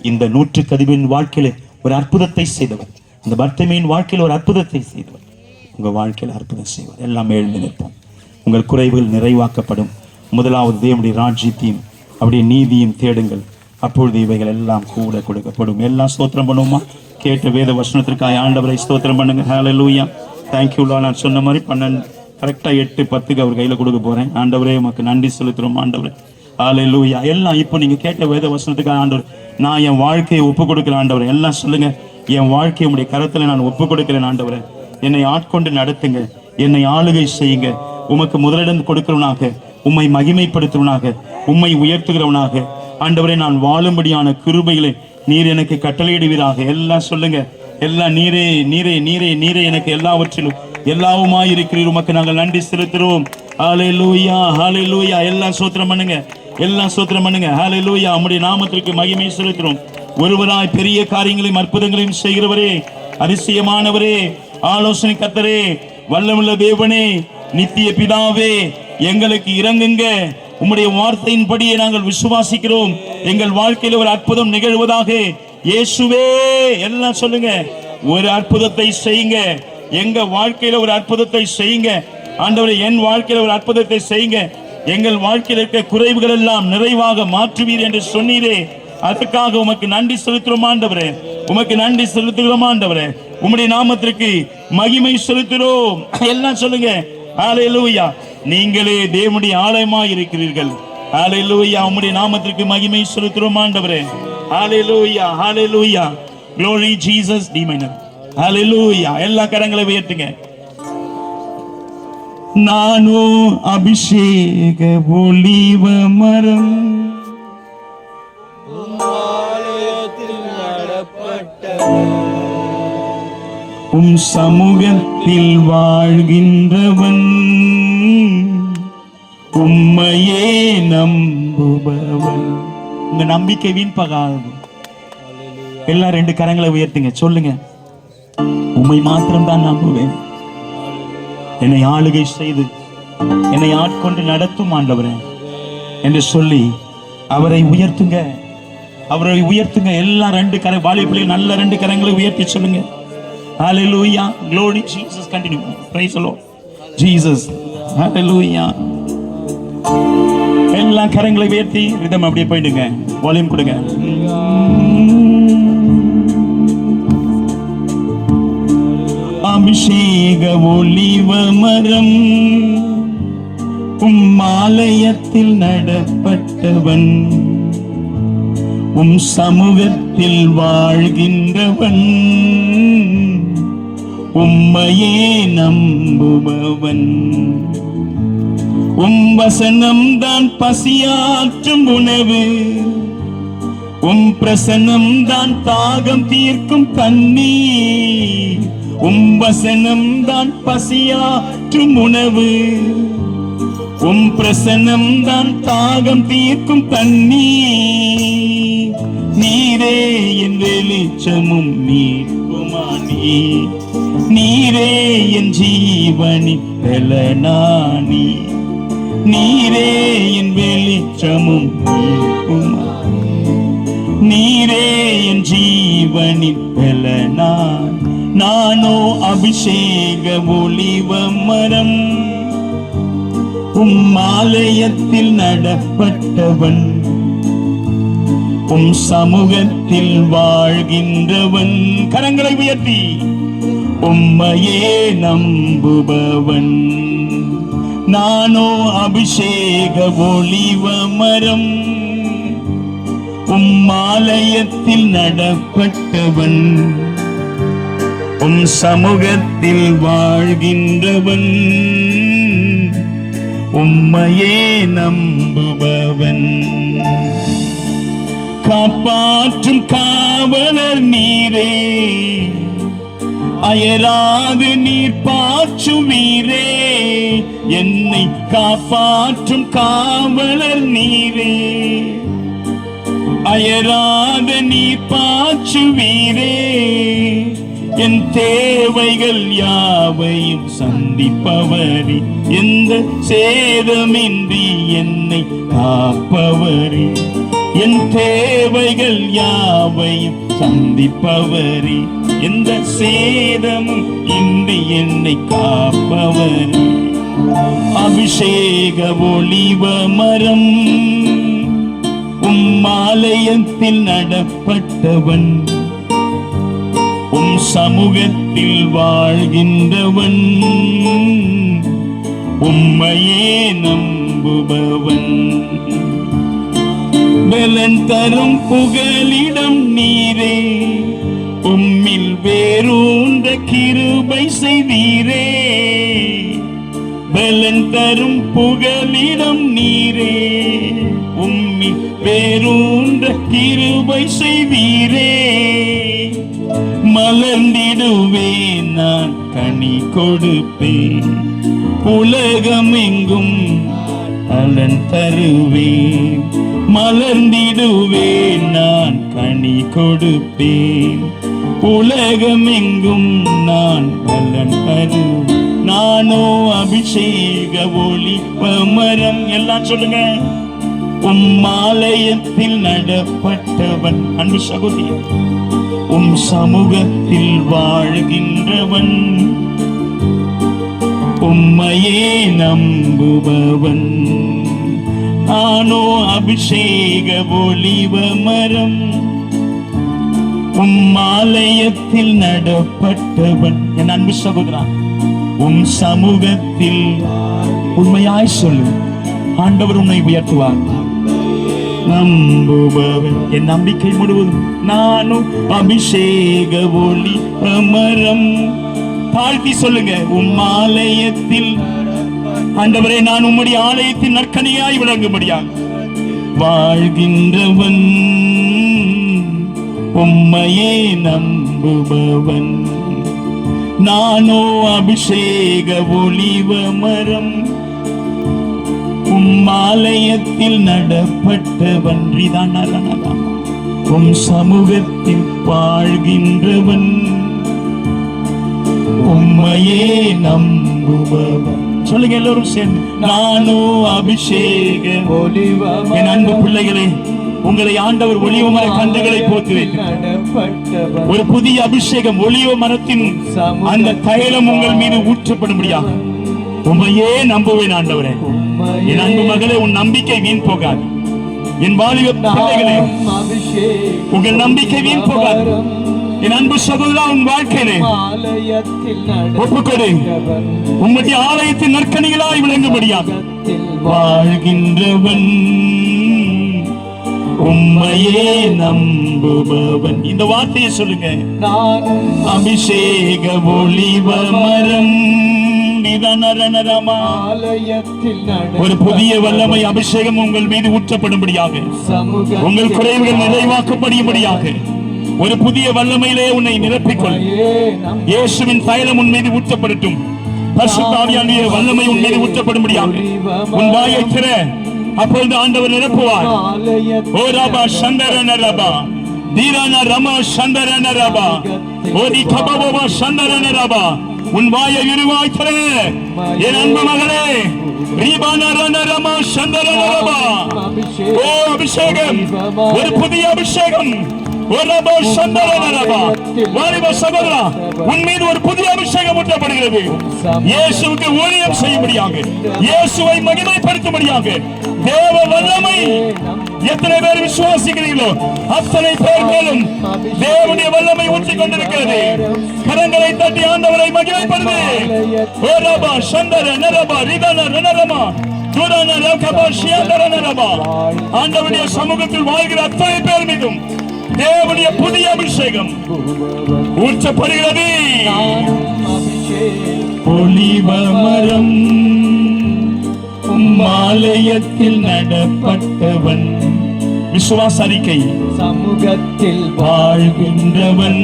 இந்த 100 அதிபரின் வாழ்க்கையில ஒரு அற்புதத்தை செய்தவர், இந்த பர்த்திமையின் வாழ்க்கையில் ஒரு அற்புதத்தை செய்தவர் உங்க வாழ்க்கையில் அற்புதம் செய்வார். எல்லாம் எழுந்து நிற்போம். உங்கள் குறைவுகள் நிறைவாக்கப்படும். முதலாவது தேவனுடைய ராஜ்யத்தையும் அப்படியே நீதியும் தேடுங்கள், அப்பொழுது இவைகள் எல்லாம் கூட கொடுக்கப்படும். எல்லாம் ஸ்தோத்திரம் பண்ணுவோமா? கேட்ட வேத வசனத்திற்காக ஆண்டவரை ஸ்தோத்திரம் பண்ணுங்க. ஹல்லேலூயா. Thank you Lord. நான் சொன்ன மாதிரி 12 கரெக்டாக 8:10 அவர் கையில் கொடுக்க போறேன். ஆண்டவரே உமக்கு நன்றி செலுத்துறோம் ஆண்டவரே. ஹல்லேலூயா. எல்லாம் இப்போ நீங்க கேட்ட வேத வசனத்துக்காக ஆண்டவர் நான் என் வாழ்க்கையை ஒப்பு கொடுக்கிறேன் ஆண்டவரே. எல்லாம் சொல்லுங்க, என் வாழ்க்கையை உடைய கரத்துல நான் ஒப்பு கொடுக்கிறேன் ஆண்டவரே. என்னை ஆட்கொண்டு நடத்துங்க, என்னை ஆளுகை செய்யுங்க. உமக்கு முதலிடம் கொடுக்கிறவனாக, உம்மை மகிமைப்படுத்துவனாக, உம்மை உயர்த்துகிறவனாக ஆண்டவரே நான் வாழும்படியான கிருபைகளை நீர் எனக்கு கட்டளையிடுவீராக. எல்லாம் சொல்லுங்க, எல்லாம் நீரே நீரே நீரே நீரே எனக்கு எல்லாவற்றிலும் எல்லாவுமாய் இருக்கிறீர். உமக்கு நாங்கள் நன்றி செலுத்துறோம். ஹல்லேலூயா ஹல்லேலூயா. எல்லாம் ஸ்தோத்திரம் பண்ணுங்க, எல்லாம் ஸ்தோத்திரம் பண்ணுங்க. ஹல்லேலூயா. உம்முடைய நாமத்திற்கு மகிமை செலுத்துறோம். ஒருவராய் பெரிய காரியங்களையும் அற்புதங்களையும் செய்கிறவரே, அதிசயமானவரே, ஆலோசனை கர்த்தரே, வல்லமுள்ள தேவனே, நித்திய பிதாவே, எங்களுக்கு இரங்குங்க. உம்முடைய வார்த்தையின்படியே நாங்கள் விசுவாசிக்கிறோம். எங்கள் வாழ்க்கையில் ஒரு அற்புதம் நிகழ்வதாக இயேசுவே. எல்லாம் சொல்லுங்க, ஒரு அற்புதத்தை செய்யுங்க. எங்க வாழ்க்கையில ஒரு அற்புதத்தை செய்யுங்க ஆண்டவரே. என் வாழ்க்கையில ஒரு அற்புதத்தை செய்யுங்க. எங்கள் வாழ்க்கையில் இருக்க குறைவுகள் எல்லாம் நிறைவாக மாற்றுவீர் என்று சொன்னீரே, அதற்காக உமக்கு நன்றி செலுத்துகிறோம் ஆண்டவரே. உமக்கு நன்றி செலுத்துகிறோம் ஆண்டவரே. உம்முடைய நாமத்திற்கு மகிமை செலுத்துகிறோம். எல்லாம் சொல்லுங்க, ஹல்லேலூயா. நீங்களே தேவனுடைய ஆலயமாய் இருக்கிறீர்கள். ஹல்லேலூயா. உம்முடைய நாமத்திற்கு மகிமை செலுத்துகிறோம் ஆண்டவரே. ஹல்லேலூயா ஹல்லேலூயா. Glory Jesus D minor. ஹல்லேலூயா. எல்லா கரங்களை உயர்த்துங்க. நானோ அபிஷேக ஒலிவ மரம், உம் சமூகத்தில் வாழ்கின்றவன், உம்மையே நம்புபவன். உங்க நம்பிக்கை வீண்பகாது. எல்லாம் 2 கரங்களை உயர்த்துங்க, சொல்லுங்க, உம்மை மாத்திரம் தான் நம்புவேன். என்னை ஆளுகை செய்து என்னை ஆட்கொண்டு நடத்தும் ஆண்டவரே என்று சொல்லி அவரை உயர்த்துங்க, அவரை உயர்த்துங்க. எல்லாம் 2 கரை வாலிபுள்ளி நல்ல 2 கரங்களை உயர்த்தி சொல்லுங்க, ஹல்லேலூயா. Glory Jesus. Continue. Praise the Lord. Jesus. Hallelujah. எல்லா கரங்களை உயர்த்தி ரிதம் அப்படியே போயிடுங்க, வால்யூம் கொடுங்க. அபிஷேக ஒலிவ மரம், உம் ஆலயத்தில் நடப்பட்டவன், உம் சமூகத்தில் வாழ்கின்றவன், உம்மையே நம்புபவன். உம் வசனம் தான் பசியாற்றும் உணவு, உம் பிரசனம் தான் தாகம் தீர்க்கும் தண்ணீர். உம் வசனம் தான் பசியாற்றும் உணவு, உம் பிரசனம் தான் தாகம் தீர்க்கும் தண்ணீர். நீரே என் வெளிச்சமும் மீட்புமானி, நீரே என் ஜீவனின் பலனானி, நீரே என் வெளிச்சமும் மீட்புமானி, நீரே என் ஜீவனின் பலனானி. நானோ அபிஷேக ஒலிவ மரம், உம் ஆலயத்தில் நடப்பட்டவன், உம் சமூகத்தில் வாழ்கின்றவன். கரங்களை உயர்த்தி உம்மையே நம்புபவன். நானோ அபிஷேக ஒலிவ மரம், உம் ஆலயத்தில் நடப்பட்டவன், உம் சமூகத்தில் வாழ்கின்றவன், உம்மையே நம்புபவன். காப்பாற்றும் காவலர் நீரே, அயராது நீர் பாய்ச்சுவீரே. என்னை காப்பாற்றும் காவலர் நீரே, அயராத நீர் பாய்ச்சுவீரே. என் தேவைகள் யாவையும் சந்திப்பவரே, எந்த சேதமின்றி என்னை காப்பவரே. என் தேவைகள் யாவையும் சந்திப்பவரே, எந்த சேதமும் இன்றி என்னை காப்பவரே. அபிஷேக ஒளிவ மரம், உம் ஆலயத்தில் நடப்பட்டவன், உம் சமூகத்தில் வாழ்கின்றவன், உம்மையே நம்புபவன். பலன் தரும் புகலிடம் நீரே, உம்மில் வேரூன்ற கிருபை செய்தீரே. பலன் தரும் புகலிடம் நீரே, உம்மில் வேரூன்ற கிருபை செய்தீரே. மலர்ந்திடுவேன் நான் கனி கொடுப்பேன், உலகம் எங்கும் பலன் தருவேன். மலர்ந்திடுவேன் நான் கனி கொடுப்பேன், உலகம் எங்கும் நான் பலன் தருவேன். நானோ அபிஷேக ஒளி மரம். எல்லாம் சொல்லுங்க. உம் ஆலயத்தில் நடப்பட்டவன். அன்பு சகோதரி, உம் சமூகத்தில் வாழ்கின்றவன், உம்மையே நம்புபவன். நானோ அபிஷேக ஒளிவ மரம், உம் ஆலயத்தில் நடப்பட்டவன். என் அன்பு சகோதரா, உம் சமூகத்தில் உண்மையாய் சொல்லு, ஆண்டவர் உன்னை உயர்த்துவார். நம்புபவன். என் நம்பிக்கை முழுவதும் நானும் அபிஷேக ஒளி மரம். தாழ்த்தி சொல்லுங்க. உம் ஆலயத்தில் ஆண்டவரே, நான் உம்முடைய ஆலயத்தின் நற்கனியாய் விளங்கும்படியாக வாழ்கின்றவன், உம்மையே நம்புபவன். நானோ அபிஷேக ஒளிவ மரம், உம் ஆலயத்தில் நடப்பட்டவன். உம் சமூகத்தில் வாழ்கின்றவன், உம்மையே நம்புபவன். சொல்லுங்க எல்லோரும் சேர்ந்து. நானோ அபிஷேக ஒளிவ. என் அன்பு பிள்ளைகளே, உங்களை ஆண்டவர் ஒளிவ மர கன்றுகளை போட்டு வைத்து ஒரு புதிய அபிஷேகம் ஒளிவ மரத்தின் அந்த தைலம் உங்கள் மீது ஊற்றப்படும்படியாக உம்மையே நம்புவேன் ஆண்டவரே. என் அன்பு மகளே, உன் நம்பிக்கை வீண் போகாது. என் வாலிப பிள்ளைகளே, உங்கள் நம்பிக்கை வீண் போகாது. என் அன்பு சகோதரா, உன் வாழ்க்கையிலே ஒப்புக்கொடு. உம்முடைய ஆலயத்தின் நற்கனிகளாய் விளங்கும்படியாக வாழ்கின்றவன், உம்மையே நம்புபவன். இந்த வார்த்தையை சொல்லுங்க. அபிஷேக ஒளிவ மரம். ஒரு புதிய வல்லமை அபிஷேகம் உங்கள் மீது ஊற்றப்படும்படியாக, உங்கள் குறைவுகள் நிறைவாக்கப்படும்படியாக ஒரு புதிய வல்லமையிலே உன்னை நிரப்பிக்கொள். இயேசுவின் தைலம் உன் மீது ஊற்றப்படட்டும். பரிசுத்த ஆவியானவருடைய வல்லமை உன் மீது ஊற்றப்படும்படியாக உன் வாயை திற. அப்பொழுது ஆண்டவர் நிரப்புவார். ஓ ரபா சந்தரன ரபா தீரான ரமா சந்தரன ரபா ஓதி கபபா சந்தரன ரபா. உன் வாயை விரிவாய் திற. என் அன்பு மகளே, ரீபான ரமா சந்தரன ரபா. ஓ அபிஷேகம், ஒரு புதிய அபிஷேகம். சகோதரா, உன் மீது ஒரு புதிய அபிஷேகம் ஊற்றப்படுகிறது. இயேசுவுக்கு ஊழியம் செய்யும்படியாக, இயேசுவை மகிமைப்படுத்தும்படியாக தேவ வல்லமை எத்தனை பேர் விசுவாசிக்கிறீர்களோ அத்தனை பேர் மேலும் தேவனுடைய வல்லமை ஊற்றிக் கொண்டிருக்கிறது. கரங்களை தட்டி ஆண்டவரை மகிமைப்படுத்து. ஆண்டவருடைய சமூகத்தில் வாழ்கிற அத்தனை பேர் மீதும் தேவனுடைய புதிய அபிஷேகம் ஊற்றப்படுகிறது. ஒளிவ மரம் உம்மாலயத்தில் நடப்பட்டவன். விசுவாச அறிக்கை. சமூகத்தில் வாழ்கின்றவன்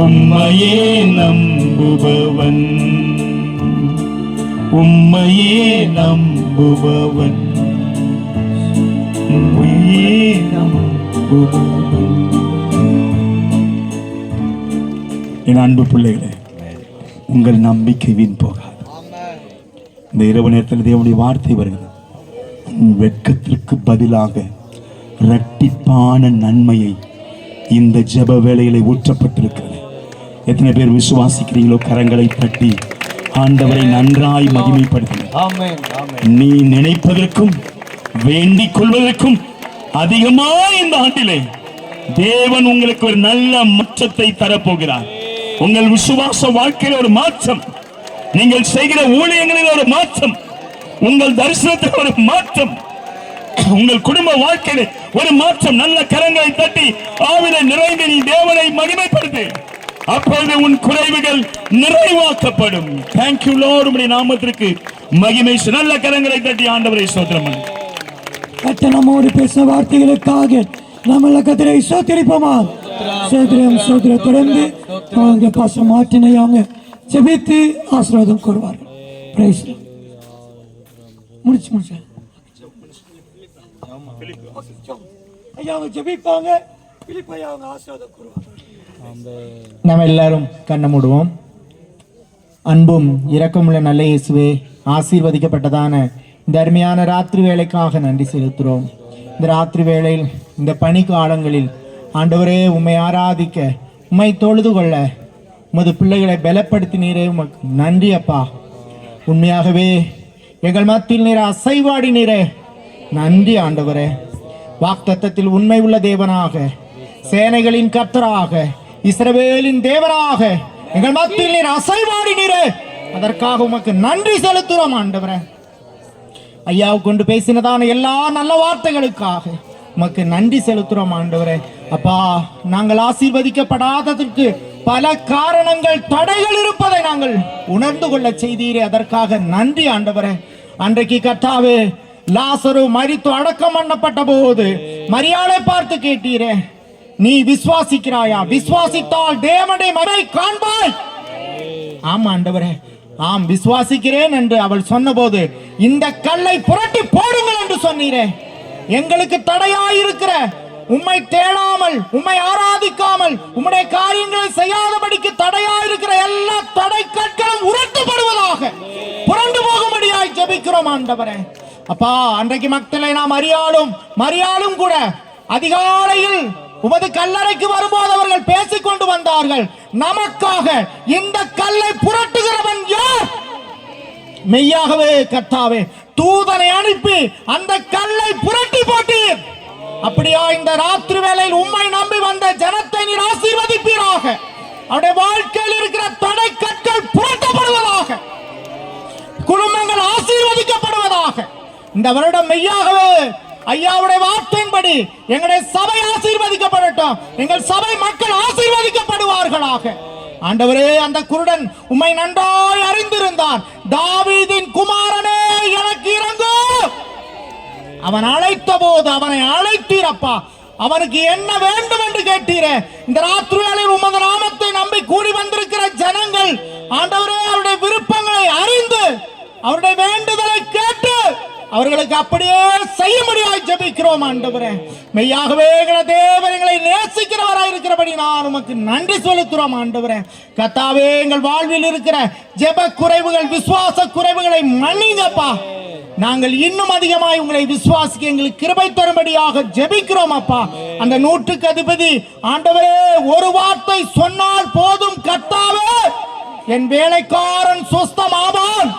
உம்மையே நம்புபவன், உம்மையே நம்புபவன், உம்மையே நம்புபவன். என் அன்பு பிள்ளைகளே, உங்கள் நம்பிக்கை வீண் போகாது. இந்த இரவு நேரத்தில் தேவனுடைய வார்த்தை வருகிறது. வெட்கத்திற்கு பதிலாக இரட்டிப்பான நன்மையை இந்த ஜெப வேளையிலே ஊற்றப்பட்டிருக்கிறது. எத்தனை பேர் விசுவாசிக்கிறீங்களோ கரங்களை தட்டி ஆண்டவரை நன்றாய் மகிமைப்படுத்துங்கள். நீ நினைப்பதற்கும் வேண்டிக் கொள்வதற்கும் அதிகமாக இந்த ஆண்டிலே தேவன் உங்களுக்கு ஒரு நல்ல மாற்றத்தை தரப்போகிறார். உங்கள் விசுவாச வாழ்க்கையில் ஒரு மாற்றம், நீங்கள் செய்கிற ஊழியங்களில் ஒரு மாற்றம், உங்கள் தரிசனத்தில் ஒரு மாற்றம், உங்கள் குடும்ப வாழ்க்கையில் ஒரு மாற்றம். நல்ல கரங்களை தட்டி ஆவிலே நிறைந்து நீ தேவனை மகிமைப்படுத்து. அப்பொழுது உன் குறைவுகள் நிறைவாக்கப்படும். Thank you Lord. உம்முடைய நாமத்திற்கு மகிமை. நல்ல கரங்களை தட்டி ஆண்டவரை ஸ்தோத்திரம் பண்ணு. நம்மோடு பேச வார்த்தைகளுக்காக நம்ம கத்தரை சோதரிப்போமா? சோதரம் சோதர தொடர்ந்து அவங்க பாசம் மாற்றினை அவங்க ஜெபித்து ஆசீர்வாதம் கூறுவார்கள். Price the Lord. முடிச்சு ஐயா அவங்க ஜெபிப்பாங்க, பிலிப் ஐயா அவங்க ஆசீர்வாதம் கூறுவாங்க. நம்ம எல்லாரும் கண்ணை மூடுவோம். அன்பும் இரக்கமுள்ள நல்ல இயேசுவே, ஆசீர்வதிக்கப்பட்டதான இந்த அருமையான ராத்திரி வேளைக்காக நன்றி செலுத்துகிறோம். இந்த ராத்திரி வேளையில் இந்த பனி காலங்களில் ஆண்டவரே உம்மை ஆராதிக்க, உம்மை தொழுது கொள்ள உமது பிள்ளைகளை பலப்படுத்தினீரே, உமக்கு நன்றி அப்பா. உண்மையாகவே எங்கள் மத்தியில் நீர் அசைவாடினீரே, நன்றி ஆண்டவரே. வாக்தத்தத்தில் உண்மை உள்ள தேவனாக, சேனைகளின் கர்த்தராக, இஸ்ரவேலின் தேவனாக எங்கள் மத்தியில் நீர் அசைவாடினீரே, அதற்காக உமக்கு நன்றி செலுத்துகிறோம் ஆண்டவரே. ஐயாவை கொண்டு பேசினதான எல்லா நல்ல வார்த்தைகளுக்காக உமக்கு நன்றி செலுத்துகிறோம் ஆண்டவரே. அப்பா, நாங்கள் ஆசீர்வதிக்கப்படாததற்கு பல காரணங்கள், தடைகள் இருப்பதை நாங்கள் உணர்ந்து கொள்ள செய்தீரே, அதற்காக நன்றி ஆண்டவரே. அன்றைக்கு கர்த்தாவே லாசரு மரித்து அடக்கம் பண்ணப்பட்ட போது மரியாதை பார்த்து கேட்டீரே, நீ விசுவாசிக்கிறாயா? விசுவாசித்தால் தேவனுடைய மகனை காண்பாய். ஆமா ஆண்டவரே, ஆம் விசுவாசிக்கிறேன் என்று அவள் சொன்னபோது இந்த கல்லை புரட்டி போடுங்கள் என்று சொன்னீரே. எங்களுக்கு தடையாயிருக்கிற, உம்மை தேடாமல், உம்மை ஆராதிக்காமல், உம்முடைய காரியங்களை செய்யாதபடிக்கு தடையாயிருக்கிற எல்லா தடை கற்களும் உரட்டப்படுவதாக, புரண்டு போகும்படியாய் ஜெபிக்கிறோம் ஆண்டவரே. அப்பா, அன்றைக்கு மக்களை நாம் மரியாளும் கூட அதிகாலையில் உமது கல்லறைக்கு வரும்போது அவர்கள் பேசிக் கொண்டு வந்தார்கள், நமக்காக இந்த கல்லை புரட்டுகிறவன் யார்? மெய்யாகவே கர்த்தாவே, தூதனை அனுப்பி அந்த கல்லை புரட்டி போட்டீர். அப்படியா இந்த ராத்திரி வேளையில் உம்மை நம்பி வந்த ஜனத்தை நீர் ஆசீர்வதிப்பீராக. அவருடைய வாழ்க்கையில் இருக்கிற தடை கற்கள் புரட்டப்படுவதாக, குடும்பங்கள் ஆசீர்வதிக்கப்படுவதாக. இந்த வருடம் மெய்யாகவே ஐயாவுடைய வார்த்தையின்படி எங்களுடைய சபை ஆசீர்வதிக்கப்படட்டும், எங்கள் சபை மக்கள் ஆசீர்வதிக்கப்படுவார்களாக. ஆண்டவரே, அந்த குருடன் உம்மை நன்றாய் அறிந்திருந்தான். தாவீதின் குமாரனே எனக்கு இறங்கு. அவன் அழைத்த போது அவனை அழைத்தீரப்பா. அவனுக்கு என்ன வேண்டும் என்று கேட்டீரே. இந்த ராத்திரிகளில் உமது நாமத்தை நம்பி கூடி வந்திருக்கிற ஜனங்கள் ஆண்டவரே, அவருடைய விருப்பங்களை அறிந்து, அவருடைய வேண்டுதலை கேட்டு அவர்களுக்கு அப்படியே செய்ய முடியாது ஜெபிக்கிறோம் ஆண்டவரே. மெய்யாகவே தேவன் எங்களை நேசிக்கிறவராய் இருக்கிறபடி நான் உமக்கு நன்றி செலுத்துறோம் ஆண்டவரே. கர்த்தாவே, எங்கள் வாழ்வில் இருக்கிற ஜெப குறைவுகள், விசுவாச குறைவுகளை மன்னிங்கப்பா. நாங்கள் இன்னும் அதிகமாய் உங்களை விசுவாசிக்க எங்களுக்கு கிருபை தரும்படியாக ஜெபிக்கிறோம் அப்பா. அந்த நூற்றுக்கு அதிபதி ஆண்டவரே, ஒரு வார்த்தை சொன்னால் போதும் கர்த்தாவே, என் வேலைக்காரன் சுஸ்தமாவான்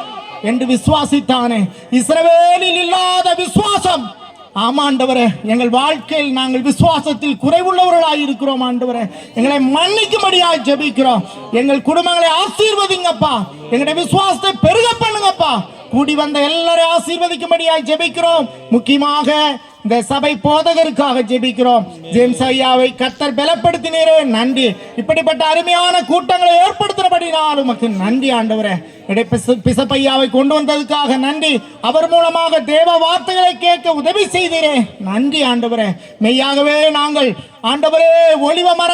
என்று விசுவாசித்தானே. இஸ்ரவேலில் இல்லாத விசுவாசம். ஆமா ஆண்டவரே, எங்கள் வாழ்க்கையில் நாங்கள் விசுவாசத்தில் குறைவுள்ளவர்களாய் இருக்கிறோம் ஆண்டவரே. எங்களை மன்னிக்கும்படியாய் ஜெபிக்கிறோம். எங்கள் குடும்பங்களை ஆசீர்வதிங்கப்பா. எங்களுடைய விசுவாசத்தை பெருக பண்ணுங்கப்பா. கூடி வந்த எல்லாரையும் ஆசீர்வதிக்கும்படியாய் ஜெபிக்கிறோம். முக்கியமாக இந்த சபை போதகருக்காக ஜெபிக்கிறோம். ஜேம்ஸ் ஐயாவை கர்த்தர் பலப்படுத்தினீரே நன்றி. இப்படிப்பட்ட அருமையான கூட்டங்களை ஏற்படுத்தினபடினால் உமக்கு நன்றி ஆண்டவரே. பிசப்பையாவை கொண்டு வந்ததுக்காக நன்றி. அவர் மூலமாக தேவ வார்த்தைகளை கேட்க உதவி செய்தீரே நன்றி ஆண்டவரே. மெய்யாகவே நாங்கள் ஆண்டவரே ஒளிவ மர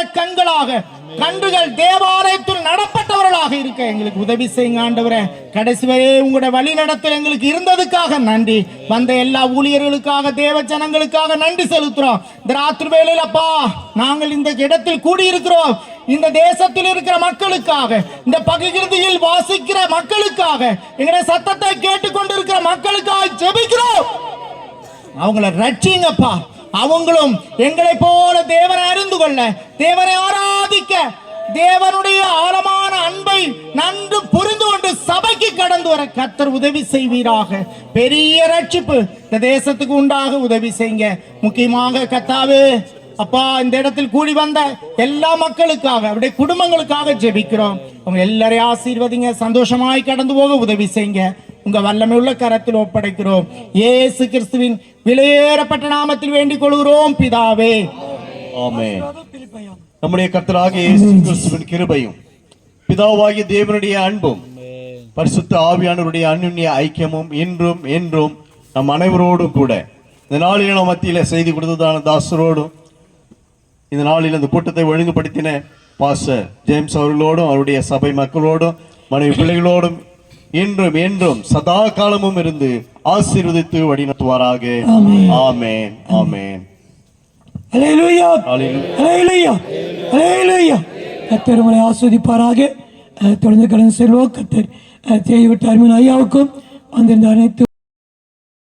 கன்றுகள் தேவாலயத்தில் நடப்பட்டவர்களாக இருக்க எங்களுக்கு உதவி செய்யுங்க ஆண்டவரே. கடைசி வரை உங்களுடைய வழி நடத்தல் எங்களுக்கு இருந்ததுக்காக நன்றி. வந்த எல்லா ஊழியர்களுக்காக தேவ ஜனங்களுக்காக நன்றி செலுத்துறோம். இந்த ராத்திரி வேளையில் அப்பா நாங்கள் இந்த இடத்தில் கூடியிருக்கிறோம். இந்த தேசத்தில் இருக்கிற மக்களுக்காக, இந்த பகுதியில் வாசிக்கிற மக்களுக்காக, எங்களுடைய சத்தத்தை கேட்டுக்கொண்டிருக்கிற மக்களுக்காக ஜெபிக்கிறோம். அவங்கள ரட்சிங்கப்பா. அவங்களும் எங்களை போல தேவனை அறிந்து கொள்ள, தேவனை ஆராதிக்க, தேவனுடைய ஆழமான அன்பை நன்கு புரிந்து கொண்டு சபைக்கு கடந்து வர கர்த்தர் உதவி செய்வீராக. பெரிய ரட்சிப்பு இந்த தேசத்துக்கு உண்டாக உதவி செய்யுங்க. முக்கியமாக கர்த்தாவே அப்பா இந்த இடத்தில் கூடி வந்த எல்லா மக்களுக்காக, அவருடைய குடும்பங்களுக்காக ஜெபிக்கிறோம். உங்க எல்லாரையும் ஆசீர்வதிங்க. சந்தோஷமாய் கடந்து போக உதவி செய்யுங்க. உங்க வல்லமை உள்ள கரத்தில் ஒப்படைக்கிறோம். இயேசு கிறிஸ்துவின் விலையேறப்பட்ட நாமத்தில் வேண்டிக் கொள்கிறோம் பிதாவே. ஆமென். நம்முடைய கர்த்தராகிய இயேசு கிறிஸ்துவின் கிருபையும் பிதாவாகிய தேவனுடைய அன்பும் பரிசுத்த ஆவியானவருடைய அன்யுன்ய ஐக்கியமும் இன்றும் என்றும் நம் அனைவரோடும் கூட இந்த நாளில் நம் மத்தியில செய்தி கொடுத்ததான தாசரோடும் இந்த நாளில் அந்த கூட்டத்தை ஒழுங்குபடுத்தின பாஸ்டர் ஜேம்ஸ் அவர்களோடும் அவருடைய சபை மக்களோடும் மனைவி பிள்ளைகளோடும் இன்றும் என்றும் சதா காலமும் இருந்து ஆசீர்வதித்து வழிநடத்துவாராக. ஆமென். ஆமென். அல்லேலூயா. அல்லேலூயா. அல்லேலூயா. கர்த்தர் உங்களை ஆசீர்வதிப்பாராக. தொடர்ந்து கடந்து செல்வோம். கர்த்தர் செய்து விட்ட அருமையான ஐயாவுக்கும் வந்திருந்த அனைத்து